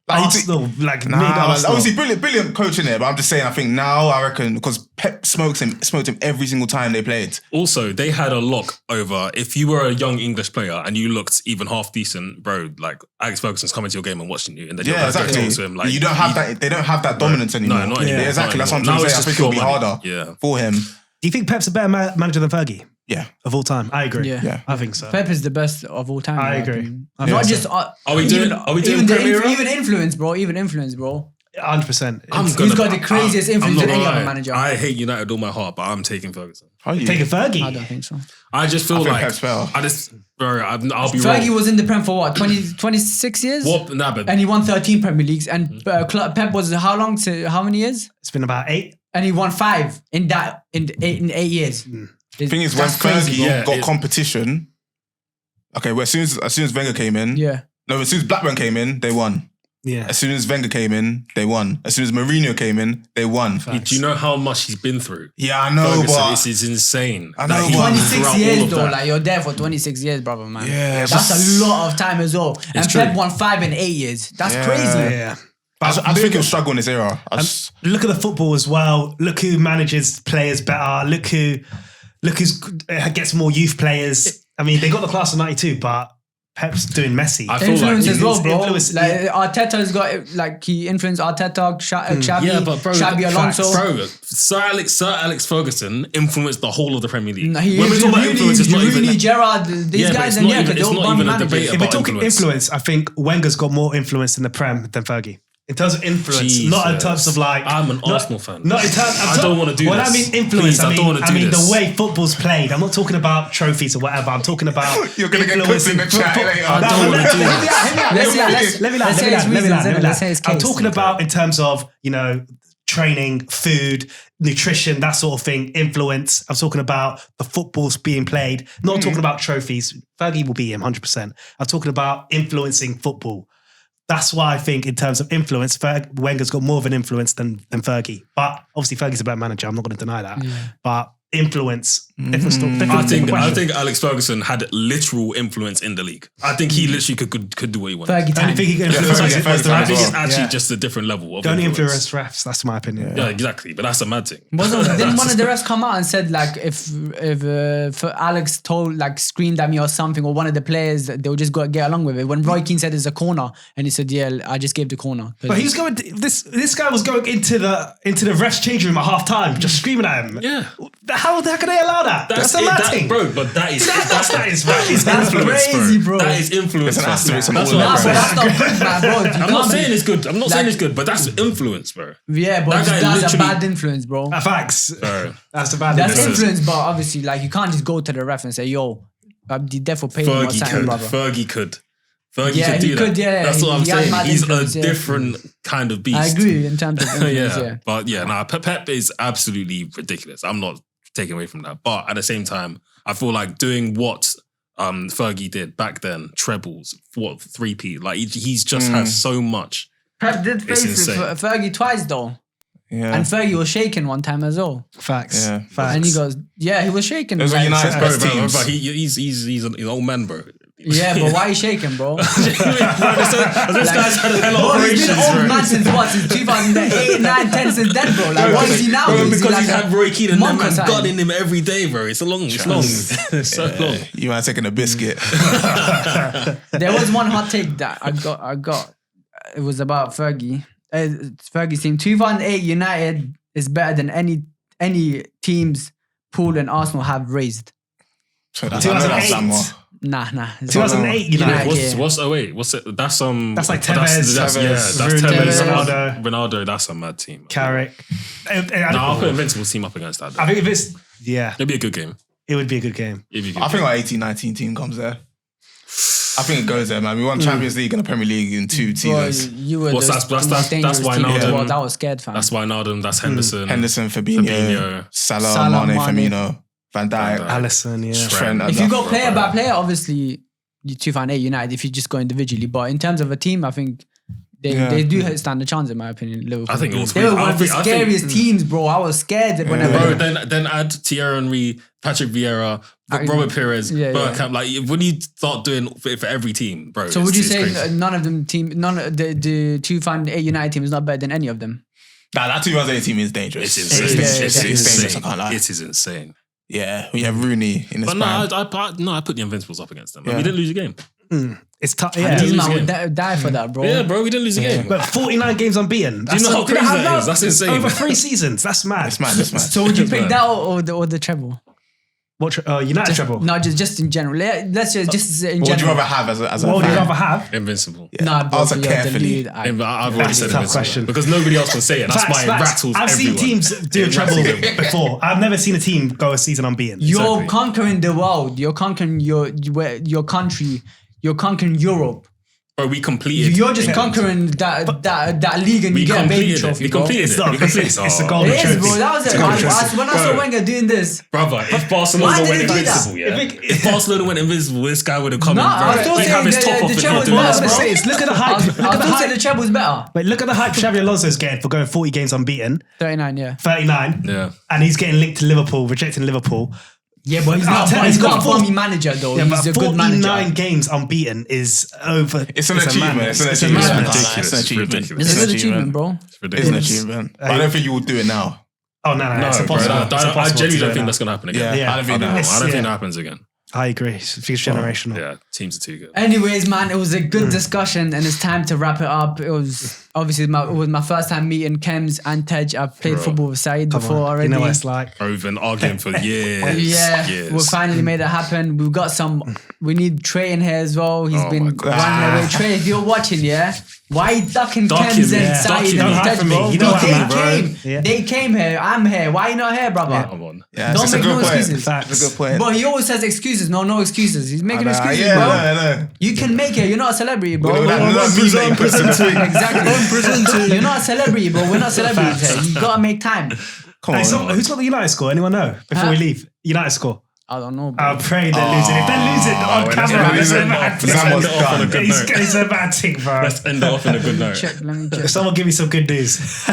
Speaker 3: Arsenal, like
Speaker 4: Nah,
Speaker 3: mid-Arsenal.
Speaker 4: obviously brilliant coaching there, but I'm just saying, I think now, I reckon, because Pep smoked him every single time they played.
Speaker 2: also, they had a lock over if you were a young English player and you looked even half decent, bro. Like Alex Ferguson's coming to your game and watching you, and then you're
Speaker 4: Yeah,
Speaker 2: gonna go
Speaker 4: exactly.
Speaker 2: talk to him. Like
Speaker 4: you don't have that. They don't have that dominance anymore.
Speaker 2: No, not anymore.
Speaker 4: Yeah, exactly.
Speaker 2: Not
Speaker 4: That's what I'm
Speaker 2: anymore.
Speaker 4: trying to
Speaker 2: Now
Speaker 4: say. I
Speaker 2: it's
Speaker 4: think
Speaker 2: just
Speaker 4: it'll be
Speaker 2: pure money.
Speaker 4: harder
Speaker 2: Yeah.
Speaker 4: for him.
Speaker 3: Do you think Pep's a better manager than Fergie?
Speaker 4: Yeah.
Speaker 3: of all time. I agree.
Speaker 1: Yeah.
Speaker 3: I think so.
Speaker 1: Pep is the best of all time.
Speaker 3: I
Speaker 1: in my
Speaker 3: agree.
Speaker 1: opinion.
Speaker 3: I
Speaker 1: Not
Speaker 3: think
Speaker 1: just.
Speaker 3: so.
Speaker 2: Are we doing Premier era?
Speaker 1: Even influence, bro. Even influence, bro.
Speaker 3: 100%.
Speaker 1: He's got the craziest influence
Speaker 2: I'm
Speaker 1: than
Speaker 2: not
Speaker 1: any
Speaker 2: gonna
Speaker 1: other
Speaker 2: lie.
Speaker 1: manager.
Speaker 2: I hate United all my heart, but I'm taking Ferguson.
Speaker 4: How are you?
Speaker 3: Take a Fergie.
Speaker 1: I don't think so.
Speaker 2: I just feel
Speaker 4: I think
Speaker 2: like
Speaker 4: Pep's better.
Speaker 2: I'll be
Speaker 1: Fergie
Speaker 2: wrong.
Speaker 1: was in the Prem for what, 26 years?
Speaker 2: What? Nah, but
Speaker 1: And he won 13 Premier Leagues. And Pep was how long? How many years?
Speaker 3: It's been about 8.
Speaker 1: And he won 5 in 8 years.
Speaker 4: The thing is, when
Speaker 1: That's crazy,
Speaker 4: Fergie
Speaker 2: bro.
Speaker 4: got competition, okay, well, as soon as Wenger came in,
Speaker 1: Yeah.
Speaker 4: no, as soon as Blackburn came in, they won.
Speaker 3: Yeah.
Speaker 4: As soon as Wenger came in, they won. As soon as Mourinho came in, they won.
Speaker 3: Facts.
Speaker 2: do you know how much he's been through?
Speaker 4: Yeah, I know,
Speaker 2: Ferguson,
Speaker 4: but
Speaker 2: this is insane.
Speaker 4: I know,
Speaker 2: Like, he
Speaker 4: but-
Speaker 2: went
Speaker 1: 26
Speaker 2: throughout all
Speaker 1: years
Speaker 2: of
Speaker 1: though,
Speaker 2: that.
Speaker 1: like you're there for 26 years, brother, man.
Speaker 4: Yeah,
Speaker 1: That's
Speaker 4: just-
Speaker 1: a lot of time as well. And
Speaker 2: true.
Speaker 1: Pep won 5 in 8 years. That's
Speaker 4: Yeah.
Speaker 1: crazy.
Speaker 3: Yeah.
Speaker 4: I think he'll struggle in this era.
Speaker 3: Look at the football as well. Look who manages players better. Look who gets more youth players. I mean, they got the class of 92, but Pep's doing Messi.
Speaker 2: I feel
Speaker 1: Influence
Speaker 2: like
Speaker 1: as well, bro.
Speaker 3: influence-
Speaker 1: Like Arteta's got like he influenced Arteta, Xavi,
Speaker 2: Yeah, but bro,
Speaker 1: Xabi Alonso.
Speaker 2: Bro, Sir Alex Ferguson influenced the whole of the Premier League.
Speaker 1: No, he
Speaker 2: when we talk about
Speaker 1: Rooney,
Speaker 2: influence, it's not even
Speaker 1: Rooney, Gerrard, these
Speaker 2: Yeah, but
Speaker 1: guys,
Speaker 2: it's
Speaker 1: and
Speaker 2: not
Speaker 1: yeah,
Speaker 2: even-
Speaker 1: because
Speaker 2: it's
Speaker 1: they're all
Speaker 2: not even a
Speaker 1: managers.
Speaker 2: debate
Speaker 3: If we're
Speaker 2: about
Speaker 3: talking
Speaker 2: influence.
Speaker 3: influence, I think Wenger's got more influence in the Prem than Fergie. In terms of influence, not in
Speaker 2: Jesus.
Speaker 3: terms of like.
Speaker 2: I'm an
Speaker 3: not-
Speaker 2: Arsenal fan.
Speaker 3: Not in terms.
Speaker 2: I don't wanna do
Speaker 3: When
Speaker 2: this.
Speaker 3: I mean influence,
Speaker 2: Please, I don't wanna
Speaker 3: I
Speaker 2: do
Speaker 3: mean
Speaker 2: this.
Speaker 3: the way football's played. I'm not talking about trophies or whatever. I'm talking about.
Speaker 4: You're gonna get
Speaker 3: influence
Speaker 4: cooked in the chat later.
Speaker 2: I don't wanna do this.
Speaker 3: Let me
Speaker 1: Let's say his reasons, innit? Let's say his
Speaker 3: I'm
Speaker 1: case.
Speaker 3: talking about in terms of, training, food, nutrition, that sort of thing, influence. I'm talking about the footballs being played, not talking about trophies. Fergie will be him 100%. I'm talking about influencing football. That's why I think in terms of influence, Wenger's got more of an influence than Fergie. But obviously Fergie's a better manager. I'm not going to deny that. But influence, different story.
Speaker 2: I think Alex Ferguson had literal influence in the league. I think he literally could do what he wanted.
Speaker 1: Fergie
Speaker 3: The only
Speaker 1: time.
Speaker 3: thing he can
Speaker 4: Yeah,
Speaker 3: influence
Speaker 4: Fergie-
Speaker 3: was the
Speaker 4: Fergie
Speaker 2: I
Speaker 3: refs.
Speaker 2: think
Speaker 4: as
Speaker 2: it's
Speaker 4: well.
Speaker 2: actually
Speaker 3: Yeah.
Speaker 2: just a different level of
Speaker 3: Don't
Speaker 2: influence.
Speaker 3: influence refs. That's my opinion.
Speaker 2: Yeah, exactly. But that's a mad thing.
Speaker 1: Didn't one of the refs come out and said like if Alex screamed at me or something, or one of the players, they'll just go get along with it. When Roy Keane said it's a corner, and he said, "Yeah, I just gave the corner."
Speaker 3: But he was going. This guy was going into the refs changing room at half time, just screaming at him.
Speaker 2: Yeah.
Speaker 3: How can they allow that? That's a mad thing,
Speaker 2: bro. But that is
Speaker 3: That's
Speaker 2: influence,
Speaker 1: crazy, bro.
Speaker 2: That is influence.
Speaker 4: It's an asterisk on
Speaker 2: That's
Speaker 4: all
Speaker 2: what I'm
Speaker 4: of
Speaker 2: saying.
Speaker 1: That's not good, man, bro. You
Speaker 2: I'm not
Speaker 1: can't
Speaker 2: saying
Speaker 1: be-
Speaker 2: it's good. I'm not saying
Speaker 1: Like-
Speaker 2: it's good, but that's influence, bro.
Speaker 1: Yeah, but
Speaker 2: That guy
Speaker 1: that's a
Speaker 2: literally-
Speaker 1: bad influence, bro.
Speaker 3: Facts.
Speaker 2: Bro.
Speaker 3: That's a bad.
Speaker 1: That's
Speaker 3: influence.
Speaker 1: influence, but obviously, like you can't just go to the ref and say, "Yo, the devil paid me or
Speaker 2: Fergie
Speaker 1: something,
Speaker 2: could.
Speaker 1: brother."
Speaker 2: Fergie could. Fergie
Speaker 1: Yeah,
Speaker 2: could
Speaker 1: he
Speaker 2: do
Speaker 1: could,
Speaker 2: that.
Speaker 1: yeah.
Speaker 2: That's what I'm
Speaker 1: He has
Speaker 2: saying.
Speaker 1: mad
Speaker 2: He's
Speaker 1: influence,
Speaker 2: a
Speaker 1: yeah.
Speaker 2: different kind of beast.
Speaker 1: I agree in terms of influence, yeah.
Speaker 2: But yeah, Pep is absolutely ridiculous. I'm not taking away from that. But at the same time, I feel like doing what Fergie did back then, trebles, what, 3P, like he's just has so much.
Speaker 1: Pep did face
Speaker 2: insane.
Speaker 1: Fergie twice though,
Speaker 4: Yeah.
Speaker 1: and Fergie was shaken one time as well.
Speaker 3: Facts.
Speaker 4: Yeah.
Speaker 3: Facts.
Speaker 1: And he goes, "Yeah, he was shaken."
Speaker 4: Those are United's
Speaker 2: Bro,
Speaker 4: best teams.
Speaker 2: but he's an old man, bro.
Speaker 1: Yeah, but why are you shaking, bro?
Speaker 2: This guy's had a hell of
Speaker 1: Bro, he's
Speaker 2: operations,
Speaker 1: been old
Speaker 2: bro.
Speaker 1: man since what? Since 2008, 9, 10, since then, bro. Like, what is he now?
Speaker 2: Bro,
Speaker 1: Is he
Speaker 2: because
Speaker 1: like
Speaker 2: he's
Speaker 1: a
Speaker 2: had Roy Keane and
Speaker 1: monk
Speaker 2: them
Speaker 1: or
Speaker 2: man
Speaker 1: something?
Speaker 2: guarding him every day, bro. It's long. It's so long.
Speaker 4: You might taking a biscuit.
Speaker 1: There was one hot take that I got. It was about Fergie. Fergie's team. 2008 United is better than any teams Pool and Arsenal have raised.
Speaker 4: I know that's
Speaker 3: 2008.
Speaker 1: Nah.
Speaker 3: 2008 United.
Speaker 2: What's What's it? That's
Speaker 3: That's like Tevez,
Speaker 2: That's
Speaker 3: Rooney,
Speaker 2: Tevez,
Speaker 3: Ronaldo.
Speaker 2: Ronaldo. That's a mad team.
Speaker 3: Carrick.
Speaker 2: No, I'll put Invincible's team up against that.
Speaker 3: I think if it's
Speaker 2: It'd be a good game.
Speaker 3: it would be a good game.
Speaker 2: It'd be a good
Speaker 4: I think
Speaker 2: game.
Speaker 4: like 18-19 team comes there. I think it goes there, man. We won Champions League and the Premier League in 2
Speaker 1: Bro,
Speaker 4: seasons.
Speaker 1: you were
Speaker 2: What's
Speaker 1: the
Speaker 2: that's-
Speaker 1: most
Speaker 2: that's
Speaker 1: dangerous
Speaker 2: why
Speaker 1: team in the
Speaker 2: Ronaldo-
Speaker 1: world. I was scared, fam.
Speaker 2: That's Wijnaldum. That's Henderson.
Speaker 4: Henderson, Fabinho, Salah, Mane, Firmino, Van Dijk,
Speaker 3: Allison, yeah.
Speaker 4: Trent.
Speaker 1: If you go
Speaker 2: Bro,
Speaker 1: player
Speaker 2: bro.
Speaker 1: by player, obviously you 2008 United. If you just go individually, but in terms of a team, I think they do stand a chance in my opinion. Liverpool.
Speaker 2: I think all
Speaker 1: they
Speaker 2: three.
Speaker 1: were one of the
Speaker 2: I think-
Speaker 1: scariest teams, bro. I was scared whenever.
Speaker 2: Bro, then add Thierry Henry, Patrick Vieira, Robert Pires,
Speaker 1: yeah,
Speaker 2: Bergkamp. Like when you start doing it for every team, bro.
Speaker 1: So would you
Speaker 2: it's
Speaker 1: say
Speaker 2: crazy.
Speaker 1: none of the 2008 United team is not better than any of them?
Speaker 4: Nah, that 2008 team is dangerous.
Speaker 2: It's insane.
Speaker 1: Yeah,
Speaker 4: It's dangerous, I
Speaker 2: insane.
Speaker 4: can't lie.
Speaker 2: It is insane.
Speaker 4: Yeah, we have Rooney in his
Speaker 2: But no,
Speaker 4: prime.
Speaker 2: I put the Invincibles up against them.
Speaker 4: Yeah.
Speaker 2: We didn't lose a game.
Speaker 3: It's tough.
Speaker 1: Yeah,
Speaker 3: Yeah.
Speaker 1: these
Speaker 2: lose
Speaker 1: man
Speaker 2: a
Speaker 1: would
Speaker 2: game.
Speaker 1: die for that, bro.
Speaker 2: Yeah, bro, we didn't lose a game.
Speaker 3: But 49 games unbeaten.
Speaker 2: Do you know how crazy that is? That's insane.
Speaker 3: Over 3 seasons. That's mad.
Speaker 4: It's mad, it's mad.
Speaker 1: So would you
Speaker 2: It's
Speaker 1: pick
Speaker 2: mad.
Speaker 1: that or the treble?
Speaker 3: What? United treble.
Speaker 1: No, just in general. Let's just in
Speaker 4: What would you
Speaker 1: general.
Speaker 4: rather have as a
Speaker 3: What would you
Speaker 4: fan?
Speaker 3: rather have?
Speaker 2: Invincible.
Speaker 1: Nah, bro,
Speaker 4: Answer
Speaker 1: you're the
Speaker 4: carefully.
Speaker 1: lead.
Speaker 2: I've already
Speaker 3: That's
Speaker 2: said
Speaker 3: a tough
Speaker 2: invincible.
Speaker 3: question.
Speaker 2: Because nobody else can say it. That's
Speaker 3: Facts,
Speaker 2: why it
Speaker 3: facts.
Speaker 2: rattles
Speaker 3: I've
Speaker 2: everyone.
Speaker 3: seen teams do a
Speaker 2: It
Speaker 3: treble
Speaker 2: rattles everyone.
Speaker 3: before. I've never seen a team go a season unbeaten.
Speaker 1: You're
Speaker 2: Exactly.
Speaker 1: conquering the world. You're conquering your country. You're conquering Europe.
Speaker 2: Bro, we completed.
Speaker 1: You're just conquering that league and
Speaker 2: We
Speaker 1: you get a baby
Speaker 2: completed it.
Speaker 1: trophy.
Speaker 2: We
Speaker 1: bro.
Speaker 2: completed
Speaker 3: It's
Speaker 2: it.
Speaker 3: not.
Speaker 2: We completed
Speaker 3: It's
Speaker 2: it.
Speaker 3: a
Speaker 2: Oh,
Speaker 3: golden
Speaker 1: It is,
Speaker 3: trophy.
Speaker 1: bro. That was it. When I saw
Speaker 2: Bro.
Speaker 1: Wenger doing this,
Speaker 2: Brother, if Barcelona
Speaker 1: Why did
Speaker 2: went
Speaker 1: he do that?
Speaker 2: invincible, yeah. If Barcelona went invincible, this guy would have come
Speaker 1: Nah, I
Speaker 2: in,
Speaker 1: was still
Speaker 2: bro. He'd have
Speaker 1: saying
Speaker 2: his top off
Speaker 1: the
Speaker 2: and
Speaker 1: treble
Speaker 2: he'd
Speaker 1: was
Speaker 2: do
Speaker 3: What I was
Speaker 1: better,
Speaker 3: going to
Speaker 1: bro.
Speaker 3: say is look at the
Speaker 1: I
Speaker 3: hype.
Speaker 1: was
Speaker 3: Look at the
Speaker 1: still saying
Speaker 3: hype.
Speaker 1: the treble's better.
Speaker 3: Wait, look at the hype Xabi Alonso's getting for going 40 games unbeaten,
Speaker 1: 39, yeah.
Speaker 3: 39,
Speaker 2: Yeah.
Speaker 3: and he's getting linked to Liverpool, rejecting Liverpool.
Speaker 1: Yeah, but he's not.
Speaker 3: Arteta's
Speaker 1: He's not
Speaker 3: got
Speaker 1: a bummy manager though.
Speaker 3: Yeah,
Speaker 1: He's
Speaker 3: but
Speaker 1: a good
Speaker 3: 49
Speaker 1: manager.
Speaker 3: games unbeaten is over.
Speaker 4: It's an achievement.
Speaker 3: madness.
Speaker 4: It's an
Speaker 3: It's a
Speaker 4: achievement.
Speaker 3: madness.
Speaker 2: Ridiculous.
Speaker 4: It's an achievement.
Speaker 2: Ridiculous.
Speaker 1: It's a
Speaker 4: an
Speaker 1: good achievement, bro.
Speaker 2: It's
Speaker 4: It's an
Speaker 2: ridiculous.
Speaker 4: achievement. But I don't think you will do it now.
Speaker 3: Oh, no,
Speaker 2: No,
Speaker 3: it's
Speaker 2: bro,
Speaker 3: impossible.
Speaker 2: I
Speaker 3: It's impossible
Speaker 2: genuinely
Speaker 3: to
Speaker 2: don't
Speaker 3: do
Speaker 2: think
Speaker 3: now.
Speaker 2: that's going to happen again.
Speaker 3: Yeah.
Speaker 4: I don't think
Speaker 2: I
Speaker 4: that.
Speaker 2: don't think
Speaker 3: yeah.
Speaker 2: that happens again.
Speaker 3: I agree. It's generational.
Speaker 2: Yeah, teams are too good.
Speaker 1: Anyways, man, it was a good discussion, and it's time to wrap it up. It was obviously it was my first time meeting Kems and Tej. I've played
Speaker 2: Bro.
Speaker 1: football with Saeed
Speaker 3: Come
Speaker 1: before
Speaker 3: on.
Speaker 1: already.
Speaker 3: You know what it's like.
Speaker 2: Bro, we've been arguing for years.
Speaker 1: Yeah,
Speaker 2: years.
Speaker 1: we finally made it happen. We've got we need Trey in here as well. He's
Speaker 2: Oh
Speaker 1: been
Speaker 2: my God.
Speaker 1: running away. Trey, if you're watching, yeah, why you ducking
Speaker 2: Ducking
Speaker 1: Kems
Speaker 2: me.
Speaker 1: and
Speaker 2: Yeah.
Speaker 1: Saeed
Speaker 2: Ducking
Speaker 1: and
Speaker 2: me.
Speaker 3: Don't hide
Speaker 1: Tej,
Speaker 3: from me.
Speaker 1: bro?
Speaker 3: You know what I mean,
Speaker 2: bro.
Speaker 3: Yeah.
Speaker 1: They came here. I'm here. Why you not here, brother?
Speaker 2: Come on.
Speaker 4: Yeah,
Speaker 1: Don't
Speaker 4: it's a
Speaker 1: make
Speaker 4: good
Speaker 1: no
Speaker 4: point.
Speaker 1: excuses.
Speaker 4: It's a good point.
Speaker 1: But he always says excuses. No excuses. He's making excuses,
Speaker 4: yeah,
Speaker 1: bro.
Speaker 4: I know.
Speaker 1: You can make it. You're not a celebrity, bro.
Speaker 4: We're not presenting.
Speaker 1: Exactly. You're not a celebrity, bro. We're not celebrities here. You gotta make time.
Speaker 4: Come
Speaker 3: Hey,
Speaker 4: on.
Speaker 3: so who's got the United score? Anyone know? Before we
Speaker 1: Huh?
Speaker 3: leave. United score.
Speaker 1: I don't know, bro.
Speaker 3: I'm praying they're losing. If they're losing on
Speaker 2: when
Speaker 3: camera,
Speaker 2: it's
Speaker 3: it's a
Speaker 2: losing,
Speaker 3: bad
Speaker 2: let's
Speaker 3: thing.
Speaker 2: end it off on a good note.
Speaker 3: It's a bad thing, bro.
Speaker 2: Let's end it off on a good note.
Speaker 1: Check. Let me check.
Speaker 3: Someone give me some good news.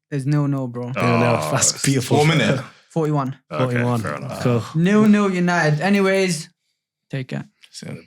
Speaker 1: There's no, bro.
Speaker 2: Oh,
Speaker 3: That's beautiful.
Speaker 4: 4 minutes.
Speaker 1: 41.
Speaker 2: Okay,
Speaker 3: 41.
Speaker 2: fair enough.
Speaker 3: Cool.
Speaker 1: 0-0 United. Anyways, take care.
Speaker 4: So-